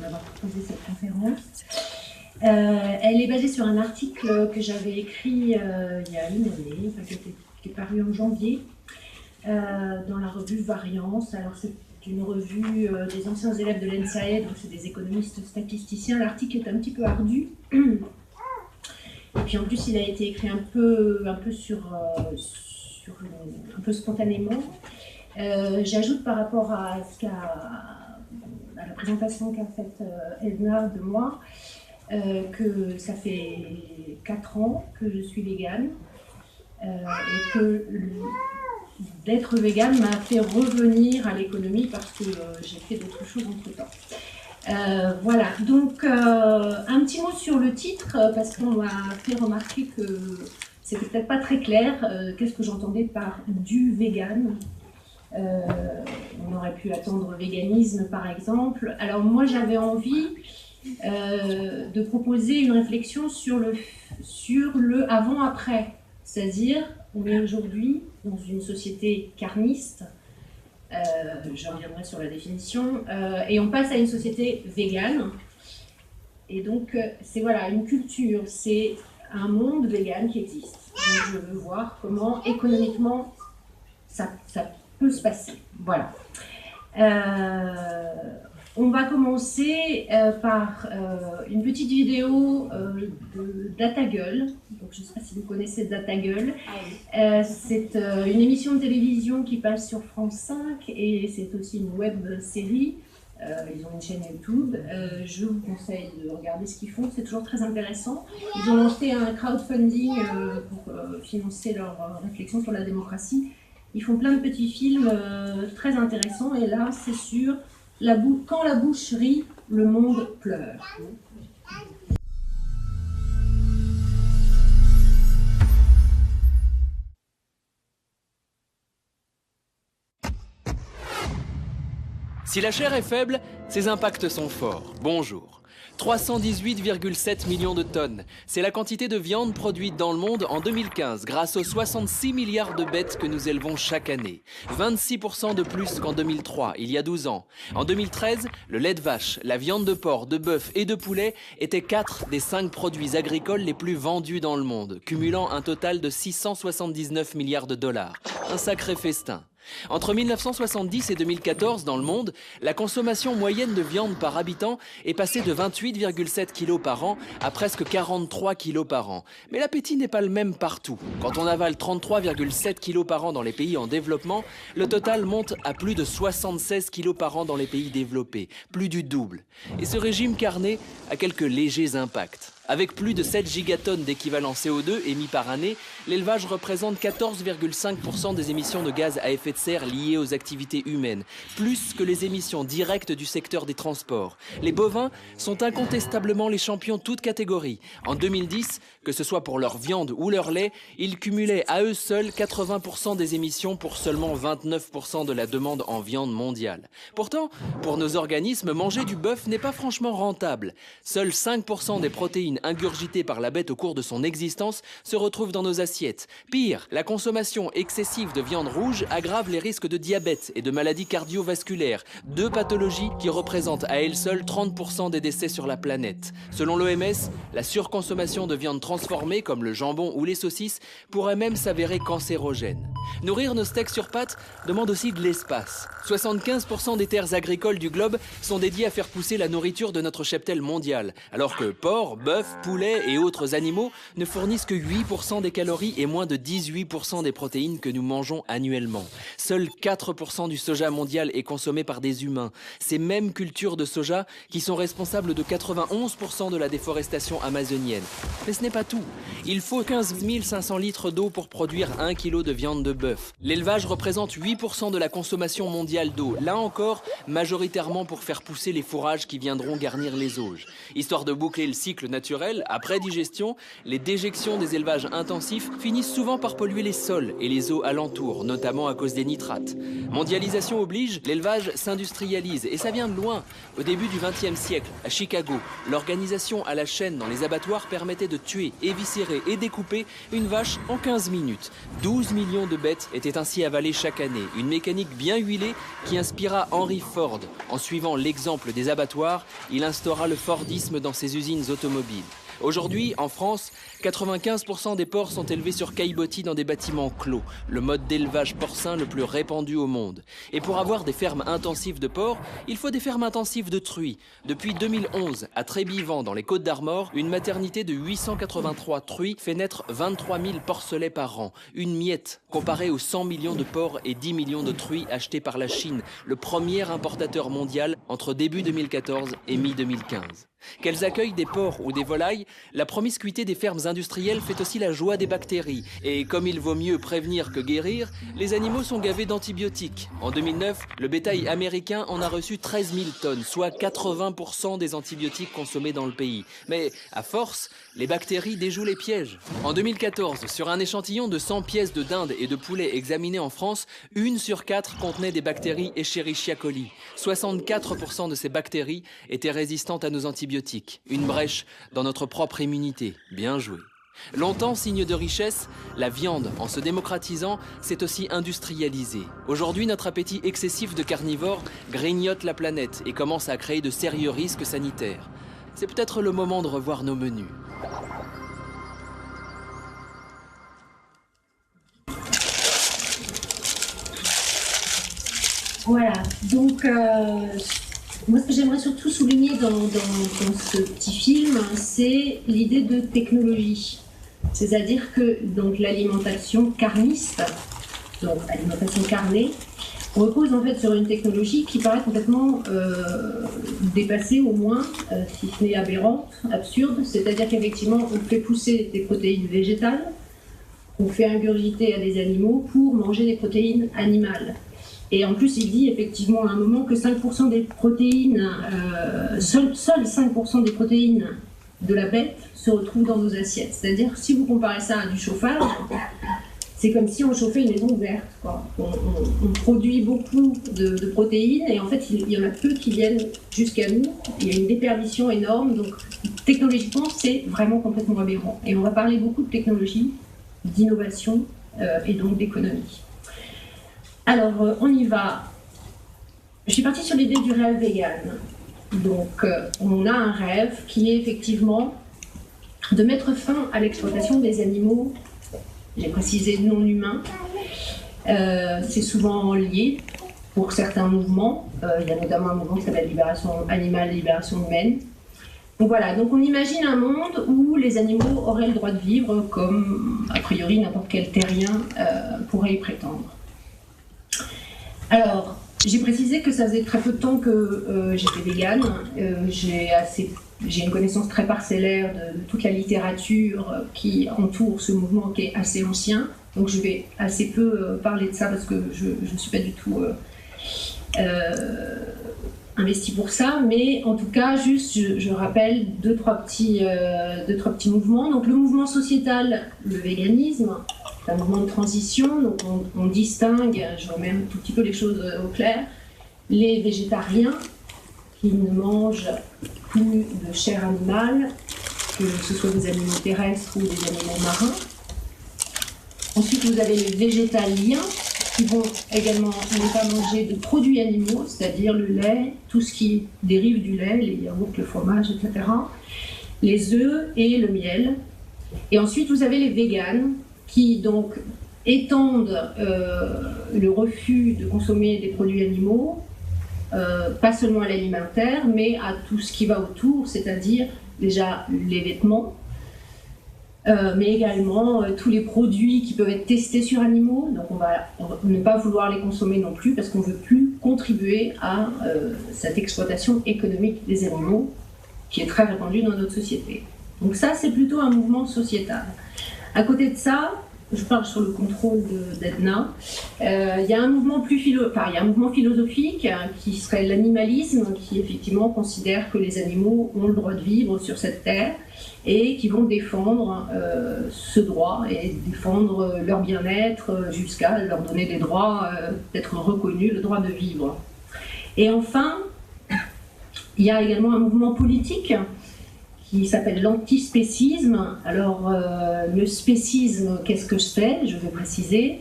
m'avoir proposé cette conférence. Elle est basée sur un article que j'avais écrit il y a une année, qui est paru en janvier, dans la revue Variance. Alors c'est une revue des anciens élèves de l'ENSAE, donc c'est des économistes statisticiens. L'article est un petit peu ardu. Et puis en plus, il a été écrit un peu un peu spontanément. J'ajoute par rapport à la présentation qu'a faite Edna de moi, que ça fait 4 ans que je suis végane et que d'être végane m'a fait revenir à l'économie parce que j'ai fait d'autres choses entre-temps. Voilà, donc un petit mot sur le titre, parce qu'on m'a fait remarquer que c'était peut-être pas très clair. Qu'est-ce que j'entendais par du vegan? On aurait pu attendre véganisme par exemple. Alors moi j'avais envie de proposer une réflexion sur le avant-après. C'est-à-dire, on est aujourd'hui dans une société carniste, je reviendrai sur la définition, et on passe à une société végane. Et donc, c'est voilà, une culture, c'est un monde vegan qui existe. Donc, je veux voir comment économiquement ça peut se passer. Voilà. On va commencer par une petite vidéo de DataGull. Donc, je ne sais pas si vous connaissez DataGull. C'est une émission de télévision qui passe sur France 5 et c'est aussi une web série. Ils ont une chaîne YouTube. Je vous conseille de regarder ce qu'ils font, c'est toujours très intéressant. Ils ont lancé un crowdfunding pour financer leur réflexion sur la démocratie. Ils font plein de petits films très intéressants et là, c'est sur quand la bouche rit, le monde pleure. Si la chair est faible, ses impacts sont forts. Bonjour. 318,7 millions de tonnes. C'est la quantité de viande produite dans le monde en 2015 grâce aux 66 milliards de bêtes que nous élevons chaque année. 26% de plus qu'en 2003, il y a 12 ans. En 2013, le lait de vache, la viande de porc, de bœuf et de poulet étaient 4 des 5 produits agricoles les plus vendus dans le monde, cumulant un total de 679 milliards de dollars. Un sacré festin. Entre 1970 et 2014, dans le monde, la consommation moyenne de viande par habitant est passée de 28,7 kg par an à presque 43 kg par an. Mais l'appétit n'est pas le même partout. Quand on avale 33,7 kg par an dans les pays en développement, le total monte à plus de 76 kg par an dans les pays développés, plus du double. Et ce régime carné a quelques légers impacts. Avec plus de 7 gigatonnes d'équivalent CO2 émis par année, l'élevage représente 14,5% des émissions de gaz à effet de serre liées aux activités humaines, plus que les émissions directes du secteur des transports. Les bovins sont incontestablement les champions toutes catégories. En 2010, que ce soit pour leur viande ou leur lait, ils cumulaient à eux seuls 80% des émissions pour seulement 29% de la demande en viande mondiale. Pourtant, pour nos organismes, manger du bœuf n'est pas franchement rentable. Seuls 5% des protéines ingurgitées par la bête au cours de son existence se retrouvent dans nos assiettes. Pire, la consommation excessive de viande rouge aggrave les risques de diabète et de maladies cardiovasculaires, 2 pathologies qui représentent à elles seules 30% des décès sur la planète. Selon l'OMS, la surconsommation de viande transformée comme le jambon ou les saucisses pourrait même s'avérer cancérogène. Nourrir nos steaks sur pâte demande aussi de l'espace. 75% des terres agricoles du globe sont dédiées à faire pousser la nourriture de notre cheptel mondial, alors que porc, bœuf, poulet et autres animaux ne fournissent que 8% des calories et moins de 18% des protéines que nous mangeons annuellement. Seuls 4% du soja mondial est consommé par des humains. Ces mêmes cultures de soja qui sont responsables de 91% de la déforestation amazonienne. Mais ce n'est pas tout. Il faut 15 500 litres d'eau pour produire 1 kg de viande de bœuf. L'élevage représente 8% de la consommation mondiale d'eau. Là encore, majoritairement pour faire pousser les fourrages qui viendront garnir les auges. Histoire de boucler le cycle naturel naturel, après digestion, les déjections des élevages intensifs finissent souvent par polluer les sols et les eaux alentours, notamment à cause des nitrates. Mondialisation oblige, l'élevage s'industrialise et ça vient de loin. Au début du XXe siècle, à Chicago, l'organisation à la chaîne dans les abattoirs permettait de tuer, éviscérer et découper une vache en 15 minutes. 12 millions de bêtes étaient ainsi avalées chaque année, une mécanique bien huilée qui inspira Henry Ford. En suivant l'exemple des abattoirs, il instaura le Fordisme dans ses usines automobiles. Aujourd'hui, en France, 95% des porcs sont élevés sur caillebotis dans des bâtiments clos, le mode d'élevage porcin le plus répandu au monde. Et pour avoir des fermes intensives de porcs, il faut des fermes intensives de truies. Depuis 2011, à Trébivent, dans les Côtes-d'Armor, une maternité de 883 truies fait naître 23 000 porcelets par an. Une miette, comparée aux 100 millions de porcs et 10 millions de truies achetés par la Chine, le premier importateur mondial entre début 2014 et mi-2015. Qu'elles accueillent des porcs ou des volailles, la promiscuité des fermes industrielles fait aussi la joie des bactéries. Et comme il vaut mieux prévenir que guérir, les animaux sont gavés d'antibiotiques. En 2009, le bétail américain en a reçu 13 000 tonnes, soit 80% des antibiotiques consommés dans le pays. Mais à force, les bactéries déjouent les pièges. En 2014, sur un échantillon de 100 pièces de dinde et de poulet examinés en France, 1 sur 4 contenait des bactéries Escherichia coli. 64% de ces bactéries étaient résistantes à nos antibiotiques. Une brèche dans notre propre immunité. Bien joué. Longtemps signe de richesse, la viande, en se démocratisant, s'est aussi industrialisée. Aujourd'hui, notre appétit excessif de carnivores grignote la planète et commence à créer de sérieux risques sanitaires. C'est peut-être le moment de revoir nos menus. Voilà, donc moi ce que j'aimerais surtout souligner dans ce petit film, c'est l'idée de technologie. C'est-à-dire que donc, l'alimentation carniste, donc alimentation carnée, repose en fait sur une technologie qui paraît complètement dépassée, au moins, si ce n'est aberrante, absurde. C'est-à-dire qu'effectivement, on fait pousser des protéines végétales, on fait ingurgiter à des animaux pour manger des protéines animales. Et en plus, il dit effectivement à un moment que 5% des protéines, seuls 5% des protéines de la bête se retrouvent dans nos assiettes. C'est-à-dire, si vous comparez ça à du chauffage, c'est comme si on chauffait une maison ouverte, quoi. On produit beaucoup de protéines et en fait, il y en a peu qui viennent jusqu'à nous. Il y a une déperdition énorme, donc technologiquement, c'est vraiment complètement aberrant. Et on va parler beaucoup de technologie, d'innovation et donc d'économie. Alors, on y va. Je suis partie sur l'idée du rêve vegan. Donc, on a un rêve qui est effectivement de mettre fin à l'exploitation des animaux, j'ai précisé non humains. C'est souvent lié pour certains mouvements. Il y a notamment un mouvement qui s'appelle Libération animale, Libération humaine. Donc voilà, donc on imagine un monde où les animaux auraient le droit de vivre comme, a priori, n'importe quel terrien pourrait y prétendre. Alors, j'ai précisé que ça faisait très peu de temps que j'étais végane. J'ai une connaissance très parcellaire de toute la littérature qui entoure ce mouvement qui est assez ancien. Donc je vais assez peu parler de ça parce que je ne suis pas du tout investie pour ça. Mais en tout cas, juste, je rappelle deux, trois petits mouvements. Donc le mouvement sociétal, le véganisme, c'est un mouvement de transition. Donc on distingue, je remets un tout petit peu les choses au clair, les végétariens qui ne mangent plus de chair animale, que ce soit des animaux terrestres ou des animaux marins. Ensuite, vous avez les végétaliens qui vont également ne pas manger de produits animaux, c'est-à-dire le lait, tout ce qui dérive du lait, les yaourts, le fromage, etc., les œufs et le miel. Et ensuite, vous avez les véganes qui donc étendent le refus de consommer des produits animaux, pas seulement à l'alimentaire, mais à tout ce qui va autour, c'est-à-dire déjà les vêtements, mais également tous les produits qui peuvent être testés sur animaux. Donc on va ne pas vouloir les consommer non plus parce qu'on ne veut plus contribuer à cette exploitation économique des animaux qui est très répandue dans notre société. Donc ça, c'est plutôt un mouvement sociétal. À côté de ça, je parle sur le contrôle d'Edna. Il y a un mouvement philosophique qui serait l'animalisme, qui effectivement considère que les animaux ont le droit de vivre sur cette terre et qui vont défendre ce droit et défendre leur bien-être jusqu'à leur donner des droits, d'être reconnus, le droit de vivre. Et enfin, il y a également un mouvement politique qui s'appelle l'antispécisme. Alors, le spécisme, qu'est-ce que c'est? Je vais préciser.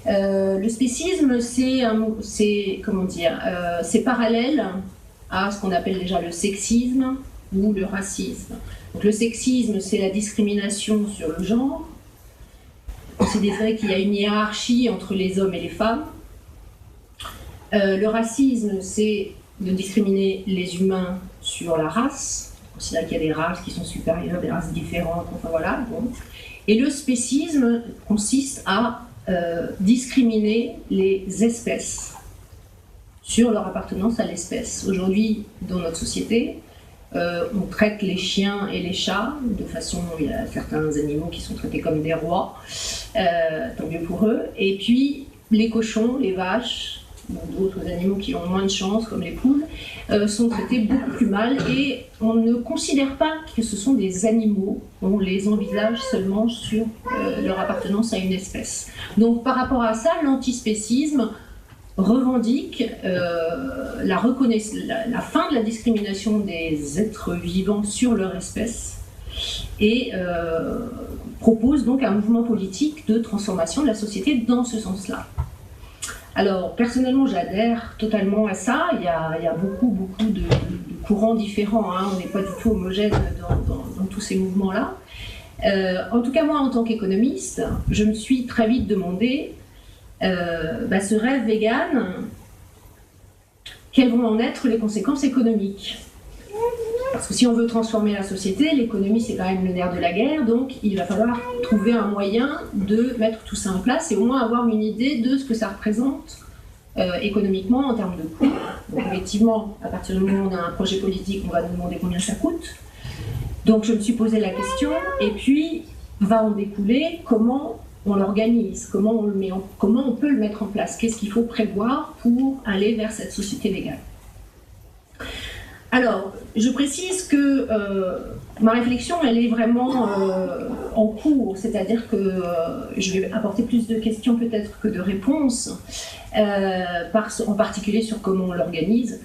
Le spécisme, c'est parallèle à ce qu'on appelle déjà le sexisme ou le racisme. Donc, le sexisme, c'est la discrimination sur le genre. Considérer qu'il y a une hiérarchie entre les hommes et les femmes. Le racisme, c'est de discriminer les humains sur la race. On considère qu'il y a des races qui sont supérieures, des races différentes, enfin voilà. Bon. Et le spécisme consiste à discriminer les espèces sur leur appartenance à l'espèce. Aujourd'hui, dans notre société, on traite les chiens et les chats de façon... Il y a certains animaux qui sont traités comme des rois, tant mieux pour eux. Et puis, les cochons, les vaches, d'autres animaux qui ont moins de chance, comme les poules, sont traités beaucoup plus mal et on ne considère pas que ce sont des animaux, on les envisage seulement sur leur appartenance à une espèce. Donc par rapport à ça, l'antispécisme revendique la fin de la discrimination des êtres vivants sur leur espèce et propose donc un mouvement politique de transformation de la société dans ce sens-là. Alors, personnellement, j'adhère totalement à ça. Il y a beaucoup de courants différents. Hein. On n'est pas du tout homogène dans tous ces mouvements-là. En tout cas, moi, en tant qu'économiste, je me suis très vite demandé, ce rêve vegan, quelles vont en être les conséquences économiques ? Parce que si on veut transformer la société, l'économie c'est quand même le nerf de la guerre, donc il va falloir trouver un moyen de mettre tout ça en place et au moins avoir une idée de ce que ça représente économiquement en termes de coûts. Donc effectivement, à partir du moment où on a un projet politique, on va nous demander combien ça coûte. Donc je me suis posé la question et puis va en découler comment on l'organise, comment on peut le mettre en place, qu'est-ce qu'il faut prévoir pour aller vers cette société végane. Alors, je précise que ma réflexion, elle est vraiment en cours, c'est-à-dire que je vais apporter plus de questions peut-être que de réponses, en particulier sur comment on l'organise.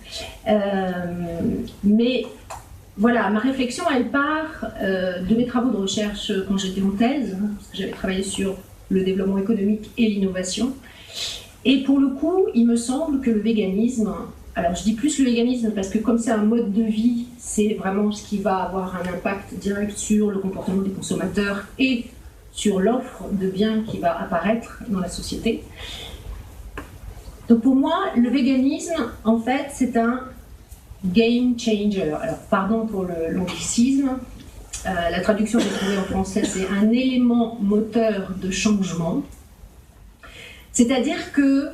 Mais voilà, ma réflexion, elle part de mes travaux de recherche quand j'étais en thèse, parce que j'avais travaillé sur le développement économique et l'innovation. Et pour le coup, il me semble que le véganisme... Alors je dis plus le véganisme parce que comme c'est un mode de vie, c'est vraiment ce qui va avoir un impact direct sur le comportement des consommateurs et sur l'offre de biens qui va apparaître dans la société. Donc pour moi, le véganisme, en fait, c'est un game changer. Alors pardon pour l'anglicisme, la traduction que j'ai trouvée en français, c'est un élément moteur de changement. C'est-à-dire que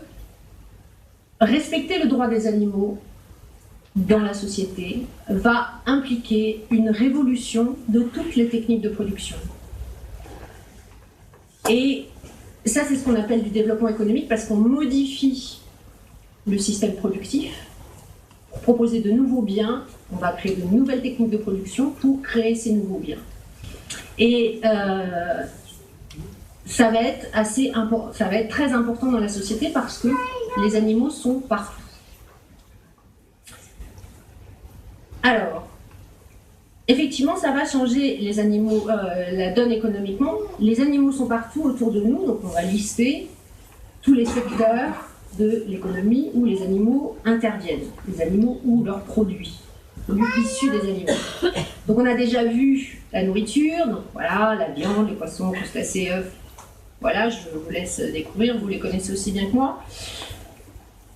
respecter le droit des animaux dans la société va impliquer une révolution de toutes les techniques de production. Et ça, c'est ce qu'on appelle du développement économique parce qu'on modifie le système productif pour proposer de nouveaux biens. On va créer de nouvelles techniques de production pour créer ces nouveaux biens. Et ça va être très important dans la société parce que les animaux sont partout. Alors, effectivement, ça va changer les animaux, la donne économiquement. Les animaux sont partout autour de nous, donc on va lister tous les secteurs de l'économie où les animaux interviennent, les animaux ou leurs produits issus des animaux. Donc on a déjà vu la nourriture, donc voilà, la viande, les poissons, crustacés, œufs. Voilà, je vous laisse découvrir, vous les connaissez aussi bien que moi.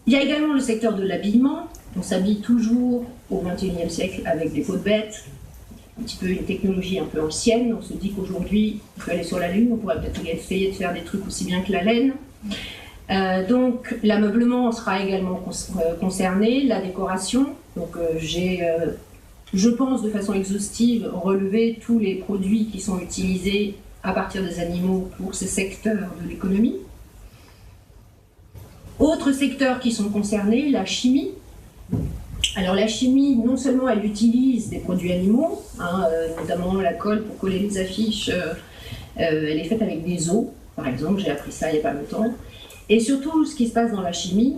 Il y a également le secteur de l'habillement. On s'habille toujours au XXIe siècle avec des peaux de bêtes, un petit peu une technologie un peu ancienne. On se dit qu'aujourd'hui, on peut aller sur la Lune, on pourrait peut-être essayer de faire des trucs aussi bien que la laine. Donc l'ameublement sera également concerné, la décoration. Donc j'ai, je pense de façon exhaustive, relevé tous les produits qui sont utilisés à partir des animaux pour ces secteurs de l'économie. Autres secteurs qui sont concernés, la chimie. Alors la chimie, non seulement elle utilise des produits animaux, notamment la colle pour coller les affiches, elle est faite avec des os, par exemple, j'ai appris ça il n'y a pas longtemps. Et surtout, ce qui se passe dans la chimie,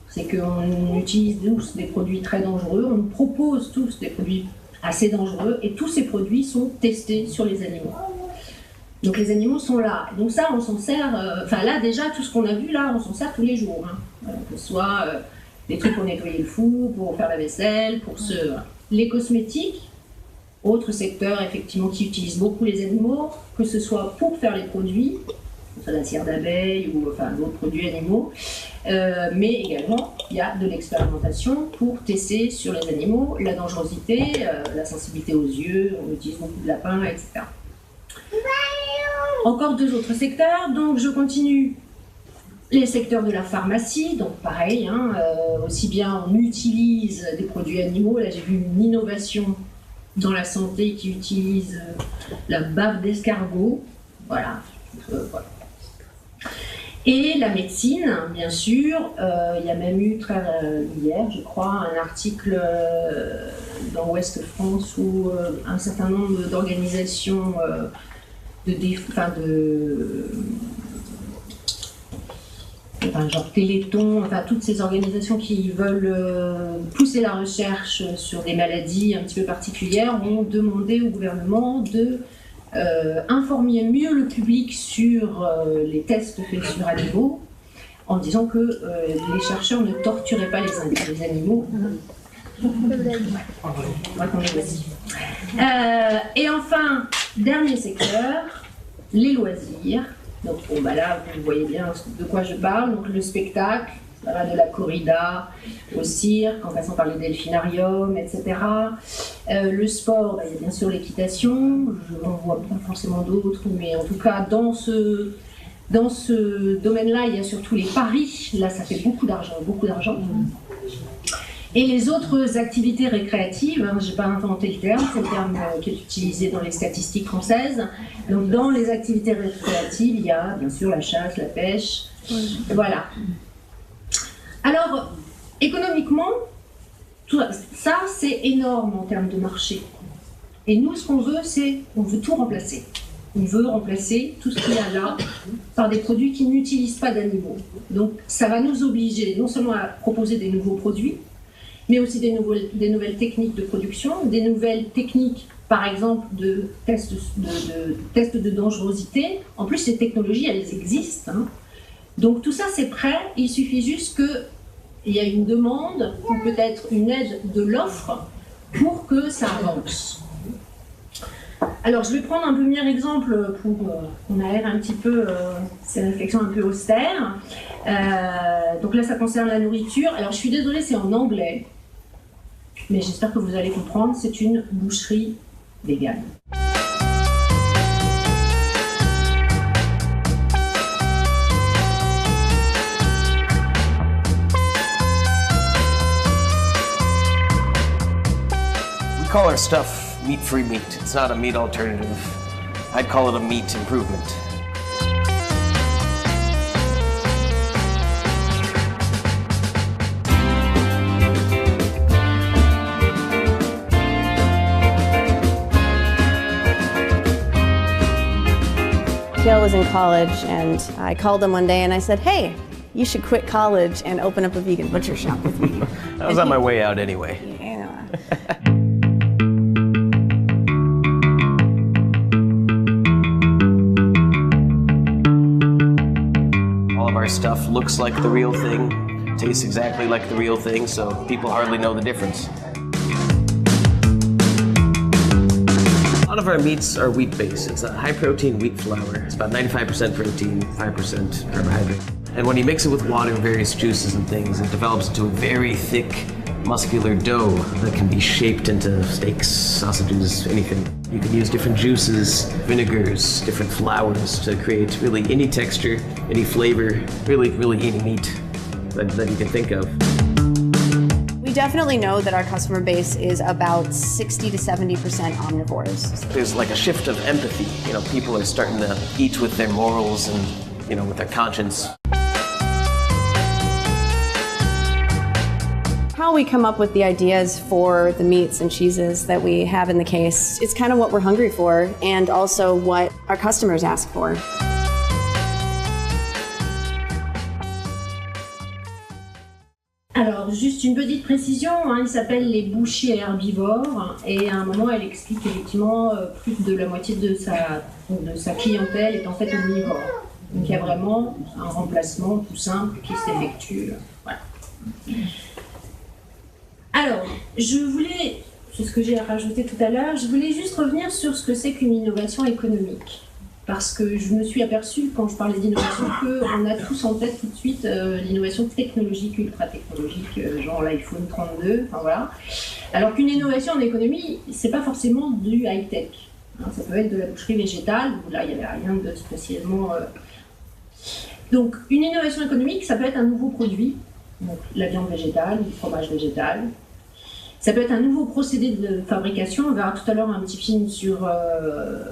c'est qu'on utilise tous des produits très dangereux, on propose tous des produits assez dangereux, et tous ces produits sont testés sur les animaux. Donc les animaux sont là. Donc ça, on s'en sert, là déjà, tout ce qu'on a vu là, on s'en sert tous les jours. Que ce soit des trucs pour nettoyer le four, pour faire la vaisselle, les cosmétiques, autre secteur effectivement qui utilise beaucoup les animaux, que ce soit pour faire les produits, que ce soit la cire d'abeille ou d'autres produits animaux, mais également il y a de l'expérimentation pour tester sur les animaux la dangerosité, la sensibilité aux yeux, on utilise beaucoup de lapins, etc. Encore deux autres secteurs, donc je continue. Les secteurs de la pharmacie, donc pareil, aussi bien on utilise des produits animaux, là j'ai vu une innovation dans la santé qui utilise la bave d'escargot, voilà. Et la médecine, bien sûr, il y a même eu hier, je crois, un article dans Ouest France où un certain nombre d'organisations genre Téléthon, toutes ces organisations qui veulent pousser la recherche sur des maladies un petit peu particulières ont demandé au gouvernement de informer mieux le public sur les tests faits sur animaux, en disant que les chercheurs ne torturaient pas les animaux. Et enfin, dernier secteur, les loisirs. Donc là, vous voyez bien de quoi je parle. Donc le spectacle, ça va de la corrida au cirque, en passant par les delphinariums, etc. Le sport, il y a bien sûr l'équitation. Je n'en vois pas forcément d'autres, mais en tout cas, dans ce domaine-là, il y a surtout les paris. Là, ça fait beaucoup d'argent, beaucoup d'argent. Et les autres activités récréatives, je n'ai pas inventé le terme, c'est le terme qui est utilisé dans les statistiques françaises. Donc dans les activités récréatives, il y a bien sûr la chasse, la pêche, voilà. Alors, économiquement, tout ça c'est énorme en termes de marché. Et nous, ce qu'on veut, on veut tout remplacer. On veut remplacer tout ce qu'il y a là par des produits qui n'utilisent pas d'animaux. Donc ça va nous obliger non seulement à proposer des nouveaux produits, mais aussi des nouvelles techniques de production, des nouvelles techniques, par exemple, de tests de dangerosité. En plus, ces technologies, elles existent. Donc tout ça, c'est prêt. Il suffit juste qu'il y ait une demande ou peut-être une aide de l'offre pour que ça avance. Alors, je vais prendre un premier exemple pour qu'on aère un petit peu ces réflexions un peu austères. Donc là, ça concerne la nourriture. Alors, je suis désolée, c'est en anglais. Mais j'espère que vous allez comprendre, c'est une boucherie végane. We call our stuff meat-free meat. It's not a meat alternative. I'd call it a meat improvement. Gail was in college, and I called him one day and I said, "Hey, you should quit college and open up a vegan butcher shop with me." I was on my way out anyway. Yeah. All of our stuff looks like the real thing, tastes exactly like the real thing, so people hardly know the difference. A lot of our meats are wheat-based. It's a high-protein wheat flour. It's about 95% protein, 5% carbohydrate. And when you mix it with water and various juices and things, it develops into a very thick, muscular dough that can be shaped into steaks, sausages, anything. You can use different juices, vinegars, different flours to create really any texture, any flavor, really any meat that you can think of. We definitely know that our customer base is about 60 to 70% omnivores. There's like a shift of empathy. You know, people are starting to eat with their morals and, you know, with their conscience. How we come up with the ideas for the meats and cheeses that we have in the case, it's kind of what we're hungry for and also what our customers ask for. Alors, juste une petite précision, hein, il s'appelle les bouchers herbivores et à un moment elle explique effectivement plus de la moitié de sa clientèle est en fait omnivore. Donc il y a vraiment un remplacement tout simple qui s'effectue. Voilà. Alors, c'est ce que j'ai rajouté tout à l'heure, je voulais juste revenir sur ce que c'est qu'une innovation économique. Parce que je me suis aperçue, quand je parlais d'innovation, qu'on a tous en tête tout de suite l'innovation technologique, ultra-technologique, genre l'iPhone 32, enfin voilà. Alors qu'une innovation en économie, c'est pas forcément du high-tech. Hein, ça peut être de la boucherie végétale, où là, il n'y avait rien de spécialement... Donc, une innovation économique, ça peut être un nouveau produit, donc la viande végétale, le fromage végétal. Ça peut être un nouveau procédé de fabrication. On verra tout à l'heure un petit film sur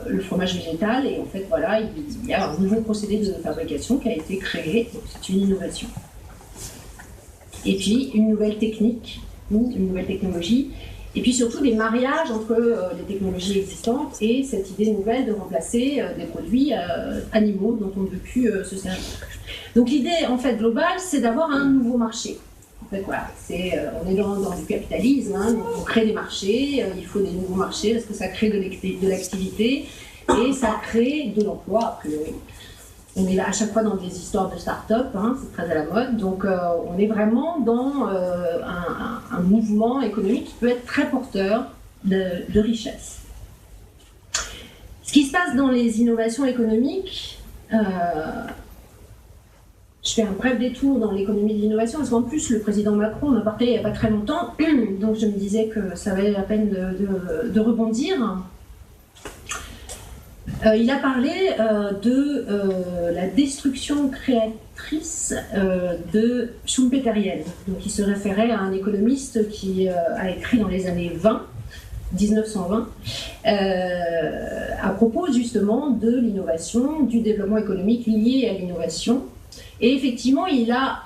le fromage végétal. Et en fait, voilà, il y a un nouveau procédé de fabrication qui a été créé. C'est une innovation. Et puis, une nouvelle technique ou une nouvelle technologie. Et puis surtout, des mariages entre les technologies existantes et cette idée nouvelle de remplacer des produits animaux dont on ne veut plus se servir. Donc l'idée, en fait, globale, c'est d'avoir un nouveau marché. En fait, voilà, on est dans du capitalisme, hein, donc on crée des marchés, il faut des nouveaux marchés parce que ça crée de l'activité et ça crée de l'emploi, a priori. On est là à chaque fois dans des histoires de start-up, hein, c'est très à la mode, donc on est vraiment dans un mouvement économique qui peut être très porteur de richesse. Ce qui se passe dans les innovations économiques, je fais un bref détour dans l'économie de l'innovation, parce qu'en plus, le président Macron m'a parlé il n'y a pas très longtemps, donc je me disais que ça valait la peine de rebondir. Il a parlé de la destruction créatrice de Schumpeterienne. Donc il se référait à un économiste qui a écrit dans les années 1920, à propos justement de l'innovation, du développement économique lié à l'innovation. Et effectivement, il a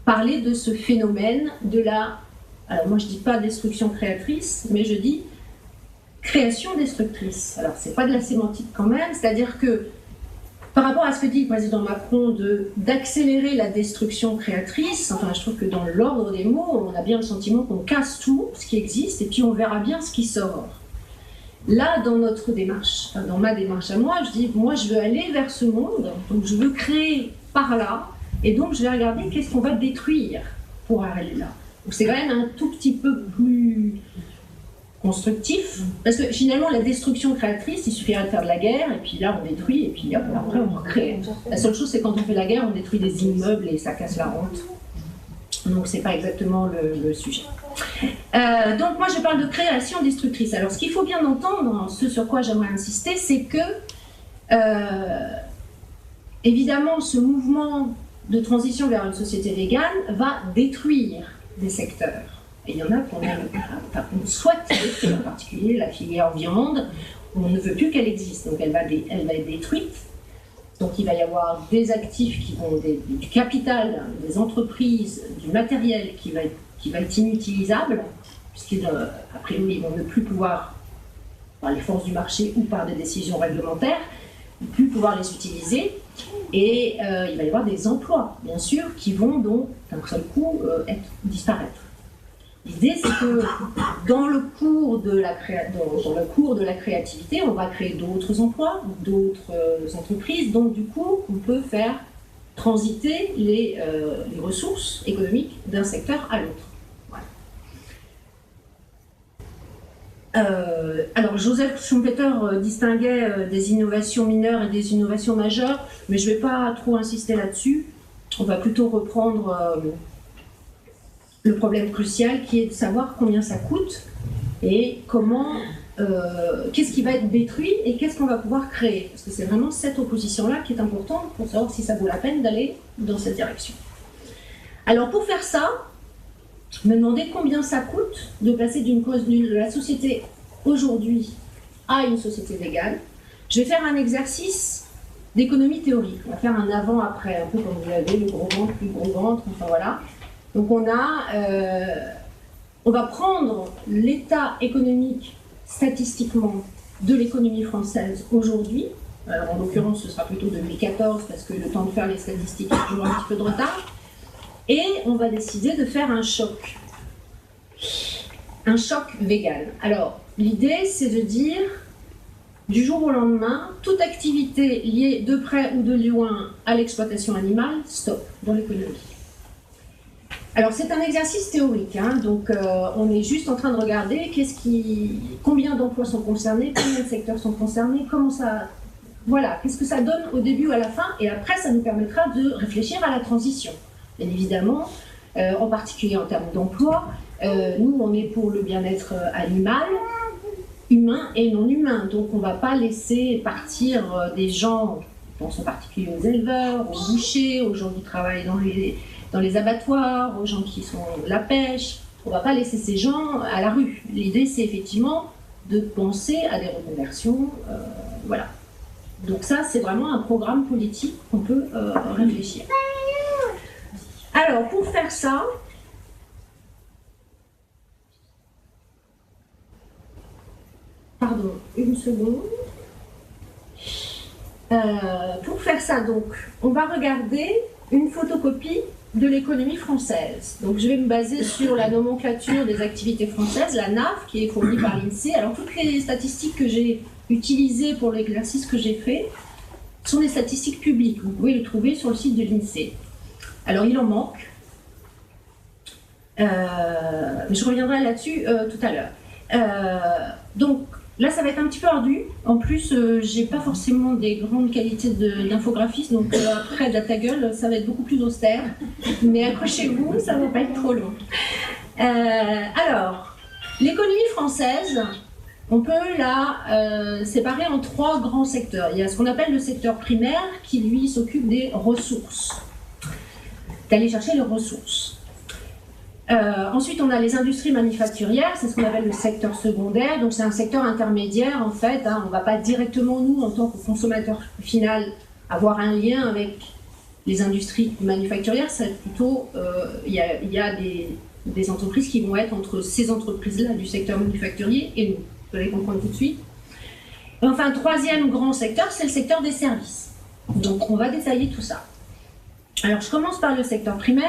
parlé de ce phénomène de la... Alors moi je ne dis pas destruction créatrice, mais je dis création destructrice. Alors c'est pas de la sémantique quand même, c'est-à-dire que par rapport à ce que dit le président Macron d'accélérer la destruction créatrice, enfin je trouve que dans l'ordre des mots, on a bien le sentiment qu'on casse tout ce qui existe et puis on verra bien ce qui sort. Là, dans notre démarche, enfin, dans ma démarche à moi, je dis, moi je veux aller vers ce monde, donc je veux créer par là, et donc je vais regarder qu'est-ce qu'on va détruire pour aller là. Donc c'est quand même un tout petit peu plus constructif, parce que finalement la destruction créatrice, il suffirait de faire de la guerre, et puis là on détruit, et puis hop, après on recrée. La seule chose c'est quand on fait la guerre, on détruit des immeubles et ça casse la honte. Donc c'est pas exactement le sujet. Donc moi je parle de création destructrice. Alors ce qu'il faut bien entendre, ce sur quoi j'aimerais insister, c'est que évidemment ce mouvement de transition vers une société végane va détruire des secteurs. Et il y en a qu'on souhaite détruire, en particulier la filière viande, on ne veut plus qu'elle existe, donc elle va être détruite. Donc il va y avoir des actifs qui vont, du capital, des entreprises, du matériel qui va être inutilisable, puisqu'à priori ils vont ne plus pouvoir, par les forces du marché ou par des décisions réglementaires, ne plus pouvoir les utiliser. Et il va y avoir des emplois, bien sûr, qui vont donc d'un seul coup disparaître. L'idée, c'est que dans le cours de la créativité, on va créer d'autres emplois, d'autres entreprises, donc du coup, on peut faire transiter les ressources économiques d'un secteur à l'autre. Voilà. Alors, Joseph Schumpeter distinguait des innovations mineures et des innovations majeures, mais je ne vais pas trop insister là-dessus. On va plutôt reprendre le problème crucial qui est de savoir combien ça coûte et comment, qu'est-ce qui va être détruit et qu'est-ce qu'on va pouvoir créer. Parce que c'est vraiment cette opposition-là qui est importante pour savoir si ça vaut la peine d'aller dans cette direction. Alors pour faire ça, me demander combien ça coûte de passer de la société aujourd'hui à une société végane. Je vais faire un exercice d'économie théorique. On va faire un avant-après, un peu comme vous l'avez, le gros ventre, plus gros ventre, enfin voilà. Donc on va prendre l'état économique statistiquement de l'économie française aujourd'hui. Alors, en l'occurrence, ce sera plutôt 2014 parce que le temps de faire les statistiques a toujours un petit peu de retard. Et on va décider de faire un choc vegan. Alors, l'idée, c'est de dire, du jour au lendemain, toute activité liée de près ou de loin à l'exploitation animale, stop, dans l'économie. Alors, c'est un exercice théorique, hein, donc on est juste en train de regarder combien d'emplois sont concernés, combien de secteurs sont concernés, comment ça... Voilà, qu'est-ce que ça donne au début ou à la fin, et après, ça nous permettra de réfléchir à la transition. Bien évidemment, en particulier en termes d'emploi, nous, on est pour le bien-être animal, humain et non humain. Donc, on ne va pas laisser partir des gens, je pense en particulier aux éleveurs, aux bouchers, aux gens qui travaillent dans les abattoirs, aux gens qui sont de la pêche. On ne va pas laisser ces gens à la rue. L'idée, c'est effectivement de penser à des reconversions, voilà. Donc ça, c'est vraiment un programme politique qu'on peut réfléchir. Alors, pour faire ça, pardon, une seconde. Pour faire ça, donc, on va regarder une photocopie de l'économie française. Donc, je vais me baser sur la nomenclature des activités françaises, la NAF, qui est fournie par l'INSEE. Alors, toutes les statistiques que j'ai utilisées pour l'exercice que j'ai fait sont des statistiques publiques. Vous pouvez les trouver sur le site de l'INSEE. Alors, il en manque. Je reviendrai là-dessus tout à l'heure. Donc, là, ça va être un petit peu ardu. En plus, j'ai pas forcément des grandes qualités d'infographiste, donc après, de ta gueule, ça va être beaucoup plus austère. Mais accrochez-vous, ça va pas être trop long. Alors, l'économie française, on peut la séparer en 3 grands secteurs. Il y a ce qu'on appelle le secteur primaire, qui lui s'occupe des ressources, d'aller chercher les ressources. Ensuite, on a les industries manufacturières, c'est ce qu'on appelle le secteur secondaire, donc c'est un secteur intermédiaire en fait, hein, on ne va pas directement nous, en tant que consommateur final, avoir un lien avec les industries manufacturières, c'est plutôt, il y a des entreprises qui vont être entre ces entreprises-là du secteur manufacturier et nous, vous allez comprendre tout de suite. Et enfin, 3e grand secteur, c'est le secteur des services. Donc on va détailler tout ça. Alors je commence par le secteur primaire.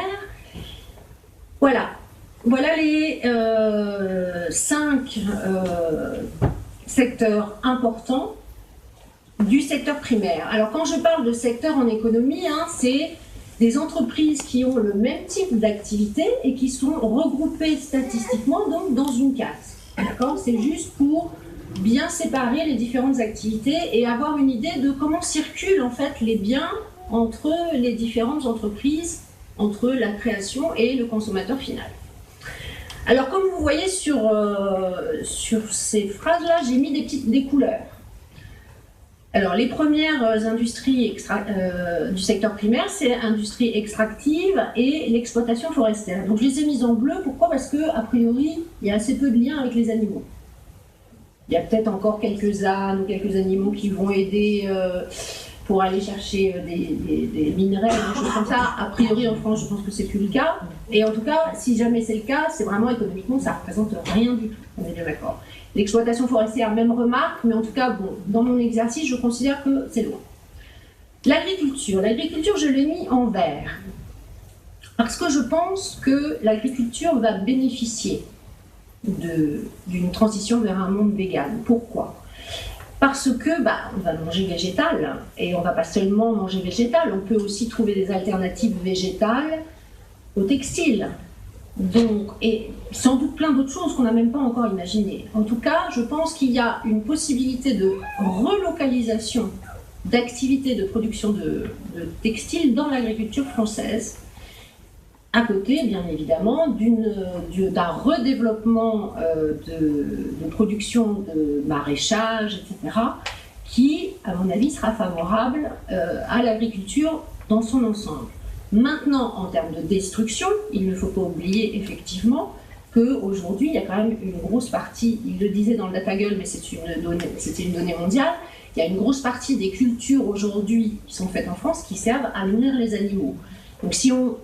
Voilà les 5 secteurs importants du secteur primaire. Alors quand je parle de secteur en économie, hein, c'est des entreprises qui ont le même type d'activité et qui sont regroupées statistiquement donc, dans une case. D'accord ? C'est juste pour bien séparer les différentes activités et avoir une idée de comment circulent en fait les biens entre les différentes entreprises, entre la création et le consommateur final. Alors comme vous voyez sur ces phrases-là, j'ai mis des couleurs. Alors les premières industries du secteur primaire, c'est l'industrie extractive et l'exploitation forestière. Donc je les ai mises en bleu, pourquoi ? Parce qu'a priori, il y a assez peu de liens avec les animaux. Il y a peut-être encore quelques ânes ou quelques animaux qui vont aider pour aller chercher des minerais, des choses comme ça. A priori, en France, je pense que c'est plus le cas. Et en tout cas, si jamais c'est le cas, c'est vraiment économiquement, ça ne représente rien du tout. On est bien d'accord. L'exploitation forestière, même remarque, mais en tout cas, bon, dans mon exercice, je considère que c'est loin. L'agriculture, je l'ai mis en vert. Parce que je pense que l'agriculture va bénéficier d'une transition vers un monde vegan. Pourquoi ? Parce que on va manger végétal, et on ne va pas seulement manger végétal, on peut aussi trouver des alternatives végétales au textile. Donc, et sans doute plein d'autres choses qu'on n'a même pas encore imaginées. En tout cas, je pense qu'il y a une possibilité de relocalisation d'activités de production de textiles dans l'agriculture française, à côté, bien évidemment, d'un redéveloppement de production de maraîchage, etc., qui, à mon avis, sera favorable à l'agriculture dans son ensemble. Maintenant, en termes de destruction, il ne faut pas oublier effectivement qu'aujourd'hui, il y a quand même une grosse partie, il le disait dans le DataGull, mais c'était une donnée mondiale, il y a une grosse partie des cultures aujourd'hui qui sont faites en France qui servent à nourrir les animaux. Donc si on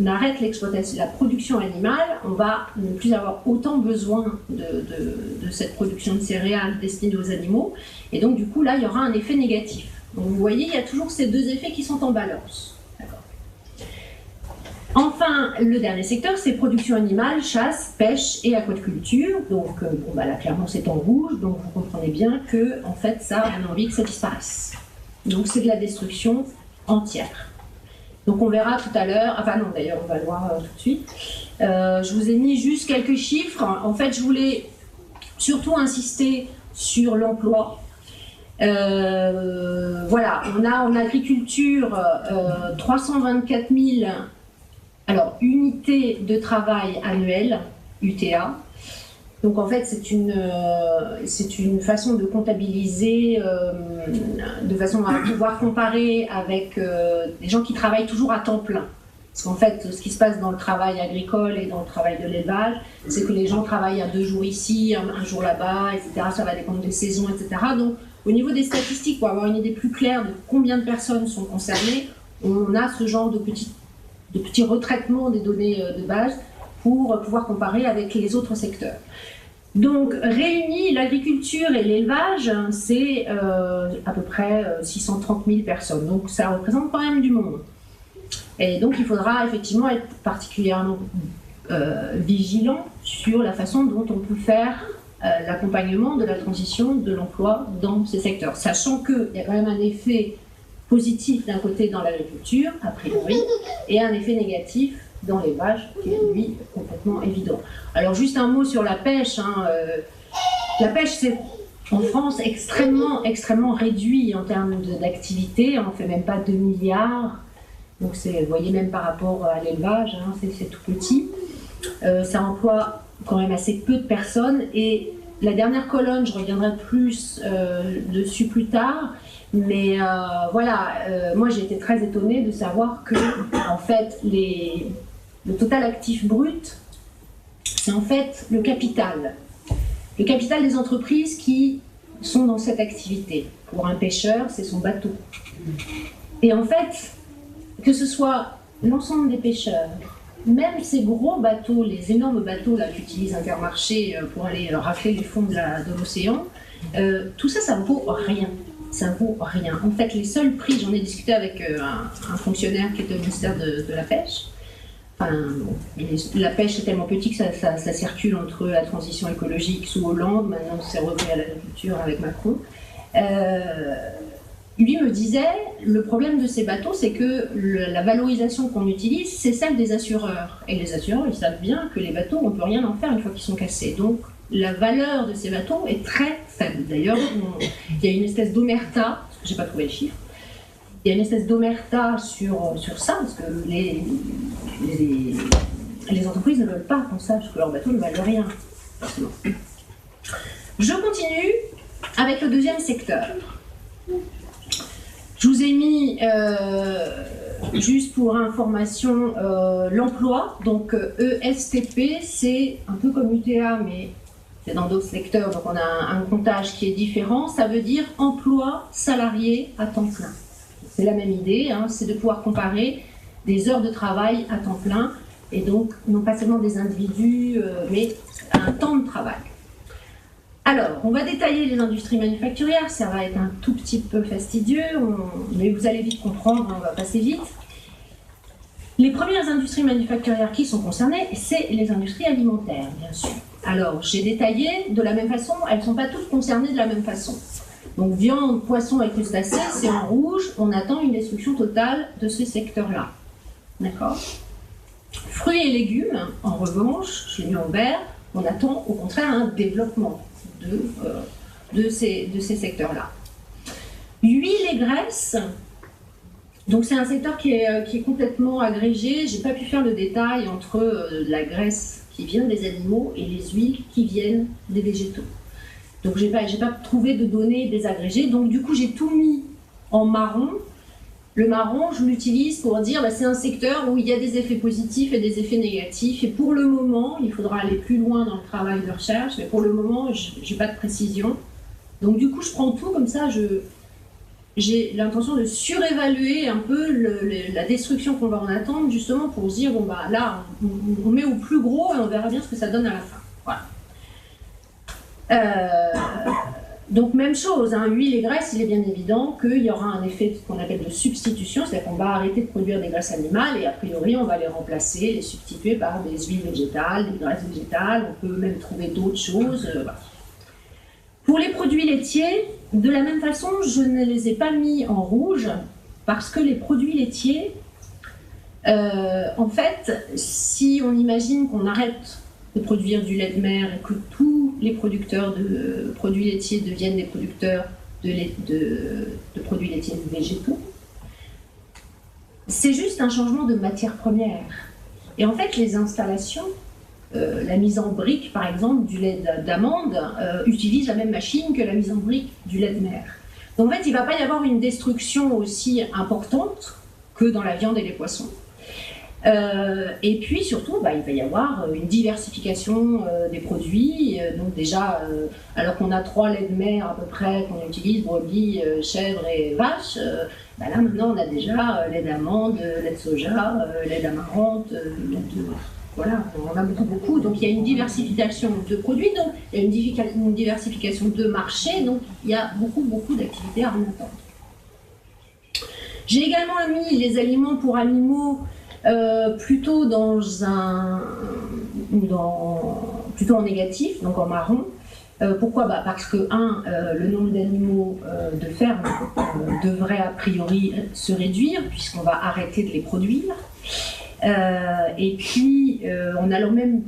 arrête l'exploitation, la production animale, on va ne plus avoir autant besoin de cette production de céréales destinée aux animaux, et donc du coup là, il y aura un effet négatif. Donc vous voyez, il y a toujours ces deux effets qui sont en balance. Enfin, le dernier secteur, c'est production animale, chasse, pêche et aquaculture. Donc, là, clairement, c'est en rouge. Donc, vous comprenez bien que, en fait, ça, on a envie que ça disparaisse. Donc, c'est de la destruction entière. Donc, on verra tout à l'heure. Enfin, non, d'ailleurs, on va le voir tout de suite. Je vous ai mis juste quelques chiffres. En fait, je voulais surtout insister sur l'emploi. Voilà, on a en agriculture 324 000 unités de travail annuelles, UTA. Donc en fait, c'est une façon de comptabiliser, de façon à pouvoir comparer avec des gens qui travaillent toujours à temps plein. Parce qu'en fait, ce qui se passe dans le travail agricole et dans le travail de l'élevage, c'est que les gens travaillent à 2 jours ici, un jour là-bas, etc. Ça va dépendre des saisons, etc. Donc au niveau des statistiques, pour avoir une idée plus claire de combien de personnes sont concernées, on a ce genre de petits retraitements des données de base pour pouvoir comparer avec les autres secteurs. Donc, réunis, l'agriculture et l'élevage, c'est à peu près 630 000 personnes. Donc, ça représente quand même du monde. Et donc, il faudra effectivement être particulièrement vigilant sur la façon dont on peut faire l'accompagnement de la transition de l'emploi dans ces secteurs. Sachant qu'il y a quand même un effet positif d'un côté dans l'agriculture, a priori, et un effet négatif dans l'élevage, qui est lui complètement évident. Alors juste un mot sur la pêche. La pêche, c'est en France extrêmement réduit en termes d'activité. On ne fait même pas 2 milliards. Donc vous voyez, même par rapport à l'élevage, c'est tout petit. Ça emploie quand même assez peu de personnes. Et la dernière colonne, je reviendrai plus dessus plus tard. Mais moi j'ai été très étonnée de savoir que en fait le total actif brut, c'est en fait le capital des entreprises qui sont dans cette activité. Pour un pêcheur, c'est son bateau. Et en fait, que ce soit l'ensemble des pêcheurs, même ces gros bateaux, les énormes bateaux là qu'utilise Intermarché pour aller rafler du fond de l'océan, tout ça, ça ne vaut rien. Ça ne vaut rien. En fait, les seuls prix, j'en ai discuté avec un fonctionnaire qui était au ministère de la Pêche. La pêche est tellement petite que ça circule entre la transition écologique sous Hollande, maintenant c'est revenu à l'agriculture avec Macron. Lui me disait, le problème de ces bateaux, c'est que la valorisation qu'on utilise, c'est celle des assureurs. Et les assureurs, ils savent bien que les bateaux, on ne peut rien en faire une fois qu'ils sont cassés. Donc, la valeur de ces bateaux est très faible. D'ailleurs, il y a une espèce d'omerta, je n'ai pas trouvé le chiffre, il y a une espèce d'omerta sur ça, parce que les entreprises ne veulent pas qu'on sache que leurs bateaux ne valent rien. Forcément. Je continue avec le deuxième secteur. Je vous ai mis, juste pour information, l'emploi. Donc ESTP, c'est un peu comme UTA, mais c'est dans d'autres secteurs, donc on a un comptage qui est différent. Ça veut dire emploi salarié à temps plein. C'est la même idée, c'est de pouvoir comparer des heures de travail à temps plein, et donc non pas seulement des individus, mais un temps de travail. Alors, on va détailler les industries manufacturières, ça va être un tout petit peu fastidieux, mais vous allez vite comprendre, on va passer vite. Les premières industries manufacturières qui sont concernées, c'est les industries alimentaires, bien sûr. Alors, j'ai détaillé de la même façon, elles ne sont pas toutes concernées de la même façon. Donc, viande, poisson et crustacés, c'est en rouge, on attend une destruction totale de ce secteur-là. D'accord ? Fruits et légumes, en revanche, je l'ai mis en vert, on attend au contraire un développement de ces secteurs-là. Huile et graisse, donc c'est un secteur qui est complètement agrégé. Je n'ai pas pu faire le détail entre la graisse qui vient des animaux et les huiles qui viennent des végétaux. Donc j'ai pas trouvé de données désagrégées. Donc du coup j'ai tout mis en marron. Le marron, je l'utilise pour dire que c'est un secteur où il y a des effets positifs et des effets négatifs. Et pour le moment, il faudra aller plus loin dans le travail de recherche, mais pour le moment, je n'ai pas de précision. Donc du coup, je prends tout comme ça, j'ai l'intention de surévaluer un peu la destruction qu'on va en attendre, justement pour se dire, bon bah là, on met au plus gros et on verra bien ce que ça donne à la fin. Voilà. Donc même chose, hein, huile et graisse, il est bien évident qu'il y aura un effet qu'on appelle de substitution, c'est-à-dire qu'on va arrêter de produire des graisses animales et a priori on va les remplacer, les substituer par des huiles végétales, des graisses végétales, on peut même trouver d'autres choses. Voilà. Pour les produits laitiers, de la même façon, je ne les ai pas mis en rouge parce que les produits laitiers, en fait, si on imagine qu'on arrête de produire du lait de mer et que tous les producteurs de produits laitiers deviennent des producteurs de produits laitiers végétaux, c'est juste un changement de matière première. Et en fait, les installations, la mise en brique, par exemple, du lait d'amande, utilise la même machine que la mise en brique du lait de mer. Donc en fait, il ne va pas y avoir une destruction aussi importante que dans la viande et les poissons. Et puis surtout, il va y avoir une diversification des produits. Donc déjà, alors qu'on a 3 laits de mer à peu près qu'on utilise, brebis, chèvre et vache, là maintenant on a déjà lait d'amande, lait de soja, lait d'amarante, voilà, on en a beaucoup. Donc il y a une diversification de produits, donc il y a une diversification de marchés, donc il y a beaucoup d'activités à en attendre. J'ai également mis les aliments pour animaux plutôt plutôt en négatif, donc en marron. Pourquoi ? Parce que, le nombre d'animaux de ferme devrait a priori se réduire, puisqu'on va arrêter de les produire. Et puis, en allant même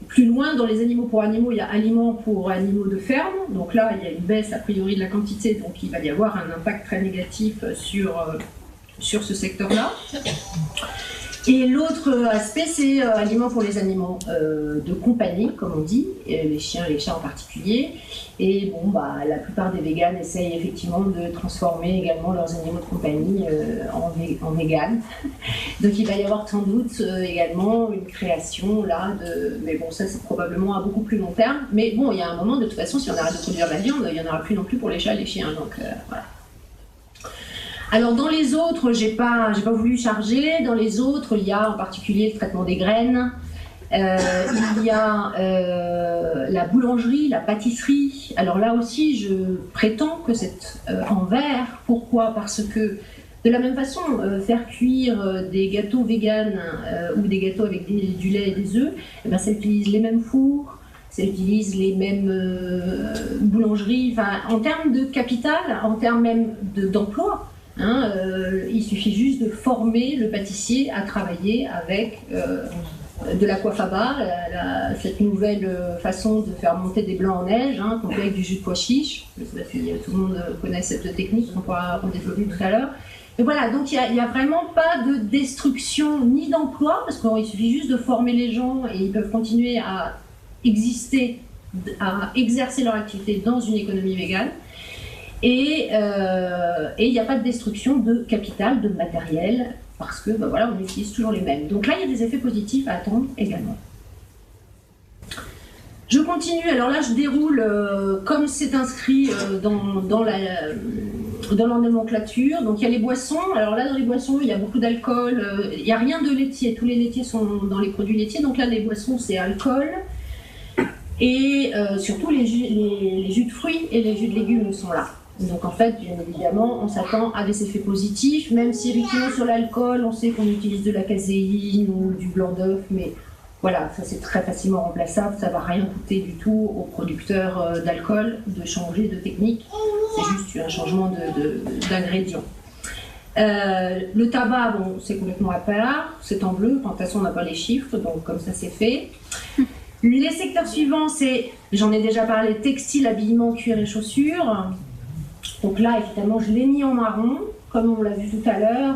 plus loin, dans les animaux pour animaux, il y a aliments pour animaux de ferme. Donc là, il y a une baisse a priori de la quantité, donc il va y avoir un impact très négatif sur ce secteur-là. Et l'autre aspect, c'est aliments pour les animaux de compagnie, comme on dit, les chiens et les chats en particulier. Et la plupart des véganes essayent effectivement de transformer également leurs animaux de compagnie en véganes. Donc il va y avoir sans doute également une création là mais ça c'est probablement à beaucoup plus long terme. Mais il y a un moment, de toute façon, si on arrête de produire de la viande, il n'y en aura plus non plus pour les chats et les chiens. Donc voilà. Alors dans les autres, j'ai pas voulu charger. Dans les autres, il y a en particulier le traitement des graines. Il y a la boulangerie, la pâtisserie. Alors là aussi, je prétends que c'est en verre. Pourquoi ? Parce que de la même façon, faire cuire des gâteaux véganes ou des gâteaux avec du lait et des œufs, ça utilise les mêmes fours, ça utilise les mêmes boulangeries. Enfin, en termes de capital, en termes même d'emploi, il suffit juste de former le pâtissier à travailler avec de l'aquafaba, cette nouvelle façon de faire monter des blancs en neige, qu'on fait avec du jus de pois chiche. Je ne sais pas si tout le monde connaît cette technique, qu'on pourra développer tout à l'heure. Et voilà, donc il n'y a vraiment pas de destruction ni d'emploi, parce qu'il suffit juste de former les gens et ils peuvent continuer à exister, à exercer leur activité dans une économie végane. Et il n'y a pas de destruction de capital, de matériel, parce que on utilise toujours les mêmes. Donc là, il y a des effets positifs à attendre également. Je continue, alors là je déroule comme c'est inscrit dans la nomenclature. Donc il y a les boissons, alors là dans les boissons il y a beaucoup d'alcool, il n'y a rien de laitier, tous les laitiers sont dans les produits laitiers, donc là les boissons c'est alcool, et surtout les jus de fruits et les jus de légumes sont là. Donc en fait, bien évidemment, on s'attend à des effets positifs, même si effectivement sur l'alcool, on sait qu'on utilise de la caséine ou du blanc d'œuf, mais voilà, ça c'est très facilement remplaçable, ça ne va rien coûter du tout aux producteurs d'alcool de changer de technique, c'est juste un changement d'ingrédients. Le tabac, c'est complètement à part, c'est en bleu, de toute façon on n'a pas les chiffres, donc comme ça c'est fait. Les secteurs suivants, c'est, j'en ai déjà parlé, textile, habillement, cuir et chaussures. Donc là, évidemment, je l'ai mis en marron, comme on l'a vu tout à l'heure.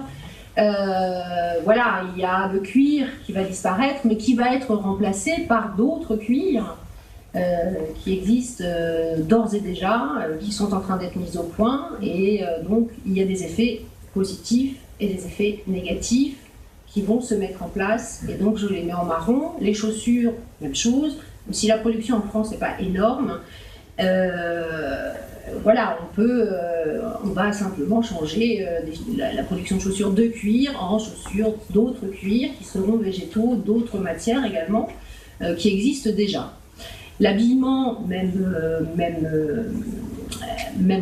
Il y a le cuir qui va disparaître, mais qui va être remplacé par d'autres cuirs qui existent d'ores et déjà, qui sont en train d'être mis au point. Et donc, il y a des effets positifs et des effets négatifs qui vont se mettre en place. Et donc je les mets en marron. Les chaussures, même chose. Même si la production en France n'est pas énorme, voilà, on va simplement changer la production de chaussures de cuir en chaussures d'autres cuirs qui seront végétaux, d'autres matières également, qui existent déjà. L'habillement, même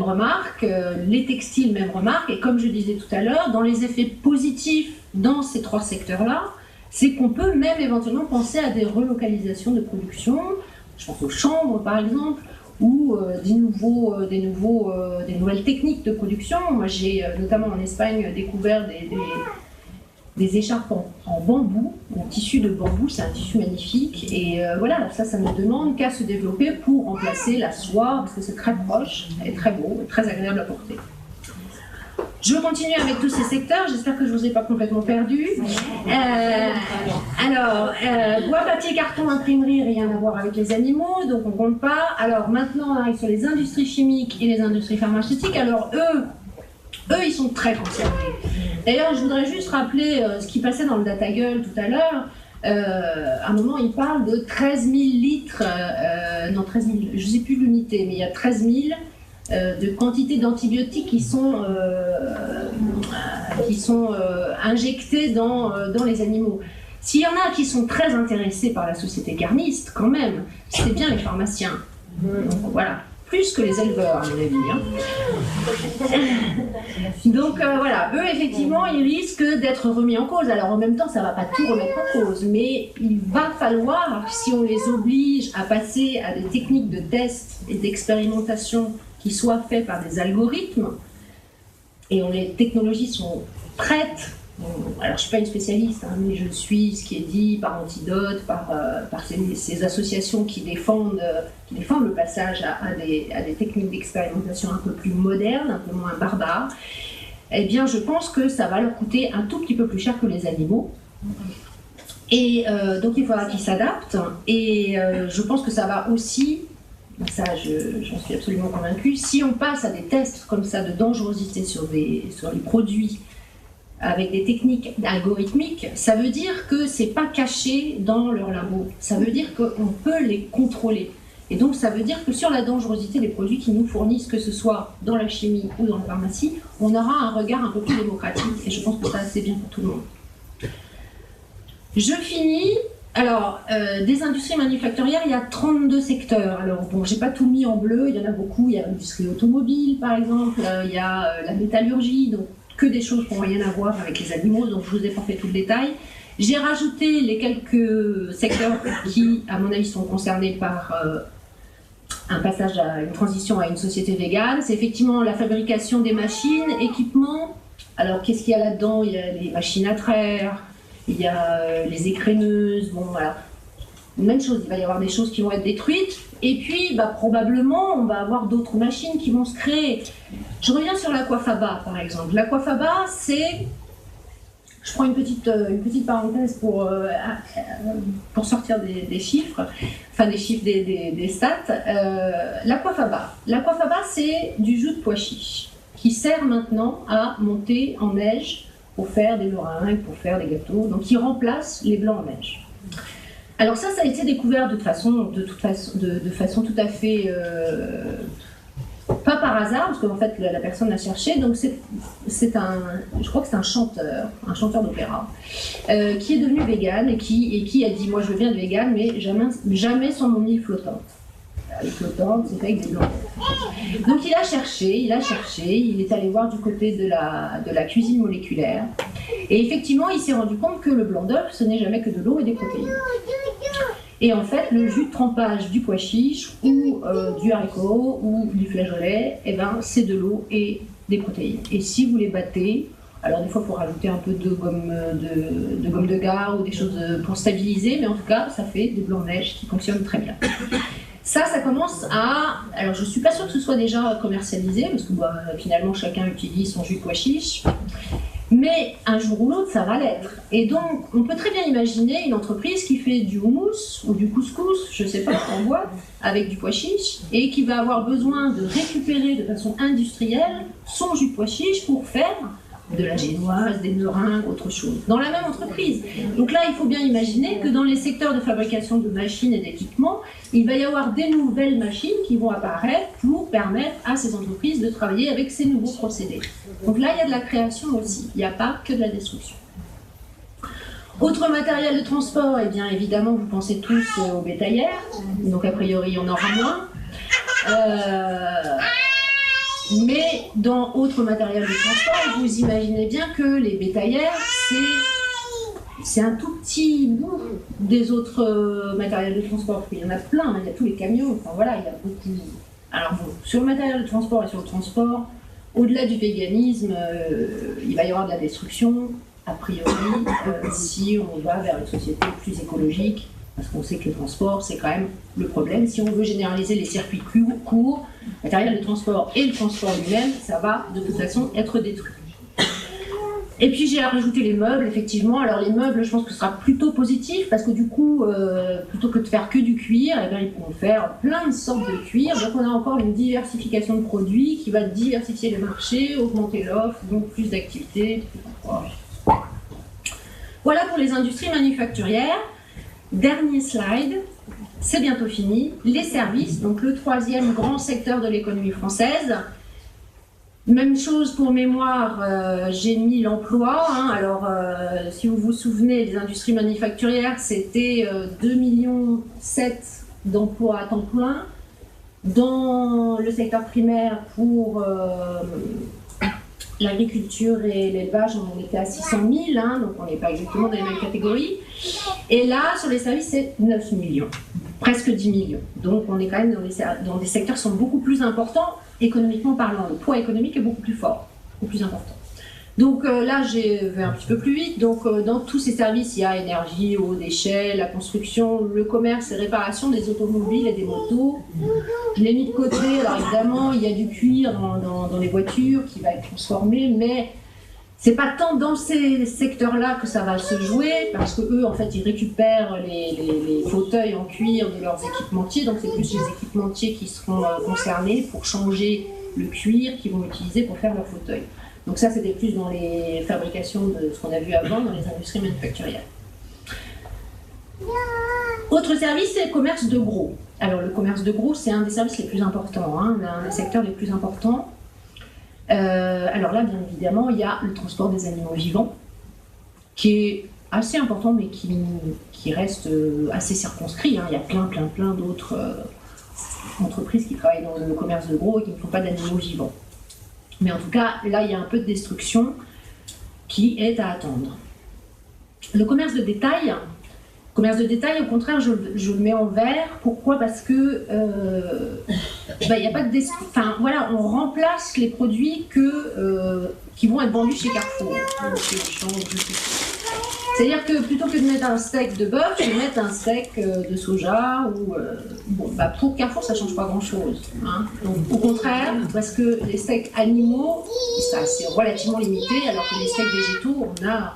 remarque, les textiles, même remarque, et comme je disais tout à l'heure, dans les effets positifs dans ces trois secteurs-là, c'est qu'on peut même éventuellement penser à des relocalisations de production, je pense aux chambres par exemple, ou des nouvelles techniques de production. Moi j'ai notamment en Espagne découvert des écharpes en bambou, en tissu de bambou, c'est un tissu magnifique, et voilà, ça ne demande qu'à se développer pour remplacer la soie, parce que c'est très proche, et très beau, et très agréable à porter. Je continue avec tous ces secteurs, j'espère que je ne vous ai pas complètement perdu. Bois, papier, carton, imprimerie, rien à voir avec les animaux, donc on ne compte pas. Alors maintenant, on arrive sur les industries chimiques et les industries pharmaceutiques. Alors eux, ils sont très concernés. D'ailleurs, je voudrais juste rappeler ce qui passait dans le DataGull tout à l'heure. À un moment, il parle de 13 000 litres, non 13 000, je ne sais plus l'unité, mais il y a 13 000 de quantité d'antibiotiques qui sont injectés dans les animaux. S'il y en a qui sont très intéressés par la société carniste, quand même, c'est bien les pharmaciens. Donc, voilà. Plus que les éleveurs, à mon avis. Donc voilà, eux effectivement, ils risquent d'être remis en cause. Alors en même temps, ça ne va pas tout remettre en cause, mais il va falloir, si on les oblige à passer à des techniques de test et d'expérimentation qui soient faites par des algorithmes, et les technologies sont prêtes. Alors je ne suis pas une spécialiste, mais je suis ce qui est dit par Antidote, par ces associations qui défendent le passage à des techniques d'expérimentation un peu plus modernes, un peu moins barbares. Eh bien, je pense que ça va leur coûter un tout petit peu plus cher que les animaux. Et donc, il faudra qu'ils s'adaptent. Et je pense que ça va aussi, ça j'en suis absolument convaincue, si on passe à des tests comme ça de dangerosité sur les produits, avec des techniques algorithmiques, ça veut dire que c'est pas caché dans leur labo. Ça veut dire qu'on peut les contrôler. Et donc ça veut dire que sur la dangerosité des produits qu'ils nous fournissent, que ce soit dans la chimie ou dans la pharmacie, on aura un regard un peu plus démocratique. Et je pense que ça, c'est bien pour tout le monde. Je finis. Alors, des industries manufacturières, il y a 32 secteurs. Alors, bon, j'ai pas tout mis en bleu, il y en a beaucoup. Il y a l'industrie automobile, par exemple. Il y a la métallurgie, donc que des choses qui n'ont rien à voir avec les animaux, donc je vous ai pas fait tout le détail. J'ai rajouté les quelques secteurs qui, à mon avis, sont concernés par un passage à une transition à une société végane. C'est effectivement la fabrication des machines, équipements. Alors, qu'est-ce qu'il y a là-dedans? Il y a les machines à traire, il y a les écrémeuses, bon voilà. Même chose, il va y avoir des choses qui vont être détruites, et puis probablement on va avoir d'autres machines qui vont se créer. Je reviens sur l'Aquafaba par exemple. L'Aquafaba, c'est, je prends une petite parenthèse pour sortir des chiffres, enfin des chiffres, des stats. L'Aquafaba, c'est du jus de pois chiche qui sert maintenant à monter en neige pour faire des meringues, pour faire des gâteaux, donc qui remplace les blancs en neige. Alors ça a été découvert de façon tout à fait pas par hasard, parce qu'en fait la personne l'a cherché. Donc je crois que c'est un chanteur d'opéra qui est devenu vegan et qui a dit moi je veux bien être vegan, mais jamais sans mon huile flottante. Les flottantes, c'est fait avec des blancs. Donc il a cherché, il est allé voir du côté de la cuisine moléculaire, et effectivement il s'est rendu compte que le blanc d'œuf ce n'est jamais que de l'eau et des protéines. Et en fait le jus de trempage du pois chiche ou du haricot ou du flageolet, c'est de l'eau et des protéines. Et si vous les battez, alors des fois il faut rajouter un peu de gomme de gare ou des choses pour stabiliser, mais en tout cas ça fait des blancs de neige qui fonctionnent très bien. Ça commence à... Alors, je ne suis pas sûre que ce soit déjà commercialisé, parce que finalement, chacun utilise son jus de pois chiche. Mais un jour ou l'autre, ça va l'être. Et donc, on peut très bien imaginer une entreprise qui fait du houmous ou du couscous, je ne sais pas, en boîte, avec du pois chiche, et qui va avoir besoin de récupérer de façon industrielle son jus de pois chiche pour faire de la génoise, des meringues, autre chose, dans la même entreprise. Donc là, il faut bien imaginer que dans les secteurs de fabrication de machines et d'équipements, il va y avoir des nouvelles machines qui vont apparaître pour permettre à ces entreprises de travailler avec ces nouveaux procédés. Donc là, il y a de la création aussi, il n'y a pas que de la destruction. Autre matériel de transport, eh bien évidemment, vous pensez tous aux bétaillères, donc a priori, il y en aura moins. Mais dans autre matériel de transport, vous imaginez bien que les bétaillères, c'est un tout petit bout des autres matériels de transport. Il y en a plein, il y a tous les camions, enfin voilà, il y a beaucoup. Alors bon, sur le matériel de transport et sur le transport, au-delà du véganisme, il va y avoir de la destruction, a priori, si on va vers une société plus écologique. Parce qu'on sait que le transport, c'est quand même le problème. Si on veut généraliser les circuits courts, le matériel de transport et le transport lui-même, ça va de toute façon être détruit. Et puis j'ai rajouté les meubles, effectivement. Alors les meubles, je pense que ce sera plutôt positif, parce que du coup, plutôt que de faire que du cuir, eh bien, ils pourront faire plein de sortes de cuir. Donc on a encore une diversification de produits qui va diversifier le marché, augmenter l'offre, donc plus d'activités. Voilà pour les industries manufacturières. Dernier slide, c'est bientôt fini. Les services, donc le troisième grand secteur de l'économie française. Même chose pour mémoire, j'ai mis l'emploi. Alors, si vous vous souvenez, les industries manufacturières, c'était 2,7 millions d'emplois à temps plein. Dans le secteur primaire, pour l'agriculture et l'élevage, on était à 600 000, donc on n'est pas exactement dans les mêmes catégories. Et là, sur les services, c'est 9 millions, presque 10 millions. Donc on est quand même dans des secteurs qui sont beaucoup plus importants, économiquement parlant. Le poids économique est beaucoup plus fort, beaucoup plus important. Donc là, j'ai fait un petit peu plus vite. Donc dans tous ces services, il y a énergie, eau, déchets, la construction, le commerce et réparation des automobiles et des motos. Je l'ai mis de côté. Alors évidemment, il y a du cuir dans les voitures qui va être transformé, mais c'est pas tant dans ces secteurs-là que ça va se jouer, parce que eux, en fait, ils récupèrent les fauteuils en cuir de leurs équipementiers. Donc c'est plus les équipementiers qui seront concernés pour changer le cuir qu'ils vont utiliser pour faire leurs fauteuils. Donc ça, c'était plus dans les fabrications de ce qu'on a vu avant, dans les industries manufacturières. Autre service, c'est le commerce de gros. Alors le commerce de gros, c'est un des services les plus importants, un des secteurs les plus importants. Alors là, bien évidemment, il y a le transport des animaux vivants, qui est assez important, mais qui reste assez circonscrit. Il y a plein d'autres entreprises qui travaillent dans le commerce de gros et qui ne font pas d'animaux vivants. Mais en tout cas, là, il y a un peu de destruction qui est à attendre. Le commerce de détail, au contraire, je le mets en vert. Pourquoi ? Parce que il n'y a pas de destruction. Enfin, voilà, on remplace les produits qui vont être vendus chez Carrefour. C'est-à-dire que plutôt que de mettre un steak de bœuf, je vais mettre un steak de soja ou pour Carrefour, ça ne change pas grand-chose. Donc, au contraire, parce que les steaks animaux, ça c'est relativement limité, alors que les steaks végétaux, on a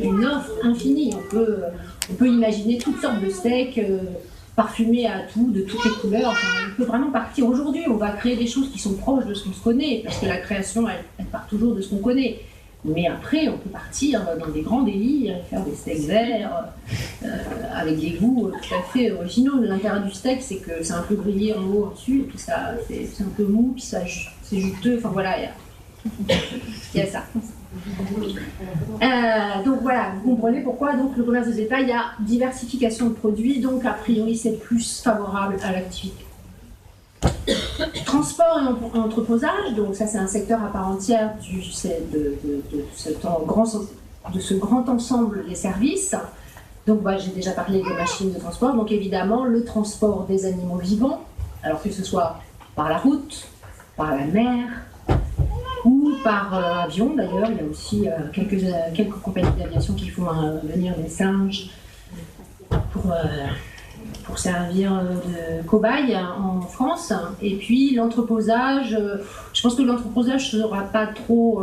une offre infinie. On peut imaginer toutes sortes de steaks parfumés à tout, de toutes les couleurs. Enfin, on peut vraiment partir. Aujourd'hui, on va créer des choses qui sont proches de ce qu'on se connaît, parce que la création, elle part toujours de ce qu'on connaît. Mais après, on peut partir dans des grands délires, faire des steaks verts, avec des goûts tout à fait originaux. L'intérêt du steak, c'est que c'est un peu grillé en haut, en dessus, et puis ça, c'est un peu mou, puis ça, c'est juteux. Enfin voilà, il y a ça. Donc voilà, vous comprenez pourquoi donc, le commerce de détail, il y a diversification de produits, donc a priori, c'est plus favorable à l'activité. Transport et entreposage, donc ça c'est un secteur à part entière de ce grand ensemble des services. Donc j'ai déjà parlé des machines de transport, donc évidemment le transport des animaux vivants, alors que ce soit par la route, par la mer ou par avion d'ailleurs. Il y a aussi quelques compagnies d'aviation qui font venir des singes pour servir de cobaye en France. Et puis l'entreposage, je pense que l'entreposage ne sera pas trop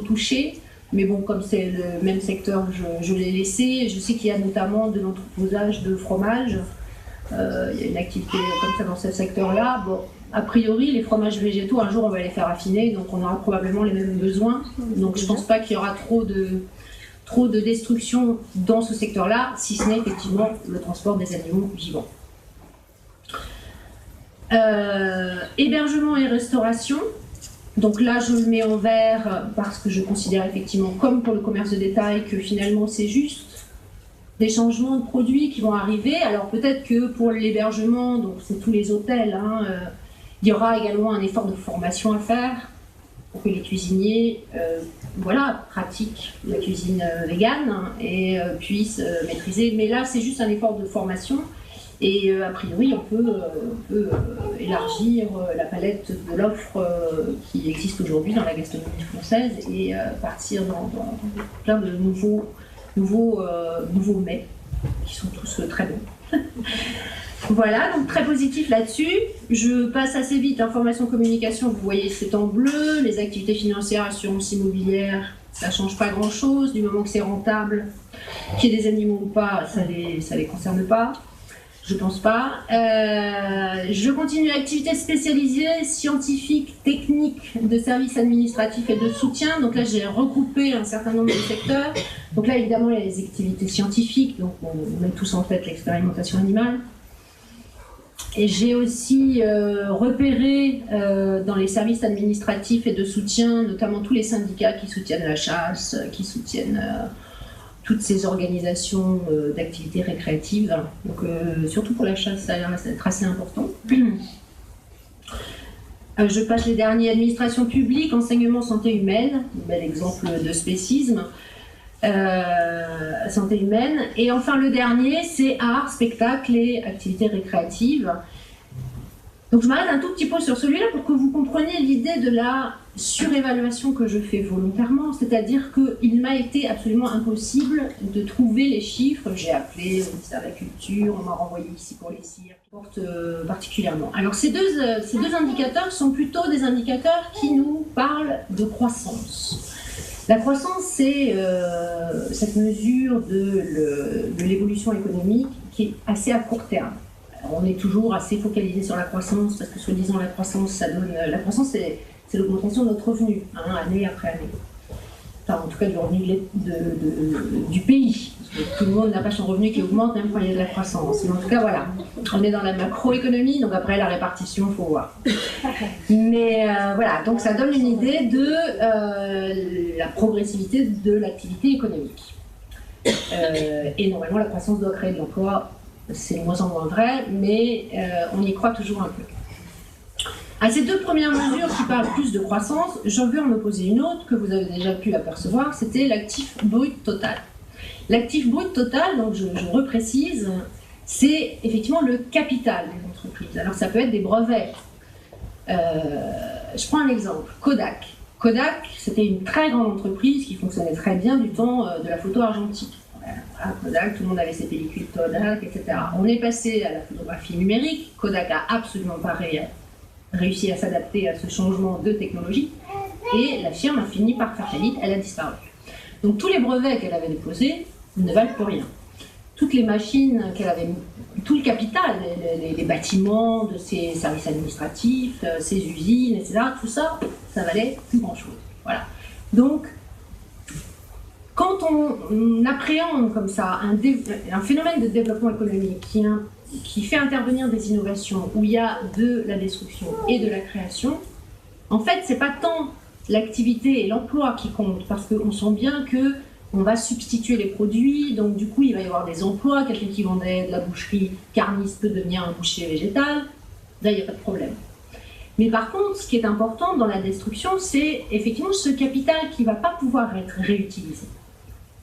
touché, mais bon, comme c'est le même secteur, je l'ai laissé. Je sais qu'il y a notamment de l'entreposage de fromage. Il y a une activité comme ça dans ce secteur-là. Bon, a priori, les fromages végétaux, un jour, on va les faire affiner, donc on aura probablement les mêmes besoins. Donc je ne pense pas qu'il y aura trop de destruction dans ce secteur-là, si ce n'est effectivement le transport des animaux vivants. Hébergement et restauration. Donc là, je le mets en vert parce que je considère effectivement, comme pour le commerce de détail, que finalement c'est juste des changements de produits qui vont arriver. Alors peut-être que pour l'hébergement, donc c'est tous les hôtels, il y aura également un effort de formation à faire pour que les cuisiniers pratiquent la cuisine végane et puissent maîtriser. Mais là, c'est juste un effort de formation. Et a priori, on peut élargir la palette de l'offre qui existe aujourd'hui dans la gastronomie française et partir dans plein de nouveaux mets qui sont tous très bons. Voilà, donc très positif là-dessus. Je passe assez vite. Information, communication, vous voyez, c'est en bleu. Les activités financières, assurance immobilière, ça ne change pas grand-chose. Du moment que c'est rentable, qu'il y ait des animaux ou pas, ça les concerne pas. Je pense pas. Je continue activités spécialisées, scientifiques, techniques, de services administratifs et de soutien. Donc là, j'ai regroupé un certain nombre de secteurs. Donc là, évidemment, il y a les activités scientifiques. Donc on met tous en tête l'expérimentation animale. Et j'ai aussi repéré dans les services administratifs et de soutien, notamment tous les syndicats qui soutiennent la chasse, qui soutiennent toutes ces organisations d'activités récréatives. Donc, surtout pour la chasse, ça a l'air d'être assez important. Je passe les derniers, administration publique, enseignement, santé humaine, bel exemple de spécisme, santé humaine. Et enfin le dernier, c'est art, spectacle et activités récréatives. Donc je m'arrête un tout petit peu sur celui-là pour que vous compreniez l'idée de la surévaluation que je fais volontairement, c'est-à-dire qu'il m'a été absolument impossible de trouver les chiffres. J'ai appelé au ministère de la Culture, on m'a renvoyé ici pour les cirques, qui portent particulièrement. Alors ces deux indicateurs sont plutôt des indicateurs qui nous parlent de croissance. La croissance, c'est cette mesure de l'évolution économique qui est assez à court terme. Alors, on est toujours assez focalisé sur la croissance parce que soi-disant la croissance, la croissance c'est l'augmentation de notre revenu, année après année. Enfin, en tout cas du revenu du pays. Parce que tout le monde n'a pas son revenu qui augmente même quand il y a de la croissance. Mais en tout cas, voilà. On est dans la macroéconomie, donc après la répartition, il faut voir. Mais voilà, donc ça donne une idée de la progressivité de l'activité économique. Et normalement, la croissance doit créer de l'emploi. C'est de moins en moins vrai, mais on y croit toujours un peu. À ces deux premières mesures qui parlent plus de croissance, j'en veux en opposer une autre que vous avez déjà pu apercevoir, c'était l'actif brut total. L'actif brut total, donc je reprécise, c'est effectivement le capital des entreprises. Alors ça peut être des brevets. Je prends un exemple, Kodak. Kodak, c'était une très grande entreprise qui fonctionnait très bien du temps de la photo argentique. Voilà, Kodak, tout le monde avait ses pellicules Kodak, etc. On est passé à la photographie numérique. Kodak a absolument pas réussi à s'adapter à ce changement de technologie et la firme a fini par faire faillite, elle a disparu. Donc tous les brevets qu'elle avait déposés ne valent plus rien. Toutes les machines qu'elle avait, tout le capital, les bâtiments de ses services administratifs, ses usines, etc., tout ça, ça valait plus grand-chose. Voilà. Donc, quand on appréhende comme ça un phénomène de développement économique qui fait intervenir des innovations où il y a de la destruction et de la création, en fait, c'est pas tant l'activité et l'emploi qui comptent, parce qu'on sent bien qu'on va substituer les produits, donc du coup, il va y avoir des emplois. Quelqu'un qui vendait de la boucherie carniste peut devenir un boucher végétal. Là, il n'y a pas de problème. Mais par contre, ce qui est important dans la destruction, c'est effectivement ce capital qui ne va pas pouvoir être réutilisé.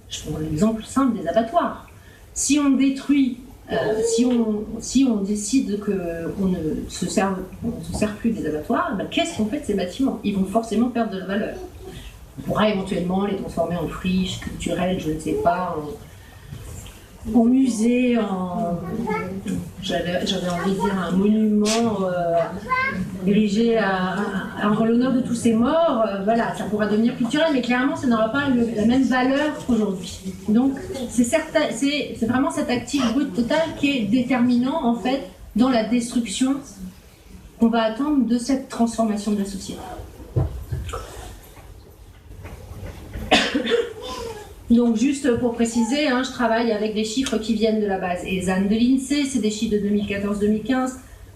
Je prends l'exemple simple des abattoirs. Si on détruit, si on décide qu'on ne se sert plus des abattoirs, ben qu'est-ce qu'on fait de ces bâtiments? Ils vont forcément perdre de la valeur. On pourra éventuellement les transformer en friches culturelles, je ne sais pas, en musée, j'avais envie de dire un monument érigé en l'honneur de tous ces morts. Voilà, ça pourra devenir culturel, mais clairement, ça n'aura pas la même valeur qu'aujourd'hui. Donc, c'est vraiment cet actif brut total qui est déterminant, en fait, dans la destruction qu'on va attendre de cette transformation de la société. Donc juste pour préciser, je travaille avec des chiffres qui viennent de la base ESAN de l'INSEE, c'est des chiffres de 2014-2015.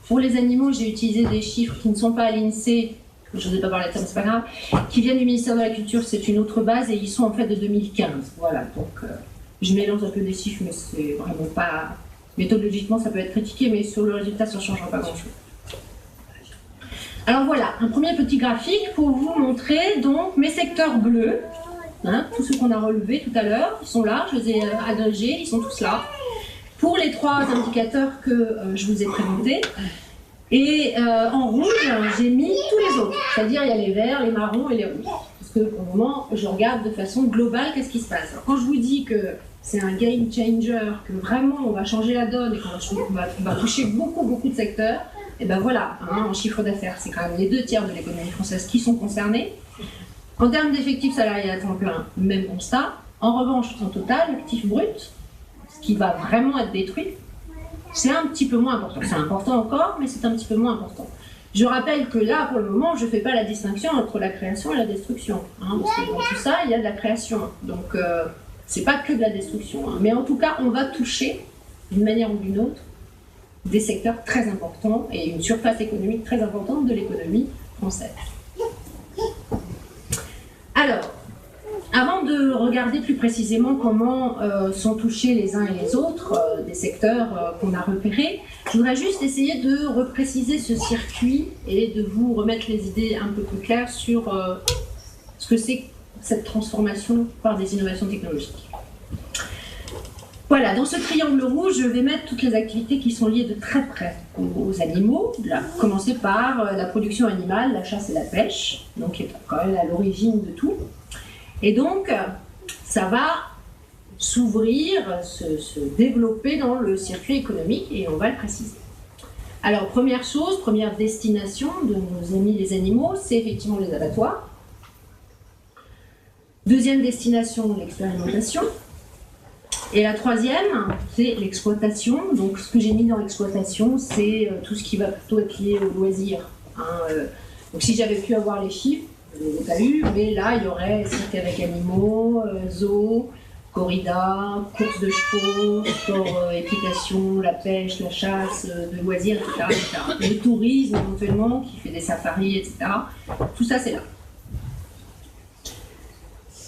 Pour les animaux, j'ai utilisé des chiffres qui ne sont pas à l'INSEE, je n'ai pas parlé de ça, mais c'est pas grave, qui viennent du ministère de la Culture, c'est une autre base, et ils sont en fait de 2015. Voilà, donc je mélange un peu des chiffres, mais c'est vraiment pas... Méthodologiquement, ça peut être critiqué, mais sur le résultat, ça ne changera pas grand-chose. Alors voilà, un premier petit graphique pour vous montrer donc mes secteurs bleus, tous ceux qu'on a relevés tout à l'heure, ils sont là, je les ai agrégés, ils sont tous là. Pour les 3 indicateurs que je vous ai présentés. Et en rouge, j'ai mis tous les autres, c'est-à-dire il y a les verts, les marrons et les rouges. Parce que pour le moment, je regarde de façon globale qu'est-ce qui se passe. Alors, quand je vous dis que c'est un game changer, que vraiment on va changer la donne et qu'on va toucher beaucoup de secteurs, et ben voilà, en chiffre d'affaires, c'est quand même les 2/3 de l'économie française qui sont concernés. En termes d'effectifs salariés à temps plein, même constat. En revanche, en total, l'actif brut, ce qui va vraiment être détruit, c'est un petit peu moins important. C'est important encore, mais c'est un petit peu moins important. Je rappelle que là, pour le moment, je ne fais pas la distinction entre la création et la destruction. Parce que dans tout ça, il y a de la création. Donc, c'est pas que de la destruction. Mais en tout cas, on va toucher, d'une manière ou d'une autre, des secteurs très importants et une surface économique très importante de l'économie française. Alors, avant de regarder plus précisément comment sont touchés les uns et les autres des secteurs qu'on a repérés, je voudrais juste essayer de repréciser ce circuit et de vous remettre les idées un peu plus claires sur ce que c'est cette transformation par des innovations technologiques. Voilà, dans ce triangle rouge, je vais mettre toutes les activités qui sont liées de très près aux animaux, commencer par la production animale, la chasse et la pêche, donc qui est quand même à l'origine de tout. Et donc, ça va s'ouvrir, se développer dans le circuit économique, et on va le préciser. Alors, première chose, première destination de nos amis les animaux, c'est effectivement les abattoirs. Deuxième destination, l'expérimentation. Et la troisième, c'est l'exploitation. Donc, ce que j'ai mis dans l'exploitation, c'est tout ce qui va plutôt être lié au loisir. Donc, si j'avais pu avoir les chiffres, je ne les ai pas eu, mais là, il y aurait cirque avec animaux, zoo, corrida, course de chevaux, sport, équitation, la pêche, la chasse, de loisirs, etc., etc. Le tourisme, éventuellement, qui fait des safaris, etc. Tout ça, c'est là.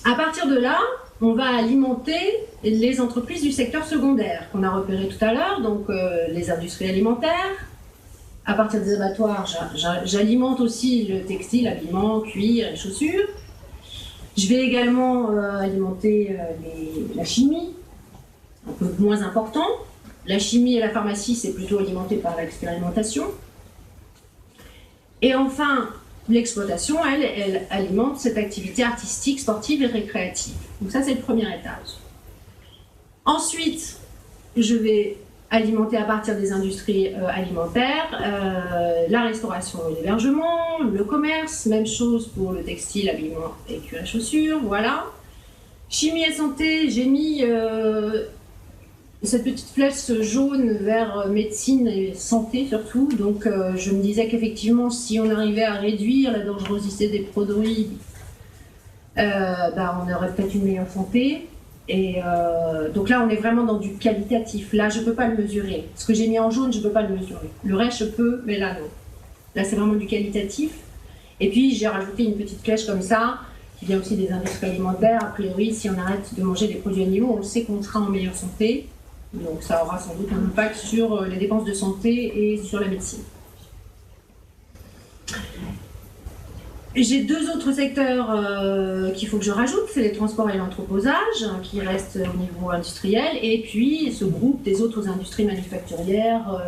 À partir de là, on va alimenter les entreprises du secteur secondaire qu'on a repéré tout à l'heure, donc les industries alimentaires. À partir des abattoirs, j'alimente aussi le textile, habillement, cuir et chaussures. Je vais également alimenter la chimie, un peu moins important. La chimie et la pharmacie, c'est plutôt alimenté par l'expérimentation. Et enfin, l'exploitation, elle alimente cette activité artistique, sportive et récréative. Donc ça, c'est le premier étage. Ensuite, je vais alimenter à partir des industries alimentaires, la restauration et l'hébergement, le commerce, même chose pour le textile, habillement et cuir et chaussures, voilà. Chimie et santé, j'ai mis cette petite flèche jaune vers médecine et santé surtout, donc je me disais qu'effectivement si on arrivait à réduire la dangerosité des produits, on aurait peut-être une meilleure santé. Et donc là, on est vraiment dans du qualitatif. Là, je ne peux pas le mesurer. Ce que j'ai mis en jaune, je ne peux pas le mesurer. Le reste, je peux, mais là, non. Là, c'est vraiment du qualitatif. Et puis, j'ai rajouté une petite flèche comme ça, qui vient aussi des industries alimentaires. A priori, si on arrête de manger des produits animaux, on sait qu'on sera en meilleure santé. Donc, ça aura sans doute un impact sur les dépenses de santé et sur la médecine. J'ai deux autres secteurs qu'il faut que je rajoute, c'est les transports et l'entreposage, qui restent au niveau industriel, et puis ce groupe des autres industries manufacturières,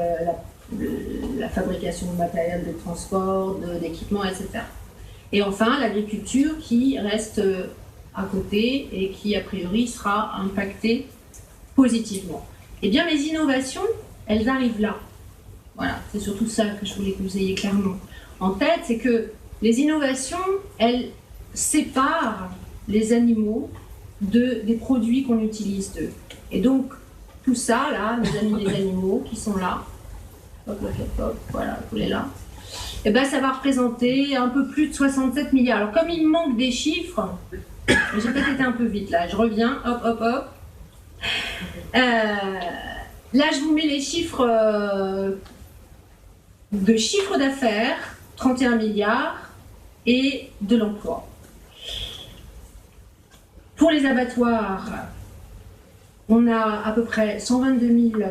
la fabrication de matériel de transport, d'équipements, etc. Et enfin, l'agriculture qui reste à côté et qui, a priori, sera impactée positivement. Eh bien, mes innovations, elles arrivent là. Voilà, c'est surtout ça que je voulais que vous ayez clairement en tête, c'est que les innovations, elles séparent les animaux des produits qu'on utilise d'eux. Et donc, tout ça, là, nos amis les animaux qui sont là, hop, hop, hop, voilà, vous les là, eh ben, ça va représenter un peu plus de 67 milliards. Alors comme il me manque des chiffres, j'ai peut-être été un peu vite là, je reviens, hop hop hop. Là je vous mets les chiffres de chiffre d'affaires, 31 milliards, et de l'emploi. Pour les abattoirs, on a à peu près 122 000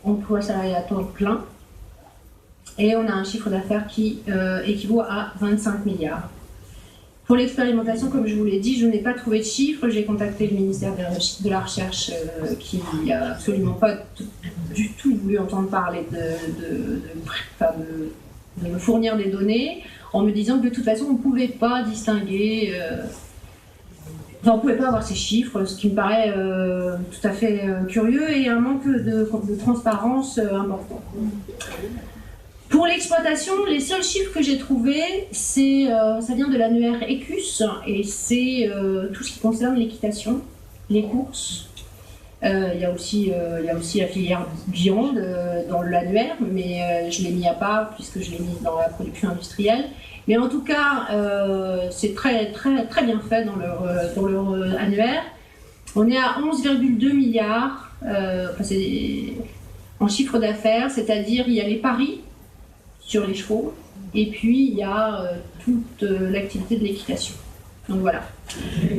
emplois salariés à temps plein et on a un chiffre d'affaires qui équivaut à 25 milliards. Pour l'expérimentation, comme je vous l'ai dit, je n'ai pas trouvé de chiffres. J'ai contacté le ministère de la Recherche qui n'a absolument pas du tout voulu entendre parler de me fournir des données en me disant que de toute façon on ne pouvait pas distinguer, on ne pouvait pas avoir ces chiffres, ce qui me paraît tout à fait curieux et un manque de transparence important. Pour l'exploitation, les seuls chiffres que j'ai trouvés, ça vient de l'annuaire ECUS et c'est tout ce qui concerne l'équitation, les courses. Il y a aussi la filière viande dans l'annuaire, mais je l'ai mis à part puisque je l'ai mis dans la production industrielle. Mais en tout cas, c'est très, très, très bien fait dans leur annuaire. On est à 11,2 milliards en chiffre d'affaires, c'est-à-dire il y a les paris sur les chevaux et puis il y a toute l'activité de l'équitation. Donc voilà.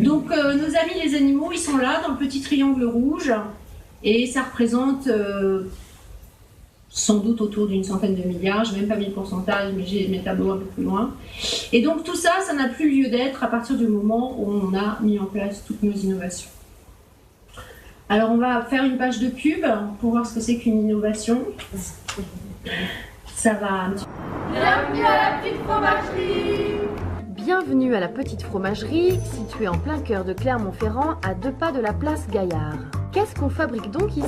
Donc nos amis les animaux, ils sont là dans le petit triangle rouge et ça représente sans doute autour d'une centaine de milliards. Je n'ai même pas mis le pourcentage, mais j'ai mes tableaux un peu plus loin. Et donc tout ça, ça n'a plus lieu d'être à partir du moment où on a mis en place toutes nos innovations. Alors on va faire une page de pub pour voir ce que c'est qu'une innovation. Ça va. Bienvenue à la petite fromagerie. Bienvenue à la petite fromagerie, située en plein cœur de Clermont-Ferrand, à 2 pas de la place Gaillard. Qu'est-ce qu'on fabrique donc ici?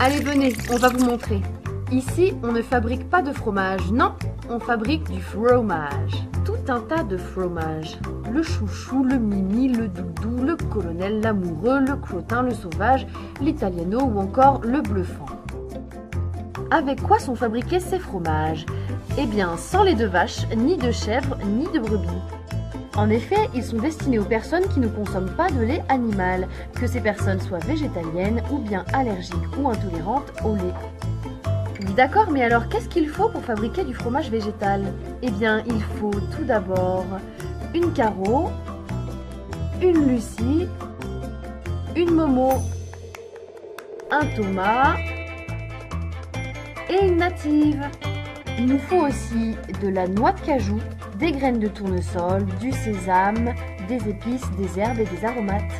Allez, venez, on va vous montrer. Ici, on ne fabrique pas de fromage, non, on fabrique du fromage. Tout un tas de fromages. Le chouchou, le mimi, le doudou, le colonel, l'amoureux, le crottin, le sauvage, l'italiano ou encore le bluffant. Avec quoi sont fabriqués ces fromages? Eh bien, sans lait de vache, ni de chèvre, ni de brebis. En effet, ils sont destinés aux personnes qui ne consomment pas de lait animal, que ces personnes soient végétaliennes ou bien allergiques ou intolérantes au lait. Oui, d'accord, mais alors qu'est-ce qu'il faut pour fabriquer du fromage végétal? Eh bien, il faut tout d'abord une Caro, une Lucie, une Momo, un Thomas et une Native. Il nous faut aussi de la noix de cajou, des graines de tournesol, du sésame, des épices, des herbes et des aromates.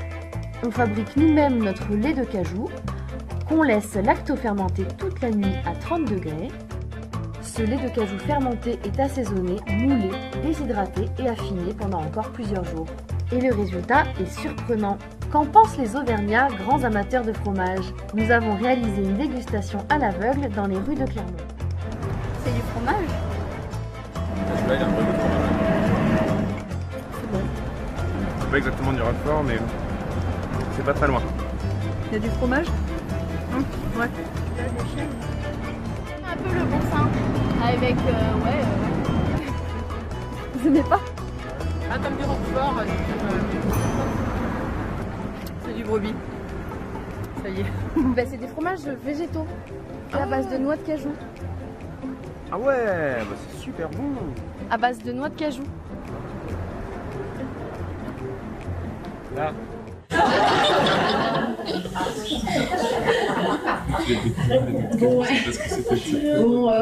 On fabrique nous-mêmes notre lait de cajou, qu'on laisse lacto-fermenter toute la nuit à 30 degrés. Ce lait de cajou fermenté est assaisonné, moulé, déshydraté et affiné pendant encore plusieurs jours. Et le résultat est surprenant. Qu'en pensent les Auvergnats, grands amateurs de fromage? Nous avons réalisé une dégustation à l'aveugle dans les rues de Clermont. C'est du fromage? Celui-là, il a un peu de fromage. C'est bon. C'est pas exactement du roquefort, mais c'est pas très loin. Il y a du fromage? Ouais. Un peu le bon sein. Avec, Vous aimez pas? Ah, t'aimes du roquefort? C'est du brebis. Ça y est. Bah, c'est des fromages végétaux à base de noix de cajou. Ah ouais, bah c'est super bon. À base de noix de cajou. Là. Bon,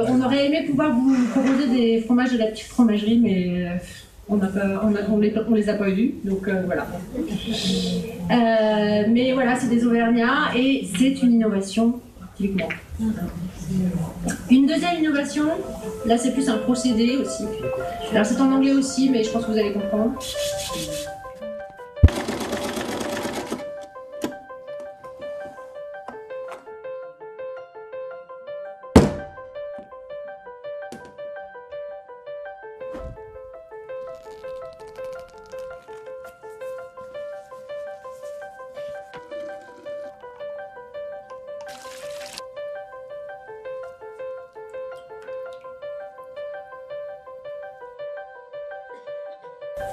on aurait aimé pouvoir vous proposer des fromages de la petite fromagerie, mais on les a pas eus, donc voilà. Mais voilà, c'est des Auvergnats et c'est une innovation typiquement. Une deuxième innovation, là c'est plus un procédé aussi. Alors c'est en anglais aussi, mais je pense que vous allez comprendre.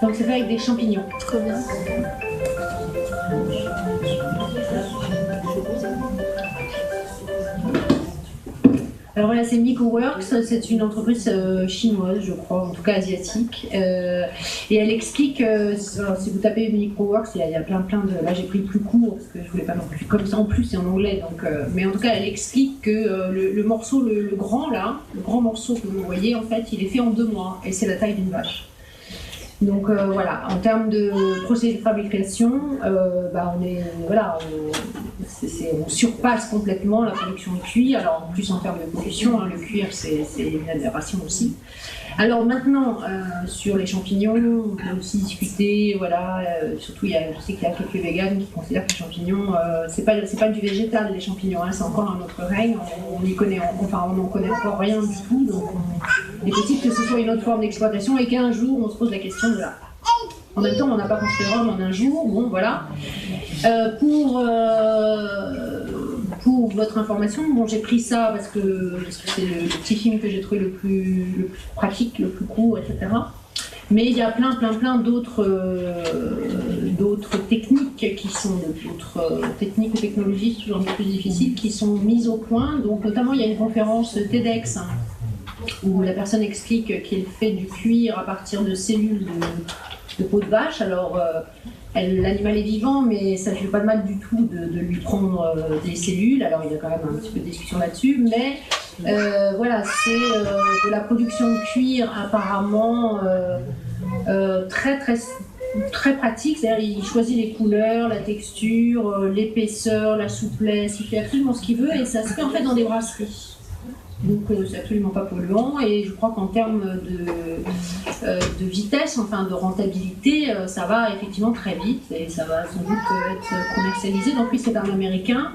Donc c'est fait avec des champignons. Trop bien. Alors voilà, c'est MikoWorks, c'est une entreprise chinoise, je crois, en tout cas asiatique. Et elle explique, si vous tapez MikoWorks, il y a plein de... Là j'ai pris le plus court, parce que je voulais pas non plus... Comme ça en plus c'est en anglais, donc... mais en tout cas elle explique que le morceau, le grand là, le grand morceau que vous voyez, en fait, il est fait en 2 mois, et c'est la taille d'une vache. Donc voilà, en termes de procédé de fabrication, on surpasse complètement la production de cuir. Alors en plus en termes de pollution, le cuir c'est une aberration aussi. Alors maintenant, sur les champignons, on peut aussi discuter, voilà, surtout je sais qu'il y a quelques véganes qui considèrent que les champignons, c'est pas du végétal les champignons, c'est encore un autre règne, on n'en connaît encore rien du tout, donc il est possible que ce soit une autre forme d'exploitation et qu'un jour on se pose la question de là. En même temps, on n'a pas construit Rome en un jour, bon voilà. Pour votre information, bon, j'ai pris ça parce que c'est le petit film que j'ai trouvé le plus pratique, le plus court, etc. Mais il y a plein d'autres techniques qui sont d'autres techniques ou technologies toujours plus difficiles qui sont mises au point. Donc notamment il y a une conférence TEDx où la personne explique qu'elle fait du cuir à partir de cellules de peau de vache. Alors l'animal est vivant, mais ça ne fait pas de mal du tout de lui prendre des cellules. Alors il y a quand même un petit peu de discussion là-dessus, mais voilà, c'est de la production de cuir apparemment très pratique. C'est-à-dire il choisit les couleurs, la texture, l'épaisseur, la souplesse, il fait absolument ce qu'il veut et ça se fait en fait dans des brasseries. Donc c'est absolument pas polluant et je crois qu'en termes de vitesse, enfin de rentabilité, ça va effectivement très vite et ça va sans doute être commercialisé. Donc oui, c'est un américain.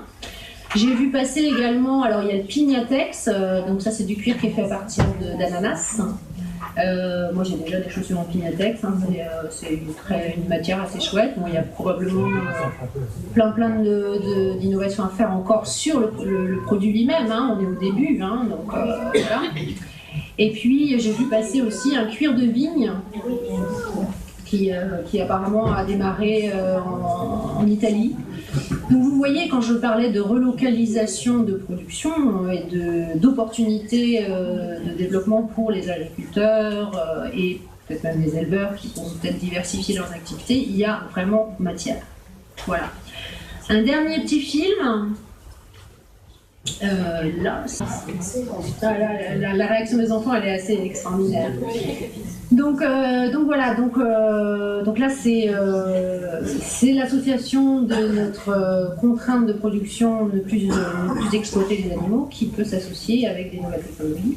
J'ai vu passer également, alors il y a le Pignatex, donc ça c'est du cuir qui est fait à partir d'ananas. Moi j'ai déjà des chaussures en Pignatex, c'est une matière assez chouette. Bon, il y a probablement plein d'innovations à faire encore sur le produit lui-même, on est au début, donc voilà. Et puis j'ai vu passer aussi un cuir de vigne qui apparemment a démarré en Italie. Donc vous voyez, quand je parlais de relocalisation de production et d'opportunités de développement pour les agriculteurs et peut-être même les éleveurs qui vont peut-être diversifier leurs activités, il y a vraiment matière. Voilà. Un dernier petit film. La réaction des enfants elle est assez extraordinaire. Donc voilà, donc là c'est l'association de notre contrainte de production ne plus exploiter les animaux qui peut s'associer avec des nouvelles technologies.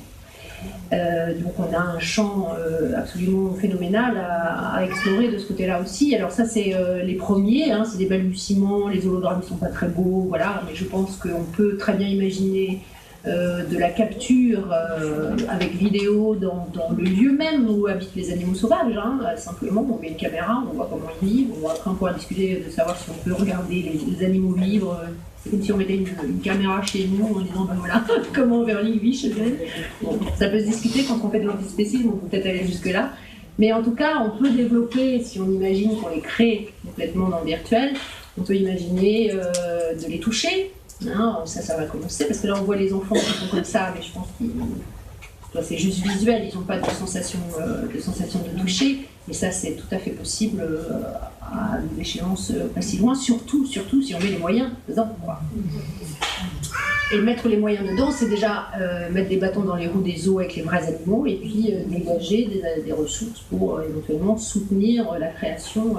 Donc on a un champ absolument phénoménal à explorer de ce côté-là aussi. Alors ça c'est les premiers, c'est des balbutiements, les hologrammes ne sont pas très beaux, voilà, mais je pense qu'on peut très bien imaginer de la capture avec vidéo dans le lieu même où habitent les animaux sauvages. Simplement on met une caméra, on voit comment ils vivent, après on pourra discuter de savoir si on peut regarder les animaux vivre. C'est comme si on mettait une caméra chez nous en disant ben voilà comment Verly vit chez elle. Bon, ça peut se discuter quand on fait de l'antispécisme, on peut peut-être aller jusque là. Mais en tout cas, on peut développer, si on imagine qu'on les crée complètement dans le virtuel, on peut imaginer de les toucher. Ça va commencer, parce que là on voit les enfants qui sont comme ça, mais je pense que c'est juste visuel, ils n'ont pas de sensation de toucher. Et ça, c'est tout à fait possible à une échéance pas si loin, surtout si on met les moyens dedans. Et mettre les moyens dedans, c'est déjà mettre des bâtons dans les roues des zoos avec les vrais animaux, et puis dégager des ressources pour éventuellement soutenir la création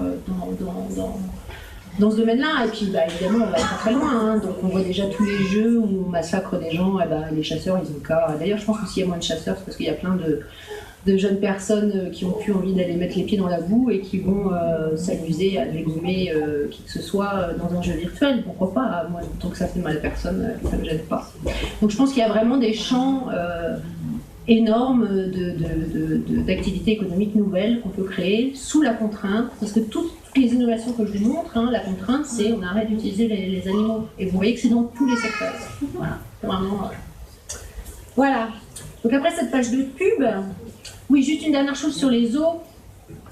dans ce domaine-là. Et puis évidemment, on va être très loin. Donc on voit déjà tous les jeux où on massacre des gens, les chasseurs, ils ont qu'à... D'ailleurs, je pense que s'il y a moins de chasseurs, c'est parce qu'il y a plein de jeunes personnes qui ont plus envie d'aller mettre les pieds dans la boue et qui vont s'amuser à dégommer qui que ce soit dans un jeu virtuel. Pourquoi pas? Moi, tant que ça fait mal à personne, ça ne me gêne pas. Donc je pense qu'il y a vraiment des champs énormes d'activités économiques nouvelles qu'on peut créer sous la contrainte, parce que toutes les innovations que je vous montre, la contrainte, c'est on arrête d'utiliser les animaux. Et vous voyez que c'est dans tous les secteurs. Voilà, vraiment. Voilà. Donc après cette page de pub, oui, juste une dernière chose sur les zoos.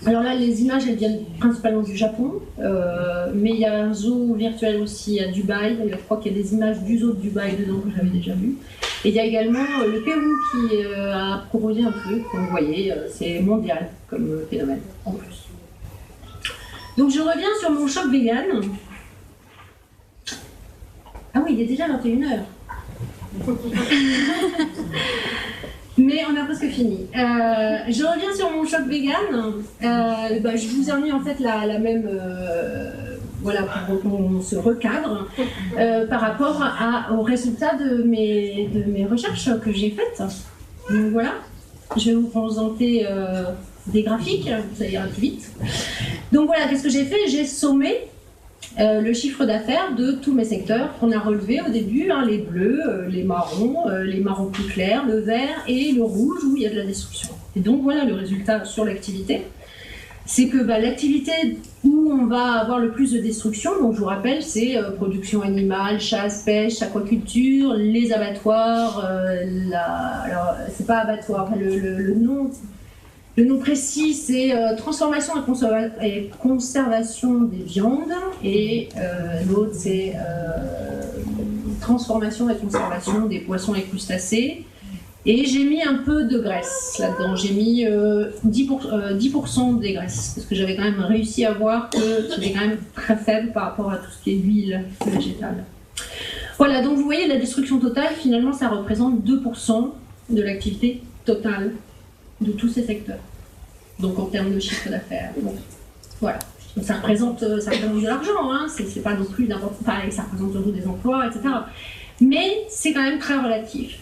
Alors là, les images, elles viennent principalement du Japon, mais il y a un zoo virtuel aussi à Dubaï. Je crois qu'il y a des images du zoo de Dubaï dedans que j'avais déjà vues. Et il y a également le Pérou qui a proposé un truc, comme vous voyez, c'est mondial comme phénomène en plus. Donc je reviens sur mon choc vegan. Ah oui, il est déjà 21h. Mais on a presque fini. Je reviens sur mon choc vegan. Je vous ai mis en fait la même, voilà, pour qu'on se recadre par rapport aux résultats de mes recherches que j'ai faites. Donc voilà, je vais vous présenter des graphiques, ça ira plus vite. Donc voilà, qu'est-ce que j'ai fait? J'ai sommé le chiffre d'affaires de tous mes secteurs qu'on a relevés au début, hein, les bleus, les marrons plus clairs, le vert et le rouge où il y a de la destruction. Et donc voilà le résultat sur l'activité. C'est que l'activité où on va avoir le plus de destruction, donc je vous rappelle, c'est production animale, chasse, pêche, aquaculture, les abattoirs, alors c'est pas abattoir, le nom précis, c'est transformation et conservation des viandes, et l'autre, c'est transformation et conservation des poissons et crustacés. Et j'ai mis un peu de graisse là-dedans, j'ai mis 10% des graisses, parce que j'avais quand même réussi à voir que c'était quand même très faible par rapport à tout ce qui est huile végétale. Voilà, donc vous voyez, la destruction totale, finalement, ça représente 2% de l'activité totale de tous ces secteurs, donc en termes de chiffre d'affaires. Bon, voilà, donc ça représente de l'argent, hein. C'est pas non plus n'importe quoi, ça représente surtout des emplois, etc. Mais c'est quand même très relatif.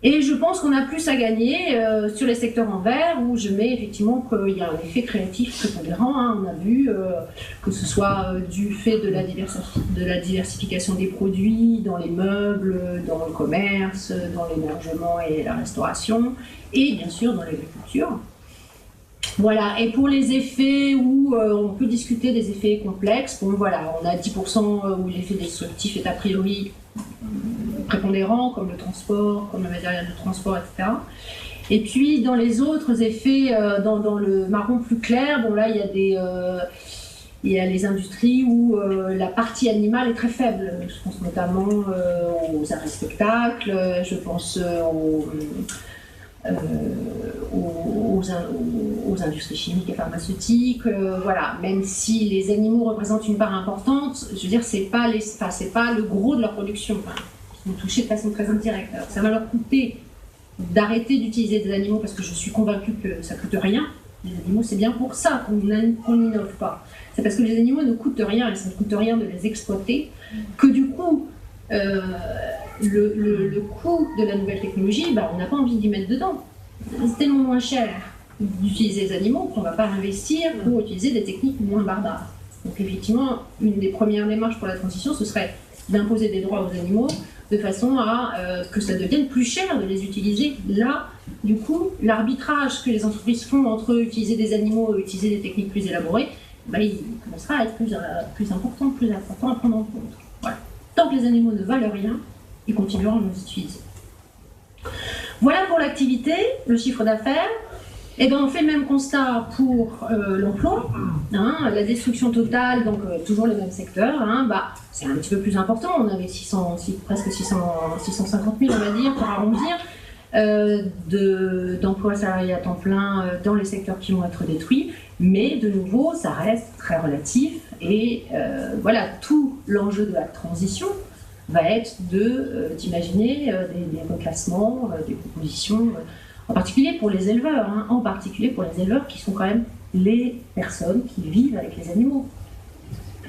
Et je pense qu'on a plus à gagner sur les secteurs en vert, où je mets effectivement qu'il y a un effet créatif prépondérant, hein. On a vu que ce soit du fait de la diversification des produits dans les meubles, dans le commerce, dans l'hébergement et la restauration, et bien sûr dans l'agriculture. Voilà, et pour les effets où on peut discuter des effets complexes, bon voilà, on a 10% où l'effet destructif est a priori prépondérant, comme le transport, comme le matériel de transport, etc. Et puis dans les autres effets, dans le marron plus clair, bon là il y a les industries où la partie animale est très faible. Je pense notamment aux arts et spectacles, je pense aux industries chimiques et pharmaceutiques, voilà. Même si les animaux représentent une part importante, je veux dire, c'est pas le gros de leur production. Enfin, ils sont touchés de façon très indirecte. Alors, ça va leur coûter d'arrêter d'utiliser des animaux, parce que je suis convaincue que ça coûte rien. Les animaux, c'est bien pour ça qu'on n'innove pas. C'est parce que les animaux ne coûtent rien et ça ne coûte rien de les exploiter, que du coup, le coût de la nouvelle technologie, on n'a pas envie d'y mettre dedans. C'est tellement moins cher d'utiliser les animaux qu'on ne va pas investir pour utiliser des techniques moins barbares. Donc effectivement, une des premières démarches pour la transition, ce serait d'imposer des droits aux animaux de façon à que ça devienne plus cher de les utiliser. Là, du coup, l'arbitrage que les entreprises font entre utiliser des animaux et utiliser des techniques plus élaborées, il commencera à être plus important à prendre en compte. Voilà. Tant que les animaux ne valent rien, ils continueront à nous utiliser. Voilà pour l'activité, le chiffre d'affaires. Et on fait le même constat pour l'emploi, hein, la destruction totale, donc toujours les mêmes secteurs, hein, c'est un petit peu plus important, on avait presque 650 000 on va dire, pour arrondir, d'emplois salariés à temps plein dans les secteurs qui vont être détruits, mais de nouveau ça reste très relatif, et voilà, tout l'enjeu de la transition va être d'imaginer des reclassements, des propositions, en particulier pour les éleveurs, hein, qui sont quand même les personnes qui vivent avec les animaux.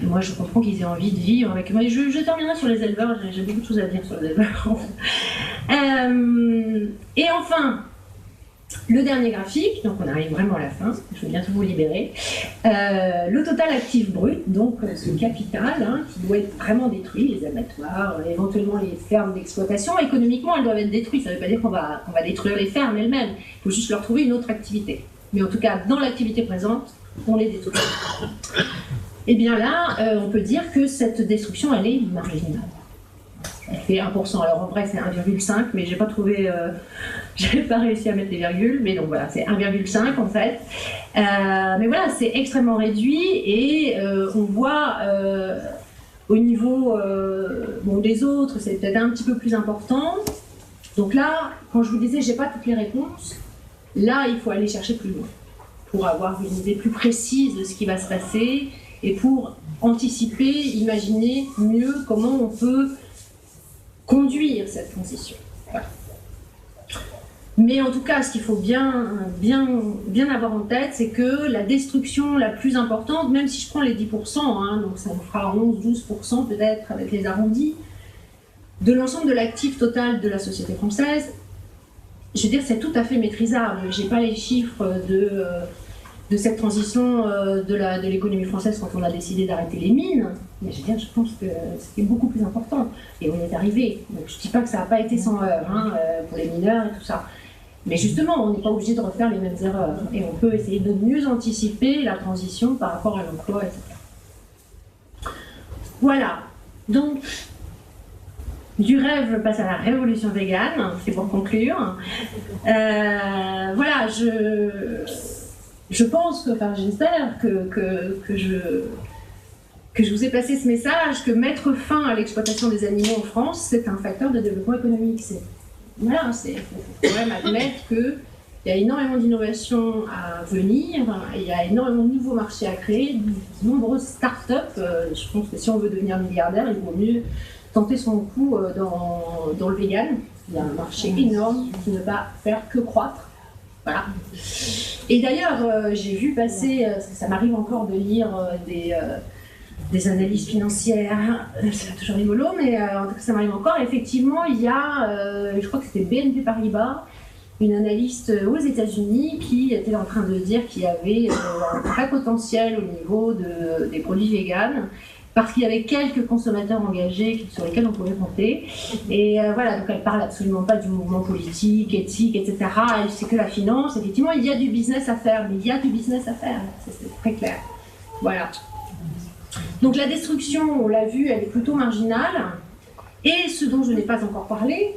Et moi, je comprends qu'ils aient envie de vivre avec... Mais je terminerai sur les éleveurs, j'ai beaucoup de choses à dire sur les éleveurs. Et enfin, le dernier graphique, donc on arrive vraiment à la fin, je vais bientôt vous libérer. Le total actif brut, donc ce capital, hein, qui doit être vraiment détruit, les abattoirs, éventuellement les fermes d'exploitation. Économiquement, elles doivent être détruites, ça ne veut pas dire qu'on va détruire les fermes elles-mêmes, il faut juste leur trouver une autre activité. Mais en tout cas, dans l'activité présente, on les détruit. Et bien là, on peut dire que cette destruction, elle est marginale. Elle fait 1%. Alors en vrai, c'est 1,5, mais j'ai pas trouvé, j'avais pas réussi à mettre les virgules, mais donc voilà, c'est 1,5 en fait. Mais voilà, c'est extrêmement réduit et on voit au niveau des autres, c'est peut-être un petit peu plus important. Donc là, quand je vous disais, j'ai pas toutes les réponses, là, il faut aller chercher plus loin pour avoir une idée plus précise de ce qui va se passer et pour anticiper, imaginer mieux comment on peut conduire cette transition. Voilà. Mais en tout cas, ce qu'il faut bien avoir en tête, c'est que la destruction la plus importante, même si je prends les 10%, donc ça nous fera 11-12% peut-être avec les arrondis, de l'ensemble de l'actif total de la société française, je veux dire, c'est tout à fait maîtrisable. Je n'ai pas les chiffres de cette transition de l'économie française quand on a décidé d'arrêter les mines, mais je veux dire, je pense que c'était beaucoup plus important. Et on y est arrivé. Donc je ne dis pas que ça n'a pas été sans heurts pour les mineurs et tout ça. Mais justement, on n'est pas obligé de refaire les mêmes erreurs. Et on peut essayer de mieux anticiper la transition par rapport à l'emploi, etc. Voilà. Donc, du rêve, je passe à la révolution végane. C'est pour conclure. Voilà, je pense que, enfin j'espère que je vous ai passé ce message, que mettre fin à l'exploitation des animaux en France, c'est un facteur de développement économique. Voilà, il faut quand même admettre qu'il y a énormément d'innovations à venir, il y a énormément de nouveaux marchés à créer, de nombreuses start-up. Je pense que si on veut devenir milliardaire, il vaut mieux tenter son coup dans le vegan. Il y a un marché énorme qui ne va faire que croître. Voilà. Et d'ailleurs, j'ai vu passer, ça m'arrive encore de lire des analyses financières, c'est toujours rigolo, mais en tout cas ça m'arrive encore. Effectivement, il y a, je crois que c'était BNP Paribas, une analyste aux États-Unis qui était en train de dire qu'il y avait un vrai potentiel au niveau des produits véganes, parce qu'il y avait quelques consommateurs engagés sur lesquels on pouvait compter. Et voilà, donc elle parle absolument pas du mouvement politique, éthique, etc. C'est que la finance. Effectivement, il y a du business à faire, mais il y a du business à faire, c'est très clair. Voilà. Donc la destruction, on l'a vu, elle est plutôt marginale. Et ce dont je n'ai pas encore parlé,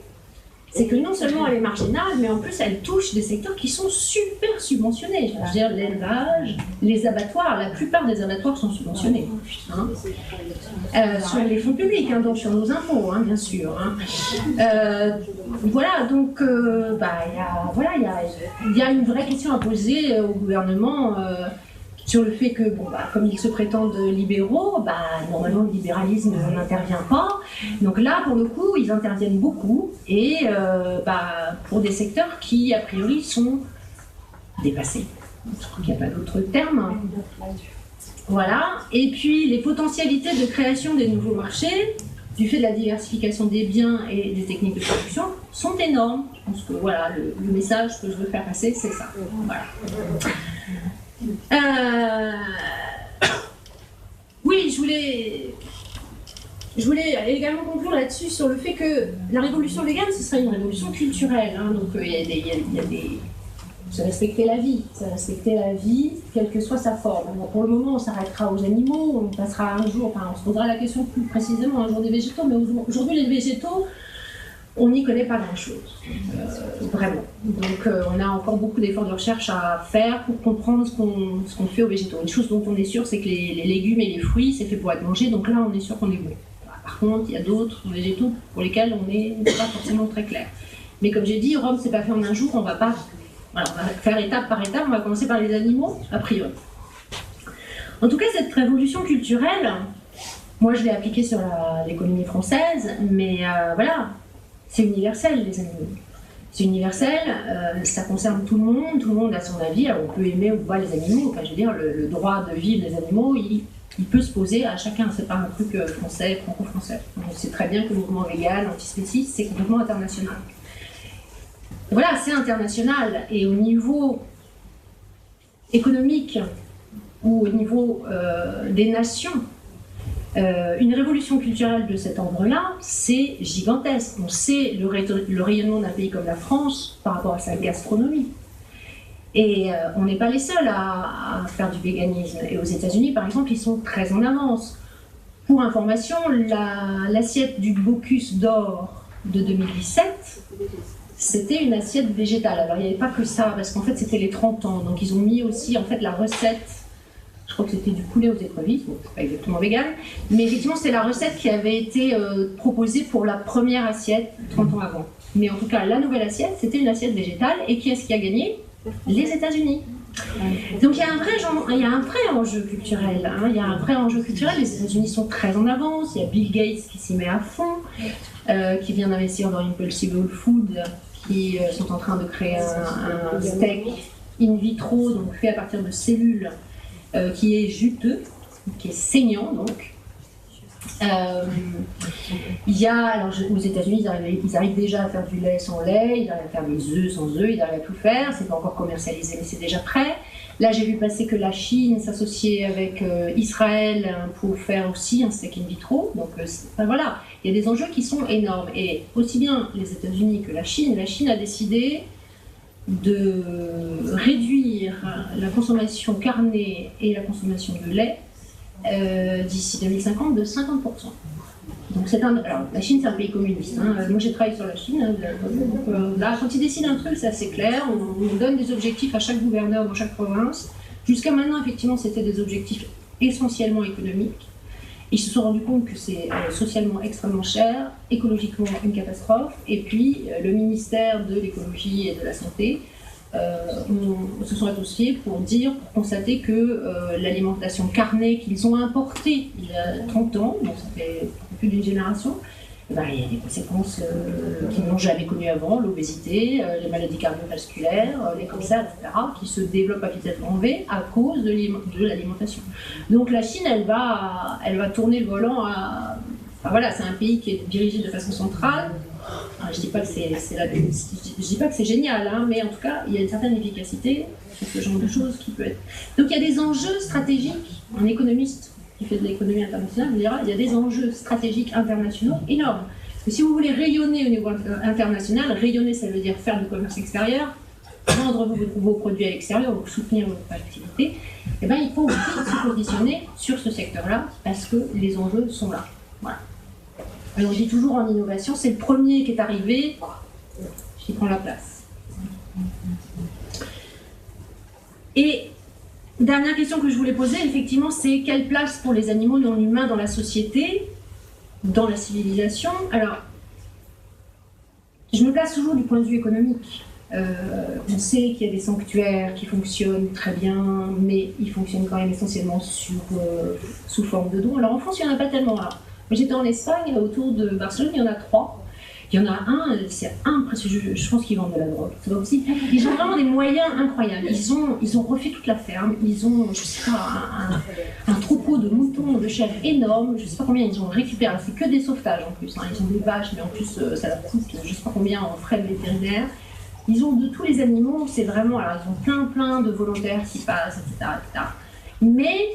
c'est que non seulement elle est marginale, mais en plus elle touche des secteurs qui sont super subventionnés. Je veux dire, l'élevage, les abattoirs, la plupart des abattoirs sont subventionnés. Sur les fonds publics, donc sur nos impôts, bien sûr. Voilà, donc il y a une vraie question à poser au gouvernement sur le fait que, comme ils se prétendent libéraux, normalement le libéralisme n'intervient pas. Donc là, pour le coup, ils interviennent beaucoup, et pour des secteurs qui, a priori, sont dépassés. Je crois qu'il n'y a pas d'autre terme. Voilà. Et puis, les potentialités de création des nouveaux marchés, du fait de la diversification des biens et des techniques de production, sont énormes. Je pense que voilà, le message que je veux faire passer, c'est ça. Voilà. Oui, je voulais également conclure là-dessus sur le fait que la révolution végane, ce serait une révolution culturelle. Donc il y a des... C'est respecter la vie, quelle que soit sa forme. Donc, pour le moment, on s'arrêtera aux animaux, on passera un jour, on se posera la question plus précisément un jour des végétaux, mais aujourd'hui les végétaux, on n'y connaît pas grand-chose, vraiment. Donc on a encore beaucoup d'efforts de recherche à faire pour comprendre ce qu'on fait aux végétaux. Une chose dont on est sûr, c'est que les légumes et les fruits, c'est fait pour être mangé, donc là on est sûr qu'on est bon. Par contre, il y a d'autres végétaux pour lesquels on n'est pas forcément très clair. Mais comme j'ai dit, Rome, c'est pas fait en un jour, on va faire étape par étape, on va commencer par les animaux, a priori. En tout cas, cette révolution culturelle, moi je l'ai appliquée sur l'économie française, mais voilà. C'est universel, les animaux. C'est universel, ça concerne tout le monde a son avis. Alors on peut aimer ou pas les animaux, je veux dire, le droit de vivre des animaux, il peut se poser à chacun, c'est pas un truc français, franco-français. On sait très bien que le mouvement vegan, antispéciste, c'est complètement international. Voilà, c'est international, et au niveau économique, ou au niveau des nations, une révolution culturelle de cet ordre-là, c'est gigantesque. On sait le rayonnement d'un pays comme la France par rapport à sa gastronomie. Et on n'est pas les seuls à faire du véganisme. Et aux États-Unis, par exemple, ils sont très en avance. Pour information, l'assiette du Bocuse d'or de 2017, c'était une assiette végétale. Alors il n'y avait pas que ça, parce qu'en fait c'était les 30 ans. Donc ils ont mis aussi en fait la recette, je crois que c'était du poulet aux écrevisses, donc c'est pas exactement vegan, mais effectivement c'est la recette qui avait été proposée pour la première assiette 30 ans avant. Mais en tout cas la nouvelle assiette, c'était une assiette végétale, et qui est-ce qui a gagné? Les États-Unis. Donc il y a un vrai enjeu culturel. Hein. Il y a un vrai enjeu culturel. Les États-Unis sont très en avance. Il y a Bill Gates qui s'y met à fond, qui vient d'investir dans Impossible Food, qui sont en train de créer un steak in vitro, donc fait à partir de cellules, qui est juteux, qui est saignant donc. Il y a, alors aux États-Unis, ils arrivent déjà à faire du lait sans lait, ils arrivent à faire des œufs sans œufs, ils arrivent à tout faire, c'est pas encore commercialisé mais c'est déjà prêt. Là j'ai vu passer que la Chine s'associait avec Israël pour faire aussi un steak in vitro, donc voilà, il y a des enjeux qui sont énormes, et aussi bien les États-Unis que la Chine a décidé de réduire la consommation carnée et la consommation de lait d'ici 2050 de 50%. Donc alors, la Chine c'est un pays communiste, hein. Moi j'ai travaillé sur la Chine, hein, donc, là quand ils décident un truc c'est assez clair, on donne des objectifs à chaque gouverneur dans chaque province. Jusqu'à maintenant effectivement c'était des objectifs essentiellement économiques. Ils se sont rendus compte que c'est socialement extrêmement cher, écologiquement une catastrophe, et puis le ministère de l'écologie et de la santé se sont associés pour constater que l'alimentation carnée qu'ils ont importée il y a 30 ans, donc ça fait plus d'une génération, il y a des conséquences qu'ils n'ont jamais connues avant, l'obésité, les maladies cardiovasculaires, les cancers, etc., qui se développent à vitesse grand V à cause de l'alimentation. Donc la Chine, elle va tourner le volant à... Enfin, voilà, c'est un pays qui est dirigé de façon centrale. Alors, je ne dis pas que c'est génial, hein, mais en tout cas, il y a une certaine efficacité sur ce genre de choses qui peut être... Donc il y a des enjeux stratégiques. Un économiste qui fait de l'économie internationale vous dira il y a des enjeux stratégiques internationaux énormes. Parce que si vous voulez rayonner au niveau international, rayonner ça veut dire faire du commerce extérieur, vendre vos produits à l'extérieur, donc soutenir votre activité, et ben, il faut vite se positionner sur ce secteur-là parce que les enjeux sont là. Voilà. Et on dit toujours en innovation, c'est le premier qui est arrivé qui prend la place. Et dernière question que je voulais poser, effectivement, c'est quelle place pour les animaux non humains dans la société, dans la civilisation? Alors, je me place toujours du point de vue économique. On sait qu'il y a des sanctuaires qui fonctionnent très bien, mais ils fonctionnent quand même essentiellement sous forme de dons. Alors en France, il n'y en a pas tellement. Alors, j'étais en Espagne, autour de Barcelone, il y en a 3. Il y en a un, c'est impressionnant, je pense qu'ils vendent de la drogue, c'est pas possible. Ils ont vraiment des moyens incroyables. Ils ont refait toute la ferme, ils ont, je sais pas, un troupeau de moutons, de chèvres énorme, je sais pas combien ils ont récupéré. Alors, c'est que des sauvetages en plus, hein. Ils ont des vaches, mais en plus ça leur coûte je sais pas combien en frais de vétérinaire. Ils ont de tous les animaux, c'est vraiment, alors ils ont plein de volontaires qui passent, etc. Mais,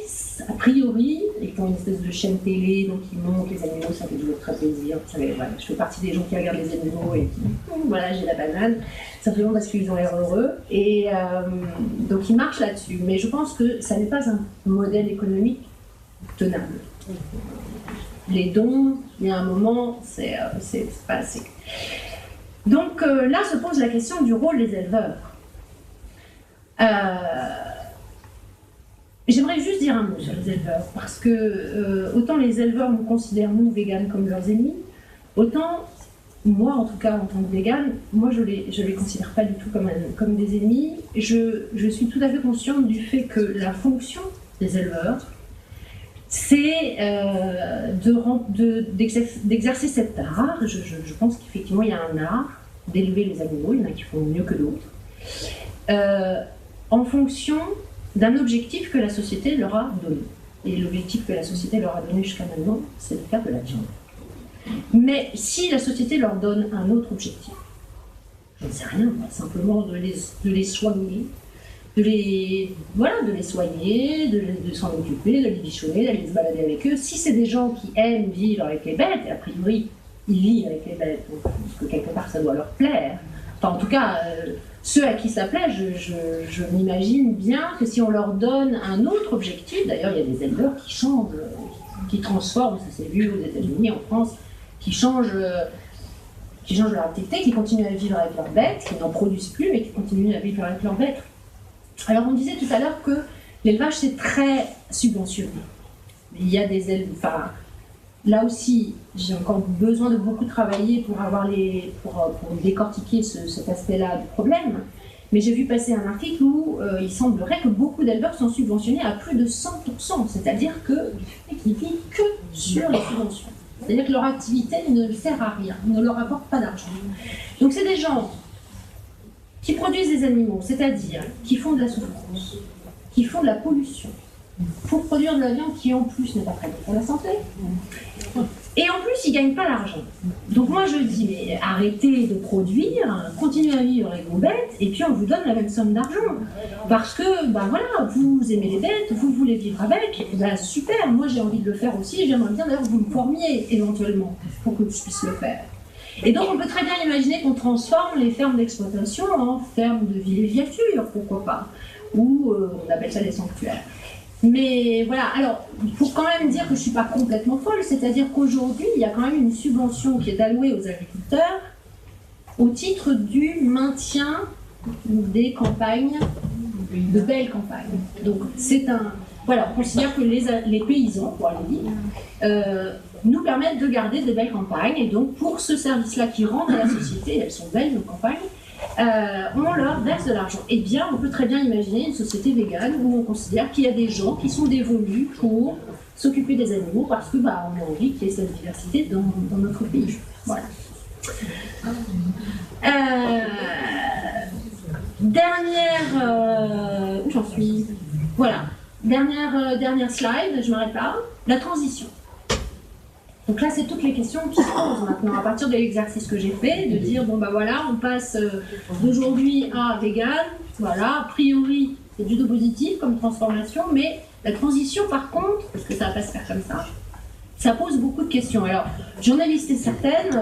a priori, ils font une espèce de chaîne télé, donc ils montrent les animaux, ça fait toujours très plaisir. Je fais partie des gens qui regardent les animaux et qui voilà, j'ai la banane, simplement parce qu'ils ont l'air heureux. Et donc ils marchent là-dessus. Mais je pense que ça n'est pas un modèle économique tenable. Les dons, il y a un moment, c'est pas assez. Donc là se pose la question du rôle des éleveurs. J'aimerais juste dire un mot sur les éleveurs, parce que autant les éleveurs nous considèrent, nous, véganes, comme leurs ennemis, autant, moi en tout cas, en tant que végane, moi je les considère pas du tout comme des ennemis. Je suis tout à fait consciente du fait que la fonction des éleveurs, c'est d'exercer cet art. Je pense qu'effectivement il y a un art d'élever les animaux, il y en a qui font mieux que d'autres, en fonction d'un objectif que la société leur a donné. Et l'objectif que la société leur a donné jusqu'à maintenant, c'est de faire de la viande. Mais si la société leur donne un autre objectif, je ne sais rien, simplement de les soigner, de les soigner, de s'en occuper, de les bichonner, d'aller se balader avec eux. Si c'est des gens qui aiment vivre avec les bêtes, et a priori, ils vivent avec les bêtes, donc, parce que quelque part ça doit leur plaire. Enfin, en tout cas, ceux à qui ça plaît, je m'imagine bien que si on leur donne un autre objectif, d'ailleurs il y a des éleveurs qui changent qui transforment, ça s'est vu aux États-Unis, en France, qui changent leur activité, qui continuent à vivre avec leurs bêtes, qui n'en produisent plus, mais qui continuent à vivre avec leurs bêtes. Alors on disait tout à l'heure que l'élevage c'est très subventionné. Il y a des éleveurs, enfin, là aussi, j'ai encore besoin de beaucoup travailler pour pour décortiquer cet aspect-là du problème. Mais j'ai vu passer un article où il semblerait que beaucoup d'éleveurs sont subventionnés à plus de 100%, c'est-à-dire qu'ils vivent que sur les subventions. C'est-à-dire que leur activité ne sert à rien, ne leur apporte pas d'argent. Donc c'est des gens qui produisent des animaux, c'est-à-dire qui font de la souffrance, qui font de la pollution, pour produire de la viande qui en plus n'est pas très bonne pour la santé. Et en plus, ils ne gagnent pas l'argent. Donc moi je dis, mais arrêtez de produire, continuez à vivre avec vos bêtes, et puis on vous donne la même somme d'argent. Parce que, ben voilà, vous aimez les bêtes, vous voulez vivre avec, ben super, moi j'ai envie de le faire aussi, j'aimerais bien d'ailleurs que vous me formiez éventuellement, pour que je puisse le faire. Et donc on peut très bien imaginer qu'on transforme les fermes d'exploitation en fermes de villégiature, pourquoi pas, ou on appelle ça des sanctuaires. Mais voilà, alors il faut quand même dire que je ne suis pas complètement folle, c'est-à-dire qu'aujourd'hui il y a quand même une subvention qui est allouée aux agriculteurs au titre du maintien des campagnes, de belles campagnes. Donc c'est un... Voilà, on considère que les paysans, pour aller dire, nous permettent de garder de belles campagnes, et donc pour ce service-là qui rentre à la société, elles sont belles nos campagnes, on leur verse de l'argent. Eh bien, on peut très bien imaginer une société végane où on considère qu'il y a des gens qui sont dévolus pour s'occuper des animaux parce que on a envie qu'il y ait cette diversité dans notre pays. Voilà. Où j'en suis? Voilà. Dernière slide, je m'arrête là. La transition. Donc là, c'est toutes les questions qui se posent maintenant, à partir de l'exercice que j'ai fait, de dire, bon bah voilà, on passe d'aujourd'hui à vegan, voilà, a priori, c'est du positif comme transformation, mais la transition par contre, parce que ça va pas se faire comme ça pose beaucoup de questions. Alors, j'en ai listé certaines,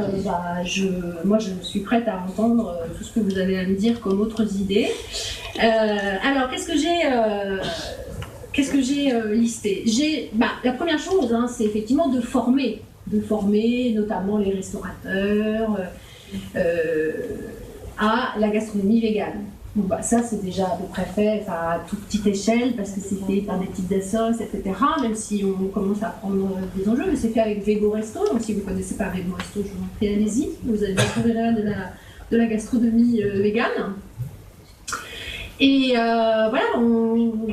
moi je suis prête à entendre tout ce que vous avez à me dire comme autres idées. Alors, qu'est-ce que j'ai listé? La première chose, c'est effectivement de former notamment les restaurateurs à la gastronomie végane. Donc, ça c'est déjà à peu près fait à toute petite échelle parce que c'est fait par des petites assos, etc. Même si on commence à prendre des enjeux, mais c'est fait avec Vego Resto. Donc si vous ne connaissez pas Vego Resto, je vous en prie, allez-y. Vous allez découvrir de la gastronomie végane. Et voilà,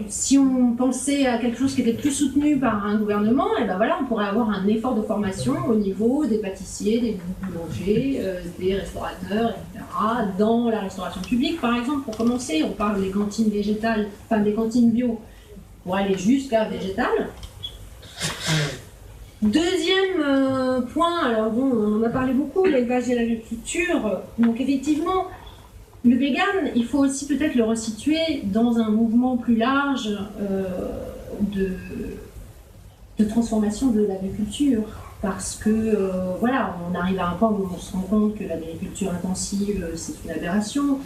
si on pensait à quelque chose qui était plus soutenu par un gouvernement, et voilà, on pourrait avoir un effort de formation au niveau des pâtissiers, des boulangers, des restaurateurs, etc. Dans la restauration publique, par exemple, pour commencer, on parle des cantines végétales, enfin des cantines bio, pour aller jusqu'à végétales. Deuxième point, alors bon, on en a parlé beaucoup, l'élevage et l'agriculture. Donc effectivement, le vegan, il faut aussi peut-être le resituer dans un mouvement plus large de transformation de l'agriculture. Parce que, voilà, on arrive à un point où on se rend compte que l'agriculture intensive, c'est une aberration.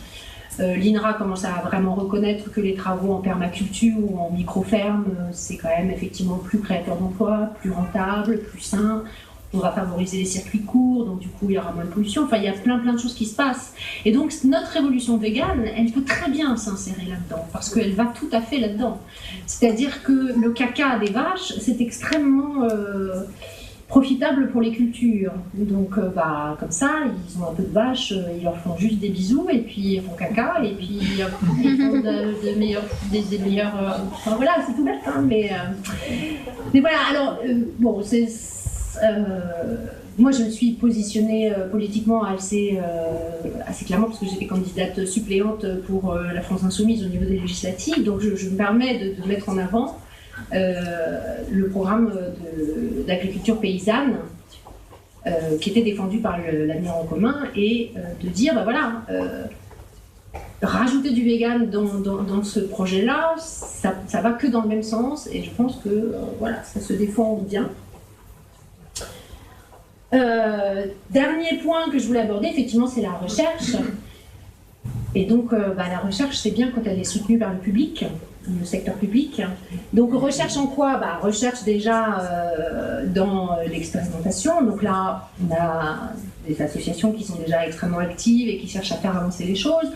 L'INRA commence à vraiment reconnaître que les travaux en permaculture ou en micro-ferme, c'est quand même effectivement plus créateur d'emplois, plus rentable, plus sain. On va favoriser les circuits courts, donc du coup il y aura moins de pollution. Enfin, il y a plein de choses qui se passent. Et donc notre révolution végane, elle peut très bien s'insérer là-dedans, parce qu'elle va tout à fait là-dedans. C'est-à-dire que le caca des vaches, c'est extrêmement profitable pour les cultures. Donc comme ça, ils ont un peu de vaches, ils leur font juste des bisous, et puis ils font caca, et puis ils font des meilleurs... enfin voilà, c'est tout bête, hein, mais voilà, alors, bon, c'est... moi, je me suis positionnée politiquement assez clairement parce que j'étais candidate suppléante pour la France Insoumise au niveau des législatives. Donc, je me permets de mettre en avant le programme d'agriculture paysanne qui était défendu par l'Avenir en commun et de dire, rajouter du vegan dans ce projet-là, ça va que dans le même sens et je pense que ça se défend bien. Dernier point que je voulais aborder, effectivement, c'est la recherche. Et donc, la recherche, c'est bien quand elle est soutenue par le public. le secteur public. Donc recherche en quoi? Recherche déjà dans l'expérimentation. Donc là, on a des associations qui sont déjà extrêmement actives et qui cherchent à faire avancer les choses.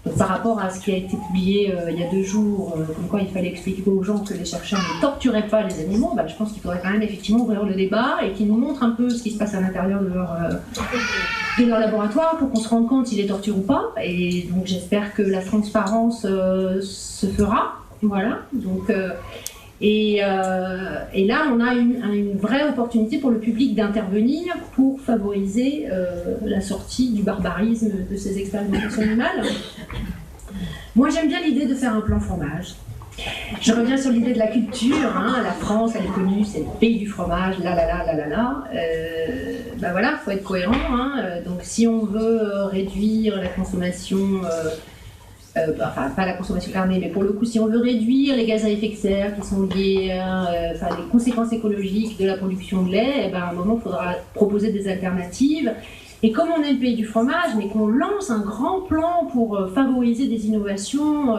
Donc, par rapport à ce qui a été publié il y a 2 jours, comme quoi il fallait expliquer aux gens que les chercheurs ne torturaient pas les animaux, je pense qu'il faudrait quand même effectivement ouvrir le débat et qu'ils nous montrent un peu ce qui se passe à l'intérieur de leur laboratoire pour qu'on se rende compte s'ils les torturent ou pas. Et donc j'espère que la transparence se fera. Voilà. Donc, et là, on a une vraie opportunité pour le public d'intervenir pour favoriser la sortie du barbarisme de ces expérimentations animales. Moi, j'aime bien l'idée de faire un plan fromage. Je reviens sur l'idée de la culture. La France, elle est connue, c'est le pays du fromage, voilà, il faut être cohérent. Donc, si on veut réduire la consommation... pas la consommation carnée, mais pour le coup, si on veut réduire les gaz à effet de serre qui sont liés les conséquences écologiques de la production de lait, à un moment, il faudra proposer des alternatives. Et comme on est le pays du fromage, mais qu'on lance un grand plan pour favoriser des innovations,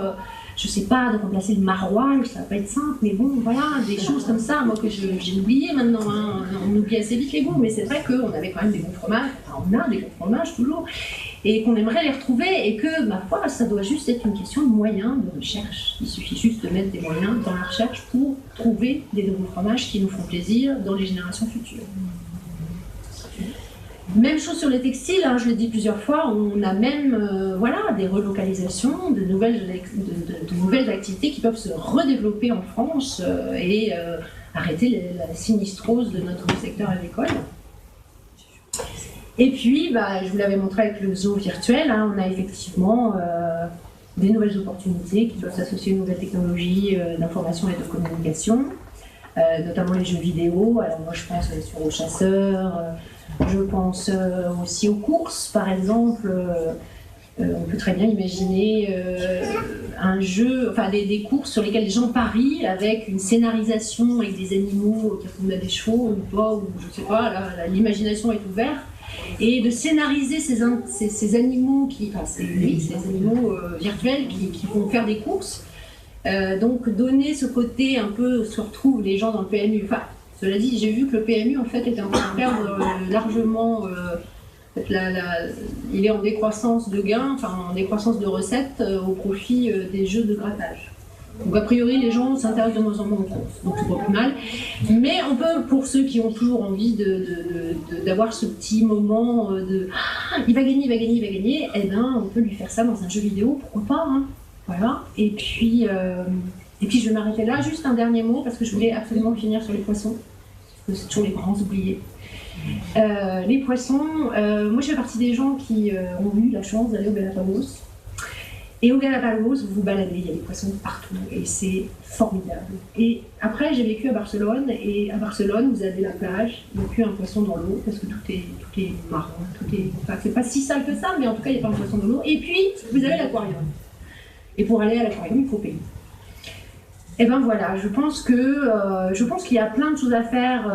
je sais pas, de remplacer le maroilles, ça va pas être simple, mais bon, voilà, des choses comme ça, moi que j'ai oublié maintenant, on oublie assez vite les goûts, mais c'est vrai qu'on avait quand même des bons fromages, on a des bons fromages toujours, et qu'on aimerait les retrouver, et que, ma foi, ça doit juste être une question de moyens, de recherche. Il suffit juste de mettre des moyens dans la recherche pour trouver des nouveaux fromages qui nous font plaisir dans les générations futures. Même chose sur les textiles, je l'ai dit plusieurs fois, on a même des relocalisations, de nouvelles activités qui peuvent se redévelopper en France et arrêter la sinistrose de notre secteur agricole. Et puis, je vous l'avais montré avec le zoo virtuel, on a effectivement des nouvelles opportunités qui peuvent s'associer aux nouvelles technologies d'information et de communication, notamment les jeux vidéo. Alors moi je pense aux chasseurs, je pense aussi aux courses par exemple. On peut très bien imaginer un jeu, des courses sur lesquelles les gens parient avec une scénarisation avec des animaux qui ressemblent à des chevaux ou pas, ou je sais pas, l'imagination est ouverte. Et de scénariser ces animaux, ces animaux virtuels qui vont faire des courses. Donc donner ce côté un peu, se retrouvent les gens dans le PMU. Cela dit, j'ai vu que le PMU en fait était en train de perdre largement. Il est en décroissance de gains, en décroissance de recettes au profit des jeux de grattage. Donc a priori les gens s'intéressent de moins en moins aux courses, donc c'est pas plus mal. Mais on peut, pour ceux qui ont toujours envie d'avoir ce petit moment de il va gagner, on peut lui faire ça dans un jeu vidéo, pourquoi pas, Voilà. Et puis je vais m'arrêter là, juste un dernier mot, parce que je voulais absolument finir sur les poissons, parce que c'est toujours les grands oubliés. Les poissons, moi je fais partie des gens qui ont eu la chance d'aller au Galapagos. Et au Galapagos, vous vous baladez, il y a des poissons partout et c'est formidable. Et après, j'ai vécu à Barcelone et à Barcelone, vous avez la plage, il n'y a plus un poisson dans l'eau parce que tout est marron, c'est pas si sale que ça, mais en tout cas, il n'y a pas un poisson dans l'eau. Et puis, vous avez l'aquarium. Et pour aller à l'aquarium, il faut payer. Et voilà, je pense qu'il y a plein de choses à faire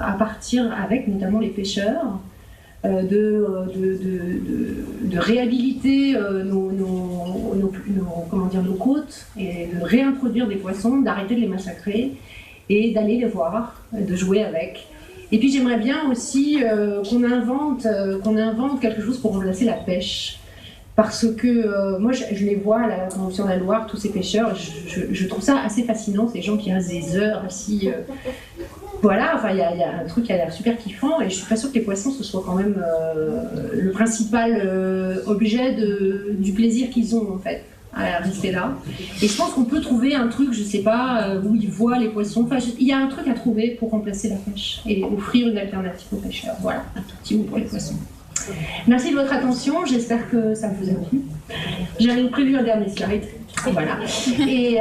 à partir avec notamment les pêcheurs. De réhabiliter nos côtes et de réintroduire des poissons, d'arrêter de les massacrer et d'aller les voir, de jouer avec. Et puis j'aimerais bien aussi qu'on invente quelque chose pour remplacer la pêche. Parce que moi je les vois sur la Loire, tous ces pêcheurs, je trouve ça assez fascinant, ces gens qui restent des heures assis. Voilà, il y a un truc qui a l'air super kiffant et je suis pas sûre que les poissons ce soit quand même le principal objet du plaisir qu'ils ont en fait à rester là. Et je pense qu'on peut trouver un truc, je sais pas, où ils voient les poissons. Il y a un truc à trouver pour remplacer la pêche et offrir une alternative aux pêcheurs. Voilà, un tout petit mot pour les poissons. Merci de votre attention, j'espère que ça vous a plu. J'avais prévu un dernier slide. Voilà. Et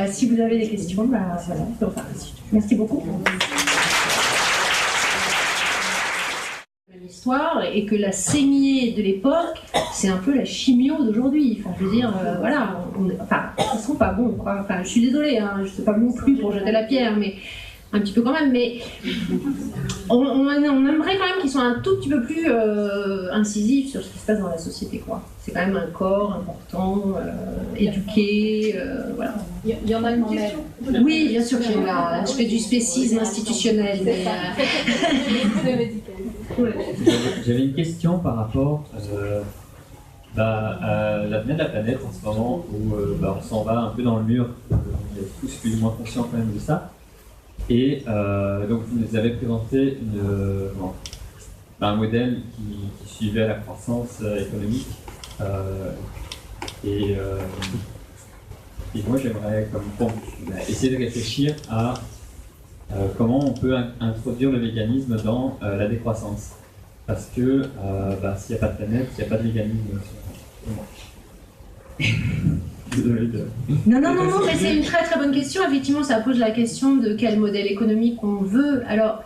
si vous avez des questions, voilà, on peut en faire la suite. Merci beaucoup. Histoire et que la saignée de l'époque, c'est un peu la chimio d'aujourd'hui. Je veux dire, ils sont pas bons, quoi. Je suis désolée, je sais pas non plus pour jeter la pierre, mais un petit peu quand même, mais on aimerait quand même qu'ils soient un tout petit peu plus incisifs sur ce qui se passe dans la société, quoi. C'est quand même un corps important, éduqué, voilà. Il y en a une question. Oui, bien sûr qu'il y en a. Je fais du spécisme institutionnel, mais... J'avais une question par rapport à l'avenir de la planète en ce moment où on s'en va un peu dans le mur. On est tous plus ou moins conscients quand même de ça. Et donc vous nous avez présenté un modèle qui suivait la croissance économique. Et moi j'aimerais essayer de réfléchir à comment on peut introduire le véganisme dans la décroissance. Parce que s'il n'y a pas de planète, il n'y a pas de véganisme. Désolé de... Non, mais c'est une très très bonne question. Effectivement, ça pose la question de quel modèle économique on veut. Alors...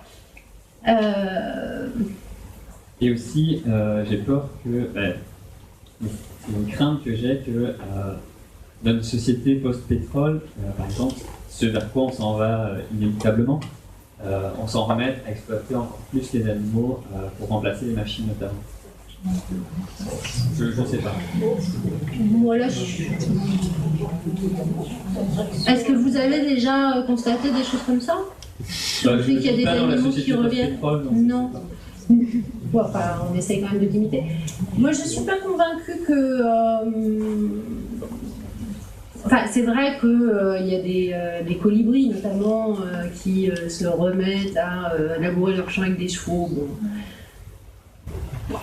Et aussi, j'ai peur que... c'est une crainte que j'ai que dans une société post-pétrole, par exemple, ce vers quoi on s'en va inévitablement, on s'en remette à exploiter encore plus les animaux pour remplacer les machines notamment. Je ne sais pas. Voilà. Est-ce que vous avez déjà constaté des choses comme ça? Le fait qu'il y a des animaux qui reviennent? Non. Bon, enfin, on essaye quand même de limiter. Moi, je ne suis pas convaincue que... Enfin, c'est vrai qu'il y a des colibris, notamment, qui se remettent à labourer leurs champs avec des chevaux. Bon.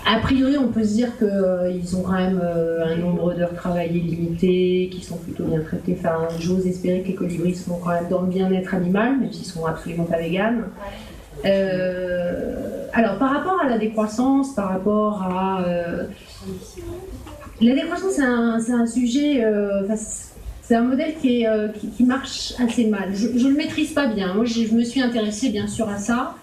A priori, on peut se dire qu'ils ont quand même un nombre d'heures travaillées limité, qui sont plutôt bien traités. Enfin, j'ose espérer que les colibris sont quand même dans le bien-être animal, même s'ils sont absolument pas véganes. Alors, par rapport à la décroissance, par rapport à... la décroissance, c'est un sujet... c'est un modèle qui marche assez mal. Je ne le maîtrise pas bien. Moi, je me suis intéressée, bien sûr, à ça.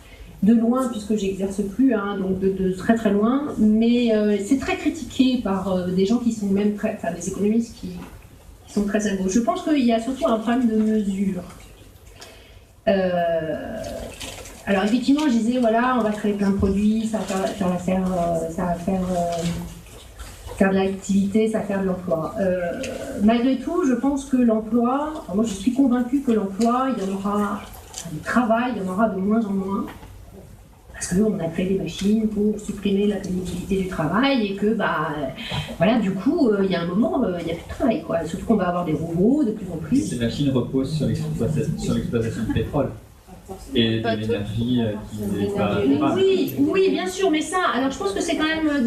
De loin, puisque j'exerce plus, donc de très très loin, mais c'est très critiqué par des gens qui sont même des économistes qui sont très à gauche. Je pense qu'il y a surtout un problème de mesure. Alors effectivement, je disais, voilà, on va créer plein de produits, ça va faire de l'activité, ça va faire de l'emploi. Malgré tout, je pense que l'emploi, moi je suis convaincue que l'emploi, il y en aura, du travail, il y en aura de moins en moins. Parce qu'on a créé des machines pour supprimer la pénibilité du travail et que, voilà, du coup, il y a un moment, il n'y a plus de travail, quoi. Surtout qu'on va avoir des robots de plus en plus. Ces machines reposent sur l'exploitation de pétrole et de l'énergie qui n'est pas... Oui, bien sûr, mais ça, alors je pense que c'est quand même à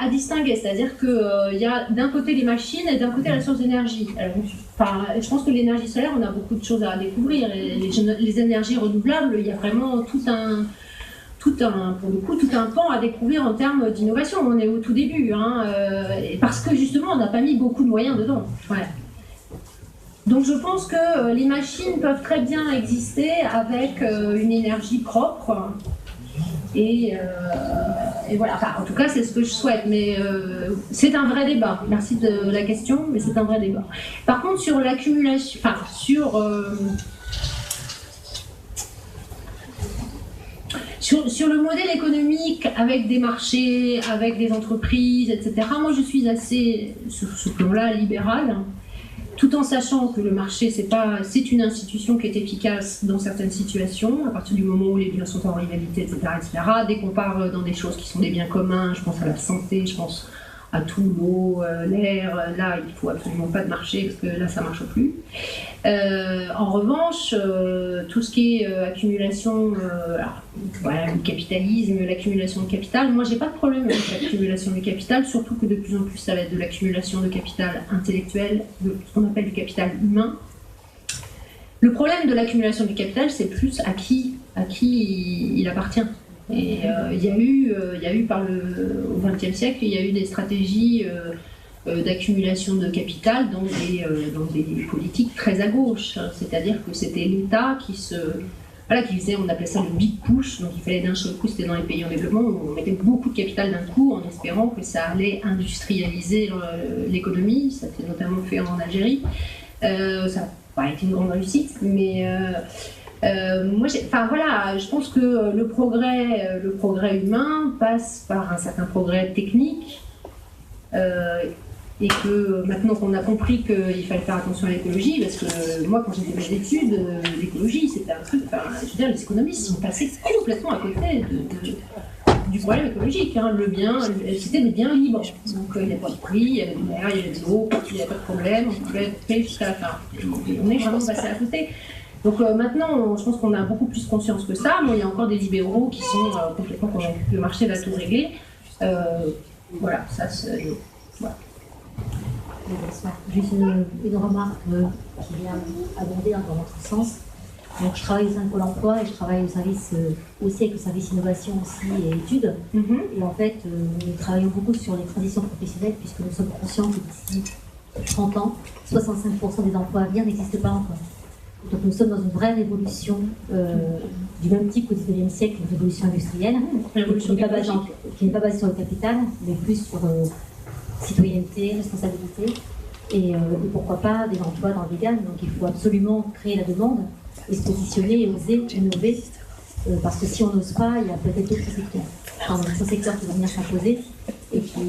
distinguer. C'est-à-dire qu'il y a d'un côté les machines et d'un côté la source d'énergie. Je pense que l'énergie solaire, on a beaucoup de choses à découvrir. Et les énergies renouvelables, il y a vraiment tout un pan à découvrir en termes d'innovation. On est au tout début, parce que justement, on n'a pas mis beaucoup de moyens dedans. Ouais. Donc je pense que les machines peuvent très bien exister avec une énergie propre. Et voilà, en tout cas, c'est ce que je souhaite. Mais c'est un vrai débat. Merci de la question, mais c'est un vrai débat. Par contre, sur l'accumulation, sur le modèle économique, avec des marchés, avec des entreprises, etc., moi je suis assez, sur ce plan-là, libérale, tout en sachant que le marché, c'est une institution qui est efficace dans certaines situations, à partir du moment où les biens sont en rivalité, etc., etc. Dès qu'on part dans des choses qui sont des biens communs, je pense à la santé, je pense à tout, l'eau, l'air, là il ne faut absolument pas de marché parce que là ça ne marche plus. En revanche, tout ce qui est accumulation, le capitalisme, l'accumulation de capital, moi j'ai pas de problème avec l'accumulation du capital, surtout que de plus en plus ça va être de l'accumulation de capital intellectuel, de ce qu'on appelle du capital humain. Le problème de l'accumulation du capital, c'est plus à qui il appartient. Et il y a eu au XXe siècle, il y a eu des stratégies d'accumulation de capital dans des politiques très à gauche. C'est-à-dire que c'était l'État qui faisait, on appelait ça le big push, donc il fallait d'un seul coup, c'était dans les pays en développement, où on mettait beaucoup de capital d'un coup en espérant que ça allait industrialiser l'économie. Ça s'est notamment fait en Algérie. Ça n'a pas été une grande réussite, mais Moi, enfin voilà, je pense que le progrès humain passe par un certain progrès technique. Et que maintenant qu'on a compris qu'il fallait faire attention à l'écologie, parce que moi quand j'ai fait mes études, l'écologie c'était un truc, enfin, je veux dire, les économistes sont passés complètement à côté du problème écologique. Hein. Le bien, c'était des biens libres, donc il n'y avait pas de prix, il y avait de l'air, il y avait de l'eau, il n'y avait pas de problème, on pouvait payer jusqu'à la fin. Et on est vraiment passé à côté. Donc maintenant, je pense qu'on a beaucoup plus conscience que ça. Bon, il y a encore des libéraux qui sont complètement convaincus que le marché va tout régler. Voilà, ça c'est... Voilà. Juste une remarque qui vient aborder dans votre sens. Donc, je travaille au sein de Pôle emploi et je travaille au service aussi avec le service innovation aussi et études. Et en fait, nous travaillons beaucoup sur les transitions professionnelles puisque nous sommes conscients que d'ici 30 ans, 65% des emplois à venir n'existent pas encore. Donc nous sommes dans une vraie révolution du même type qu'au XIXe siècle, une révolution industrielle, qui n'est pas basée sur le capital, mais plus sur citoyenneté, responsabilité, et pourquoi pas des emplois dans le vegan. Donc il faut absolument créer la demande et se positionner et oser innover, parce que si on n'ose pas, il y a peut-être d'autres secteurs. Enfin, d'autres secteurs qui vont venir s'imposer et qui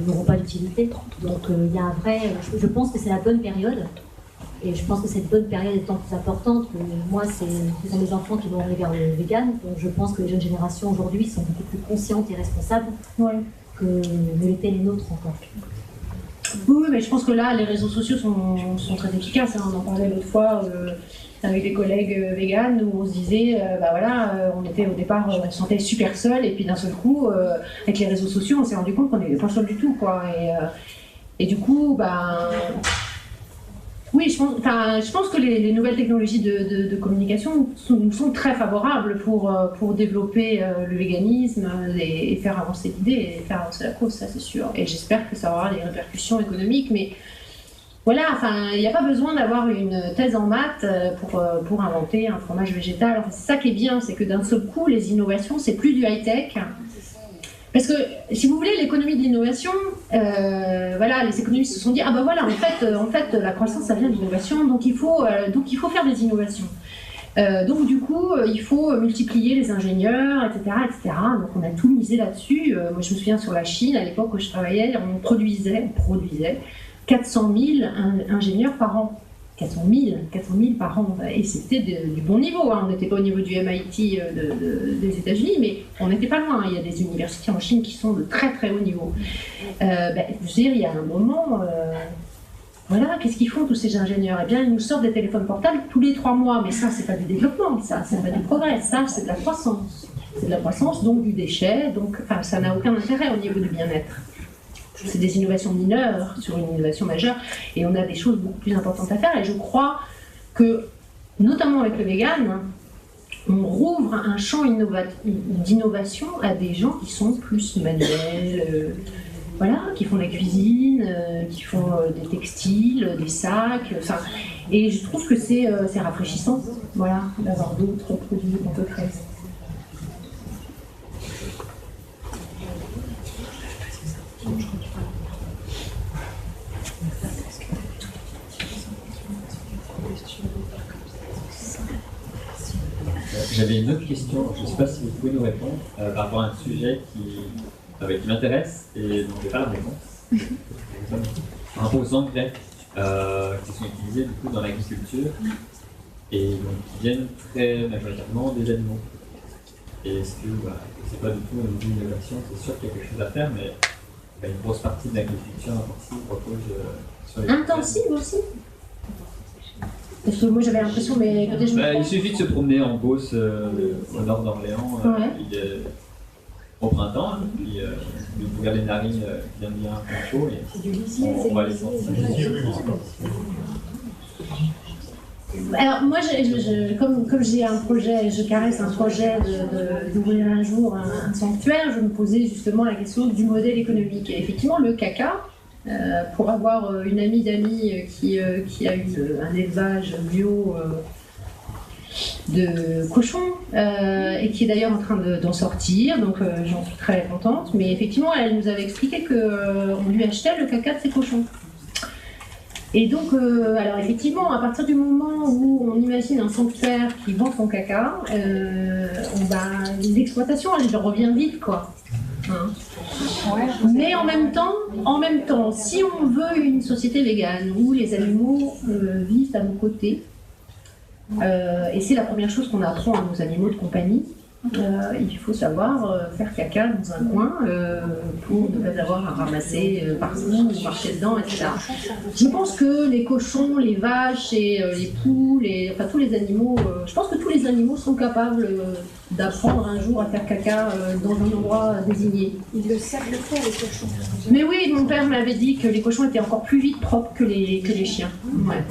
n'auront pas d'utilité. Donc il y a un vrai... Je pense que c'est la bonne période. Et je pense que cette bonne période est d'autant plus importante que moi, ce sont des enfants qui vont aller vers le vegan. Donc je pense que les jeunes générations aujourd'hui sont beaucoup plus conscientes et responsables que ne l'étaient les nôtres encore. Oui, mais je pense que là, les réseaux sociaux sont très efficaces. Hein. On en parlait l'autre fois avec des collègues véganes où on se disait, bah voilà, on était au départ, on se sentait super seul, et puis d'un seul coup, avec les réseaux sociaux, on s'est rendu compte qu'on n'était pas seul du tout, quoi. Et du coup, bah... Oui, je pense que les nouvelles technologies de communication sont très favorables pour développer le véganisme et faire avancer l'idée et faire avancer la cause, ça c'est sûr. Et j'espère que ça aura des répercussions économiques, mais voilà, enfin, il n'y a pas besoin d'avoir une thèse en maths pour inventer un fromage végétal. Enfin, c'est ça qui est bien, c'est que d'un seul coup, les innovations, c'est plus du high-tech. Parce que, si vous voulez, l'économie de l'innovation, voilà, les économistes se sont dit, ah ben voilà, en fait, la croissance, ça vient de l'innovation, donc il faut faire des innovations. Donc du coup, il faut multiplier les ingénieurs, etc., etc. Donc on a tout misé là-dessus. Moi, je me souviens sur la Chine, à l'époque où je travaillais, on produisait 400 000 ingénieurs par an. 400 000 par an, et c'était du bon niveau, hein. On n'était pas au niveau du MIT des États-Unis, mais on n'était pas loin. Il y a des universités en Chine qui sont de très très haut niveau. Je veux dire, il y a un moment, voilà, qu'est-ce qu'ils font tous ces ingénieurs? Eh bien, ils nous sortent des téléphones portables tous les 3 mois, mais ça, c'est pas du développement, ça, c'est pas du progrès, ça, c'est de la croissance. C'est de la croissance, donc du déchet, donc enfin, ça n'a aucun intérêt au niveau du bien-être. C'est des innovations mineures sur une innovation majeure, et on a des choses beaucoup plus importantes à faire. Et je crois que, notamment avec le vegan, on rouvre un champ d'innovation à des gens qui sont plus manuels, voilà, qui font de la cuisine, qui font des textiles, des sacs, enfin, et je trouve que c'est rafraîchissant, voilà, d'avoir d'autres produits qu'on peut créer. J'avais une autre question, je ne sais pas si vous pouvez nous répondre, par rapport à un sujet qui m'intéresse et dont je n'ai pas la réponse. Par rapport aux engrais qui sont utilisés du coup dans l'agriculture et donc qui viennent très majoritairement des animaux. Et est-ce que c'est pas du tout au niveau de l'innovation, c'est sûr qu'il y a quelque chose à faire, mais une grosse partie de l'agriculture intensive repose sur les... Intensive aussi? Parce que moi j'avais l'impression, mais peut-être je me trompe. Il suffit de se promener en Beauce, au nord d'Orléans, au printemps, hein, puis de couvrir les narines qui viennent bien chaud et on va les sentir. Alors moi, comme j'ai un projet, je caresse un projet d'ouvrir un jour un sanctuaire, je me posais justement la question du modèle économique. Et effectivement, le caca, pour avoir une amie d'amis qui a eu un élevage bio de cochons, et qui est d'ailleurs en train d'en sortir, donc j'en suis très contente. Mais effectivement, elle nous avait expliqué qu'on lui achetait le caca de ses cochons. Et donc, alors effectivement, à partir du moment où on imagine un sanctuaire qui vend son caca, l'exploitation, elle revient vite, quoi. Hein. Mais en même temps, si on veut une société végane où les animaux vivent à nos côtés, et c'est la première chose qu'on apprend à nos animaux de compagnie, il faut savoir faire caca dans un coin pour ne pas avoir à ramasser partout, marcher dedans, etc. Je pense que les cochons, les vaches et les poules, enfin tous les animaux, je pense que tous les animaux sont capables d'apprendre un jour à faire caca dans un endroit désigné. Ils le savent le faire, les cochons. Mais oui, mon père m'avait dit que les cochons étaient encore plus vite propres que les chiens. Ouais.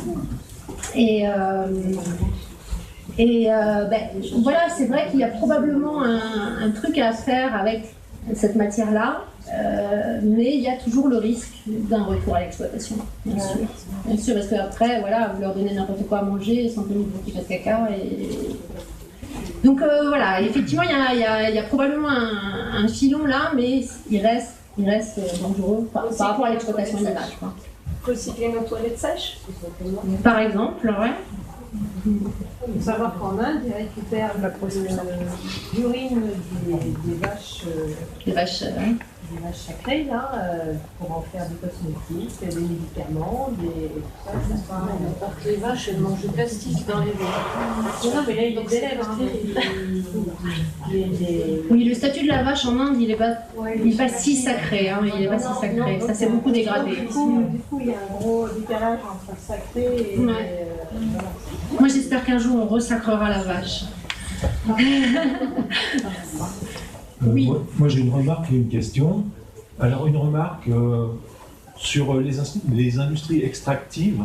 Voilà, c'est vrai qu'il y a probablement un truc à faire avec cette matière-là, mais il y a toujours le risque d'un retour à l'exploitation, bien sûr. Bien sûr, parce qu'après, voilà, vous leur donnez n'importe quoi à manger, simplement pour qu'ils fassent caca. Donc voilà, effectivement, il y a probablement un filon là, mais il reste dangereux par rapport à l'exploitation animale. Recycler nos toilettes sèches. Par exemple, ouais. Il faut savoir qu'en Inde, ils récupèrent l'urine des vaches. Les vaches, des vaches sacrées, là, pour en faire des cosmétiques, des médicaments, tout ça. Alors que les vaches, elles mangent du plastique dans les veaux. Non, mais là, il les élève. Oui, le statut de la vache en Inde, il n'est pas si sacré. Hein, il n'est pas si sacré. Ça s'est beaucoup dégradé. Du coup, il y a un gros décalage entre le sacré et... Moi, j'espère qu'un jour, on resacrera la vache. Oui. Moi j'ai une remarque et une question. Alors une remarque sur les industries extractives,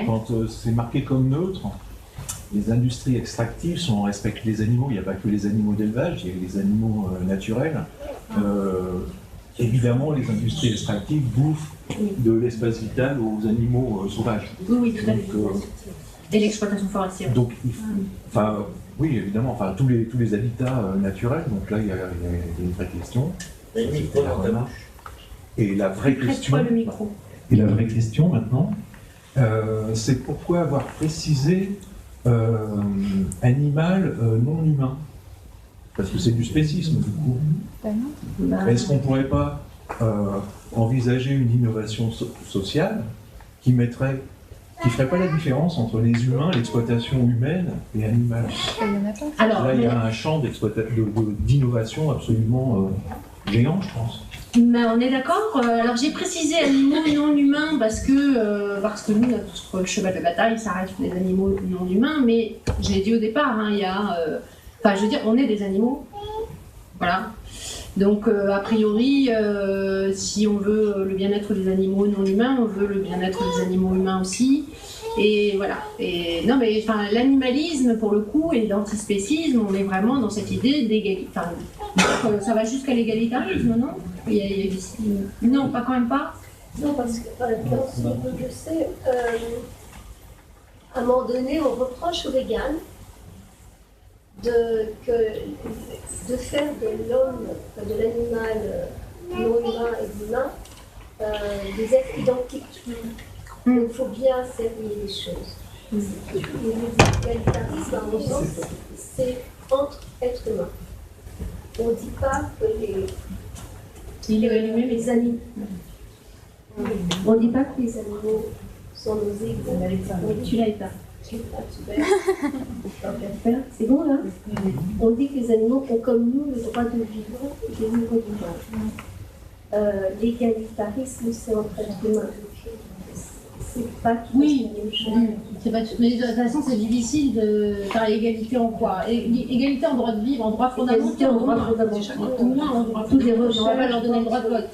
quand c'est marqué comme neutre, les industries extractives respectent les animaux, il n'y a pas que les animaux d'élevage, il y a les animaux naturels. Évidemment les industries extractives bouffent de l'espace vital aux animaux sauvages. Oui, tout à fait. Et l'exploitation forestière. Donc, oui, évidemment, enfin, tous les habitats naturels, donc là, il y a une vraie question. Et la vraie question... le micro. Et la vraie question, maintenant, c'est pourquoi avoir précisé animal non humain? Parce que c'est du spécisme, du coup. Est-ce qu'on ne pourrait pas envisager une innovation sociale qui ferait pas la différence entre les humains, l'exploitation humaine et animale? Alors, là, il y a un champ d'innovation absolument géant, je pense. Mais on est d'accord. Alors j'ai précisé animaux non humains parce que nous, notre cheval de bataille, ça reste les animaux non humains, mais je l'ai dit au départ, hein, il y a... je veux dire, on est des animaux. Voilà. Donc, a priori, si on veut le bien-être des animaux non humains, on veut le bien-être des animaux humains aussi. Et voilà. Et non, mais l'animalisme, pour le coup, et l'antispécisme, on est vraiment dans cette idée d'égalité. Ça va jusqu'à l'égalitarisme, non? Non, pas quand même pas. Non, parce que, dans ce que je sais, à un moment donné, on reproche aux véganes de faire de l'homme, de l'animal non humain et de l'humain des êtres identiques. Il faut bien séparer les choses. L'égalitarisme, à mon sens, c'est entre êtres humains. On ne dit pas que les animaux. On ne dit pas que les animaux sont nos égaux. Tu l'as pas. C'est bon là? On dit que les animaux ont comme nous le droit de vivre et de vivre vivant. L'égalitarisme, c'est entre êtres humains. C'est pas tout. Oui, c'est pas tout. Mais de toute façon, c'est difficile de faire l'égalité en quoi? Égalité en droit de vivre, en droit fondamental, en droit fondamental. En droit tous les recherches, on va pas leur donner le droit de vote.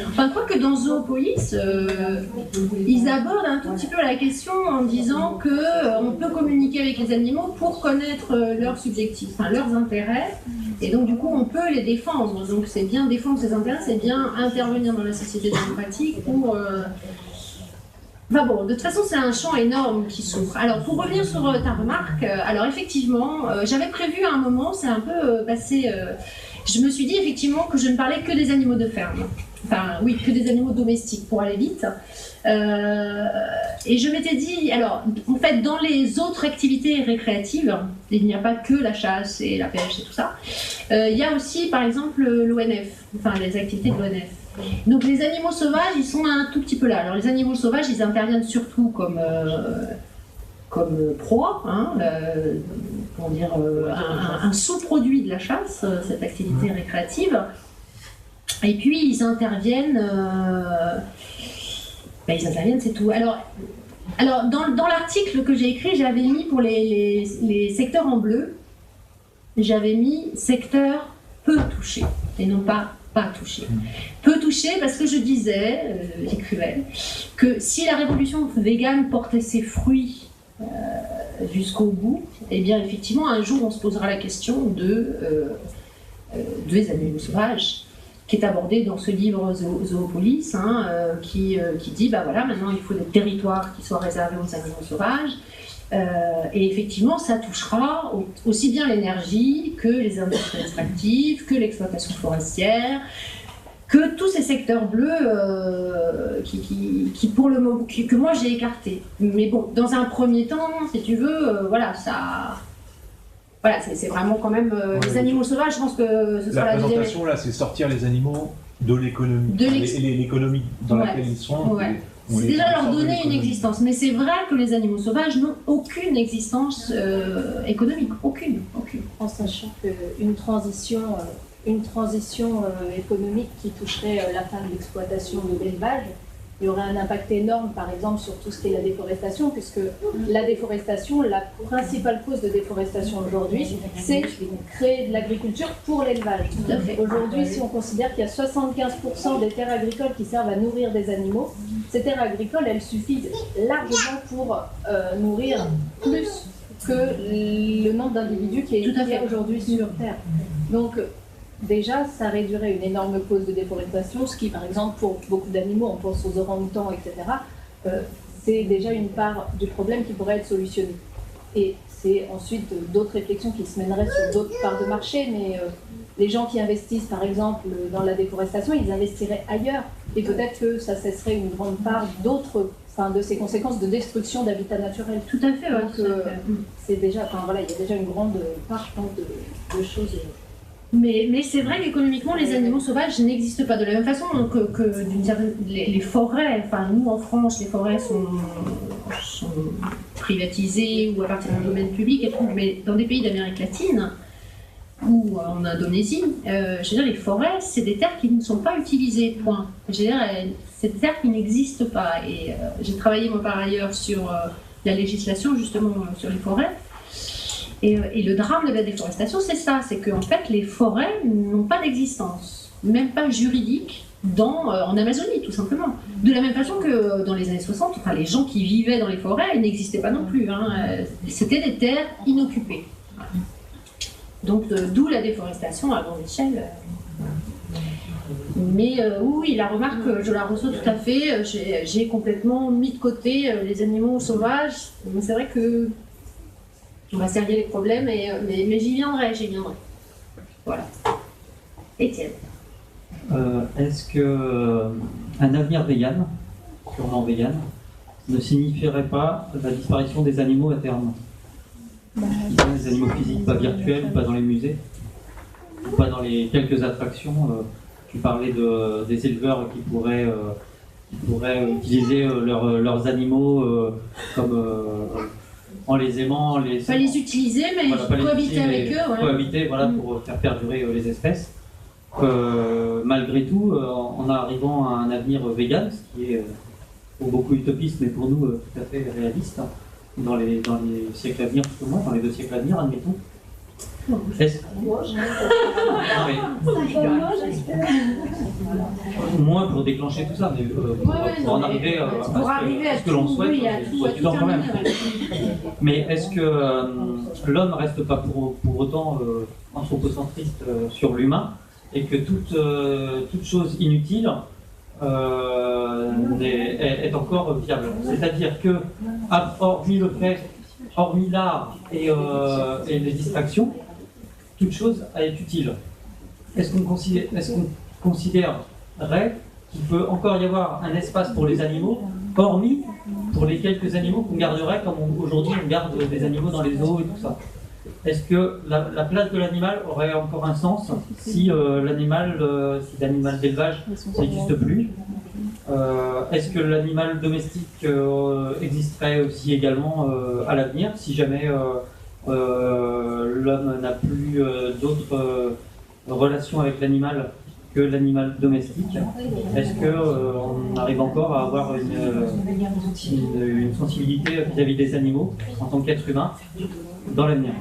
Enfin, quoi que dans Zoopolis, ils abordent un tout petit peu la question en disant qu'on peut communiquer avec les animaux pour connaître leurs subjectifs, enfin leurs intérêts, et donc du coup on peut les défendre. Donc c'est bien défendre ses intérêts, c'est bien intervenir dans la société démocratique Enfin bon, de toute façon, c'est un champ énorme qui s'ouvre. Alors, pour revenir sur ta remarque, alors effectivement, j'avais prévu à un moment, c'est un peu passé... je me suis dit effectivement que je ne parlais que des animaux de ferme. Enfin, oui, que des animaux domestiques, pour aller vite. Et je m'étais dit, alors, en fait, dans les autres activités récréatives, il n'y a pas que la chasse et la pêche et tout ça, il y a aussi, par exemple, l'ONF, enfin, les activités de l'ONF. Donc les animaux sauvages, ils sont un tout petit peu là. Alors les animaux sauvages, ils interviennent surtout comme proie, hein, comment dire, un sous-produit de la chasse, cette activité récréative. Et puis ils interviennent, c'est tout. Alors dans l'article que j'ai écrit, j'avais mis pour les secteurs en bleu, j'avais mis secteur peu touché et non pas touché. Peu touché parce que je disais, j'écrivais, que si la révolution végane portait ses fruits jusqu'au bout, eh bien effectivement un jour on se posera la question des animaux sauvages, qui est abordé dans ce livre Zoopolis, hein, qui dit bah voilà, maintenant il faut des territoires qui soient réservés aux animaux sauvages. Et effectivement, ça touchera aussi bien l'énergie que les industries extractives, que l'exploitation forestière, que tous ces secteurs bleus qui pour le moment, que moi j'ai écartés. Mais bon, dans un premier temps, si tu veux, voilà, ça... Voilà, c'est vraiment quand même les animaux sauvages, je pense que ce sera la deuxième... La présentation, là, c'est sortir les animaux de l'économie, l'économie dans laquelle ils sont. Ouais. C'est déjà leur donner une existence, mais c'est vrai que les animaux sauvages n'ont aucune existence économique, aucune. En sachant qu'une transition économique qui toucherait la fin de l'exploitation de l'élevage, il y aurait un impact énorme, par exemple, sur tout ce qui est la déforestation, puisque la déforestation, la principale cause de déforestation aujourd'hui, c'est créer de l'agriculture pour l'élevage. Aujourd'hui, si on considère qu'il y a 75% des terres agricoles qui servent à nourrir des animaux, ces terres agricoles, elles suffisent largement pour nourrir plus que le nombre d'individus qui est aujourd'hui sur Terre. Donc, déjà, ça réduirait une énorme cause de déforestation, ce qui, par exemple, pour beaucoup d'animaux, on pense aux orang-outans, etc., c'est déjà une part du problème qui pourrait être solutionnée. Et c'est ensuite d'autres réflexions qui se mèneraient sur d'autres parts de marché, mais les gens qui investissent, par exemple, dans la déforestation, ils investiraient ailleurs. Et peut-être que ça cesserait une grande part de ces conséquences de destruction d'habitats naturels. Tout à fait, donc c'est déjà, il y a déjà une grande part, je pense, de choses... Mais c'est vrai qu'économiquement, les animaux sauvages n'existent pas de la même façon que les forêts. Enfin, nous en France, les forêts sont privatisées ou appartiennent au domaine public et tout. Mais dans des pays d'Amérique latine ou en Indonésie, je veux dire, les forêts, c'est des terres qui ne sont pas utilisées. Point. Je veux dire, c'est des terres qui n'existent pas. Et j'ai travaillé moi par ailleurs sur la législation justement sur les forêts. Et le drame de la déforestation, c'est ça, c'est qu'en fait, les forêts n'ont pas d'existence, même pas juridique, en Amazonie, tout simplement. De la même façon que dans les années 60, les gens qui vivaient dans les forêts n'existaient pas non plus. Hein. C'était des terres inoccupées. Donc, d'où la déforestation à grande échelle. Mais oui, la remarque, je la reçois tout à fait. J'ai complètement mis de côté les animaux sauvages. Mais c'est vrai que on va serrer les problèmes, mais j'y viendrai. Voilà. Étienne. Est-ce que un avenir vegan, purement vegan, ne signifierait pas la disparition des animaux à terme? Des animaux physiques, pas virtuels, pas dans les musées, pas dans les quelques attractions. Tu parlais des éleveurs qui pourraient utiliser leurs animaux comme... en les aimant, pas les utiliser, mais cohabiter avec eux. Ouais. Cohabiter, pour faire perdurer les espèces. Malgré tout, en arrivant à un avenir vegan, ce qui est pour beaucoup utopiste, mais pour nous tout à fait réaliste, dans les siècles à venir, plus ou moins, dans les 2 siècles à venir, admettons. Moins pour déclencher tout ça, mais pour en arriver à ce que l'on souhaite, il faut du temps quand même. Mais est-ce que l'homme ne reste pas pour autant anthropocentriste sur l'humain et que toute chose inutile est encore viable. C'est-à-dire que, hormis l'art et les distractions, toute chose est utile. Est-ce qu'on considérerait qu'il peut encore y avoir un espace pour les animaux, hormis pour les quelques animaux qu'on garderait comme aujourd'hui on garde des animaux dans les zoos et tout ça? Est-ce que la place de l'animal aurait encore un sens si l'animal d'élevage n'existe plus? Est-ce que l'animal domestique existerait aussi également à l'avenir si jamais l'homme n'a plus d'autres relations avec l'animal que l'animal domestique? Est-ce qu'on arrive encore à avoir une sensibilité vis-à-vis des animaux en tant qu'être humain dans l'avenir?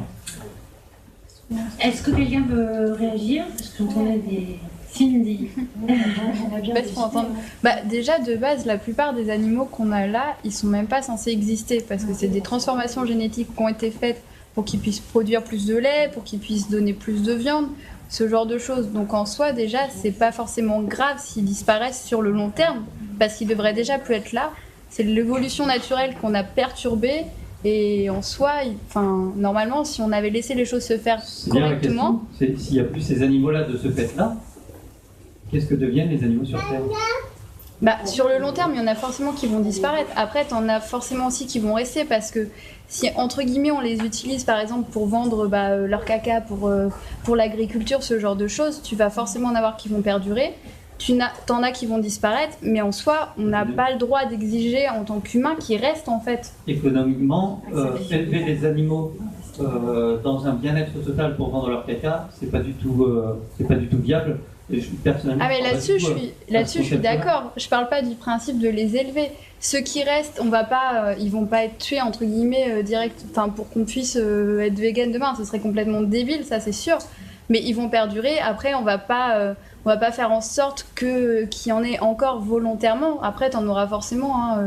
Est-ce que quelqu'un veut réagir? Parce que j'entendais des signes. Déjà, de base, la plupart des animaux qu'on a là, ils sont même pas censés exister parce que c'est des transformations génétiques qui ont été faites pour qu'ils puissent produire plus de lait, pour qu'ils puissent donner plus de viande, ce genre de choses. Donc en soi, déjà, c'est pas forcément grave s'ils disparaissent sur le long terme parce qu'ils devraient déjà plus être là. C'est l'évolution naturelle qu'on a perturbée. Et en soi, normalement, si on avait laissé les choses se faire correctement... S'il n'y a plus ces animaux-là de ce fait-là, qu'est-ce que deviennent les animaux sur Terre? Sur le long terme, il y en a forcément qui vont disparaître. Après, tu en as forcément aussi qui vont rester parce que si, entre guillemets, on les utilise, par exemple, pour vendre leur caca, pour l'agriculture, ce genre de choses, tu vas forcément en avoir qui vont perdurer. T'en as qui vont disparaître, mais en soi, on n'a pas le droit d'exiger en tant qu'humain qu'ils restent en fait. Économiquement, élever les animaux dans un bien-être total pour vendre leur caca, c'est pas du tout viable. Et personnellement, mais là-dessus, je suis d'accord. Je parle pas du principe de les élever. Ceux qui restent, ils vont pas être tués entre guillemets direct. Pour qu'on puisse être vegan demain, ce serait complètement débile, ça c'est sûr. Mais ils vont perdurer. Après, on va pas faire en sorte qu'il y en ait encore volontairement. Après, t'en auras forcément.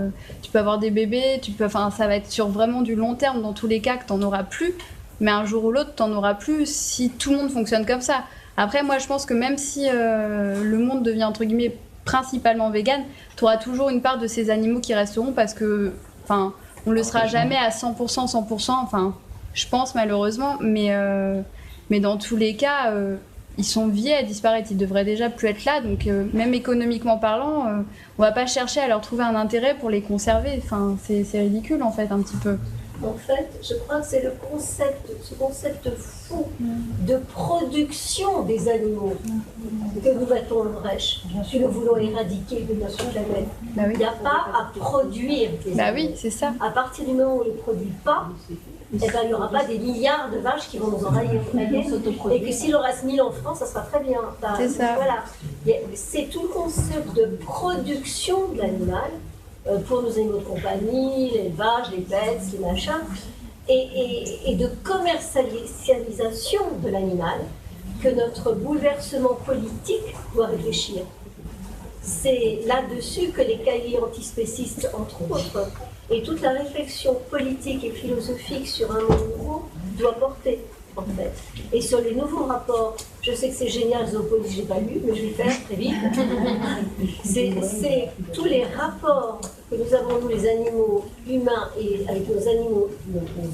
Tu peux avoir des bébés, ça va être sur vraiment du long terme dans tous les cas que t'en auras plus. Mais un jour ou l'autre, t'en auras plus si tout le monde fonctionne comme ça. Après, moi, je pense que même si le monde devient entre guillemets principalement vegan, t'auras toujours une part de ces animaux qui resteront parce que, on le sera jamais à 100%. Je pense malheureusement, mais dans tous les cas. Ils sont vieux à disparaître, ils devraient déjà plus être là, donc même économiquement parlant, on va pas chercher à leur trouver un intérêt pour les conserver. C'est ridicule en fait un petit peu. En fait, je crois que c'est ce concept fou de production des animaux que nous mettons en brèche, que nous voulons éradiquer de notre planète. Il n'y a pas à produire des animaux. Oui, c'est ça. À partir du moment où on ne les produit pas, il n'y aura pas des milliards de vaches qui vont nous envahir. Et que s'il en reste 1000 en France, ça sera très bien. C'est ça. Voilà. C'est tout le concept de production de l'animal pour nos animaux de compagnie, les vaches, les bêtes, les machins, et de commercialisation de l'animal que notre bouleversement politique doit réfléchir. C'est là-dessus que les cahiers antispécistes, entre autres, et toute la réflexion politique et philosophique sur un monde nouveau doit porter, en fait. Et sur les nouveaux rapports, je sais que c'est génial, Zoopolis, je n'ai pas lu, mais je vais faire très vite. C'est tous les rapports que nous avons, nous, les animaux humains, et avec nos animaux,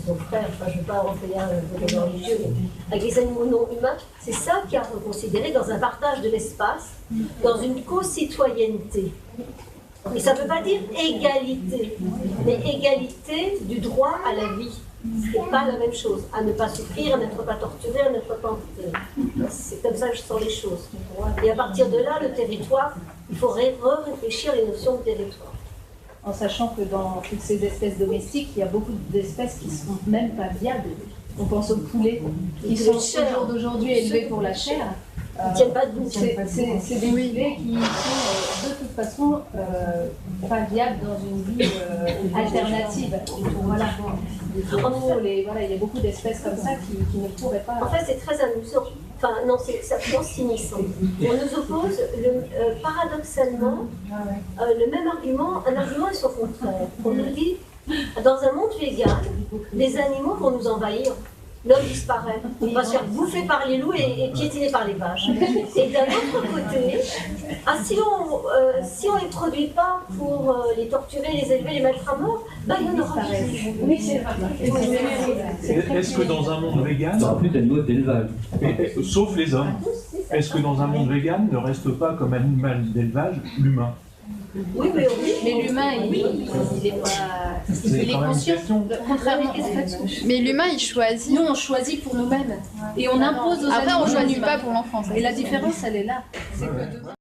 nos frères, je ne veux pas rentrer là dans le religieux, mais avec les animaux non humains, c'est ça qui a reconsidéré dans un partage de l'espace, dans une co-citoyenneté. Et ça ne veut pas dire égalité, mais égalité du droit à la vie. Ce n'est pas la même chose, à ne pas souffrir, à n'être pas torturé, à n'être pas... C'est comme ça que je sens les choses. Et à partir de là, le territoire, il faudrait réfléchir les notions de territoire. En sachant que dans toutes ces espèces domestiques, il y a beaucoup d'espèces qui ne sont même pas viables. On pense aux poulets qui sont au jour d'aujourd'hui élevés pour la chair. C'est des poulets qui sont de toute façon pas viables dans une vie alternative. Voilà. Il y a beaucoup d'espèces comme ça qui ne pourraient pas... En fait, c'est très amusant. Enfin, non, c'est absolument sinistre. On nous oppose, paradoxalement, le même argument, un argument et son contraire. On nous dit, dans un monde végan, les animaux vont nous envahir. l'homme disparaît. Il va se faire bouffer par les loups et piétiner par les vaches. Et d'un autre côté, si on les produit pas pour les torturer, les élever, les mettre à mort, il y en aura plus. Oui, c'est vrai. Est-ce que dans un monde vegan, il n'y aura plus d'animaux d'élevage, sauf les hommes, est-ce que dans un monde vegan ne reste pas comme animal d'élevage l'humain? Oui, mais l'humain, il est pas. Il est conscient. Contrairement. Mais l'humain, il choisit. Nous, on choisit pour nous-mêmes. Et on impose aux Après, animaux. on choisit pas pour l'enfant. Et la différence, elle est là.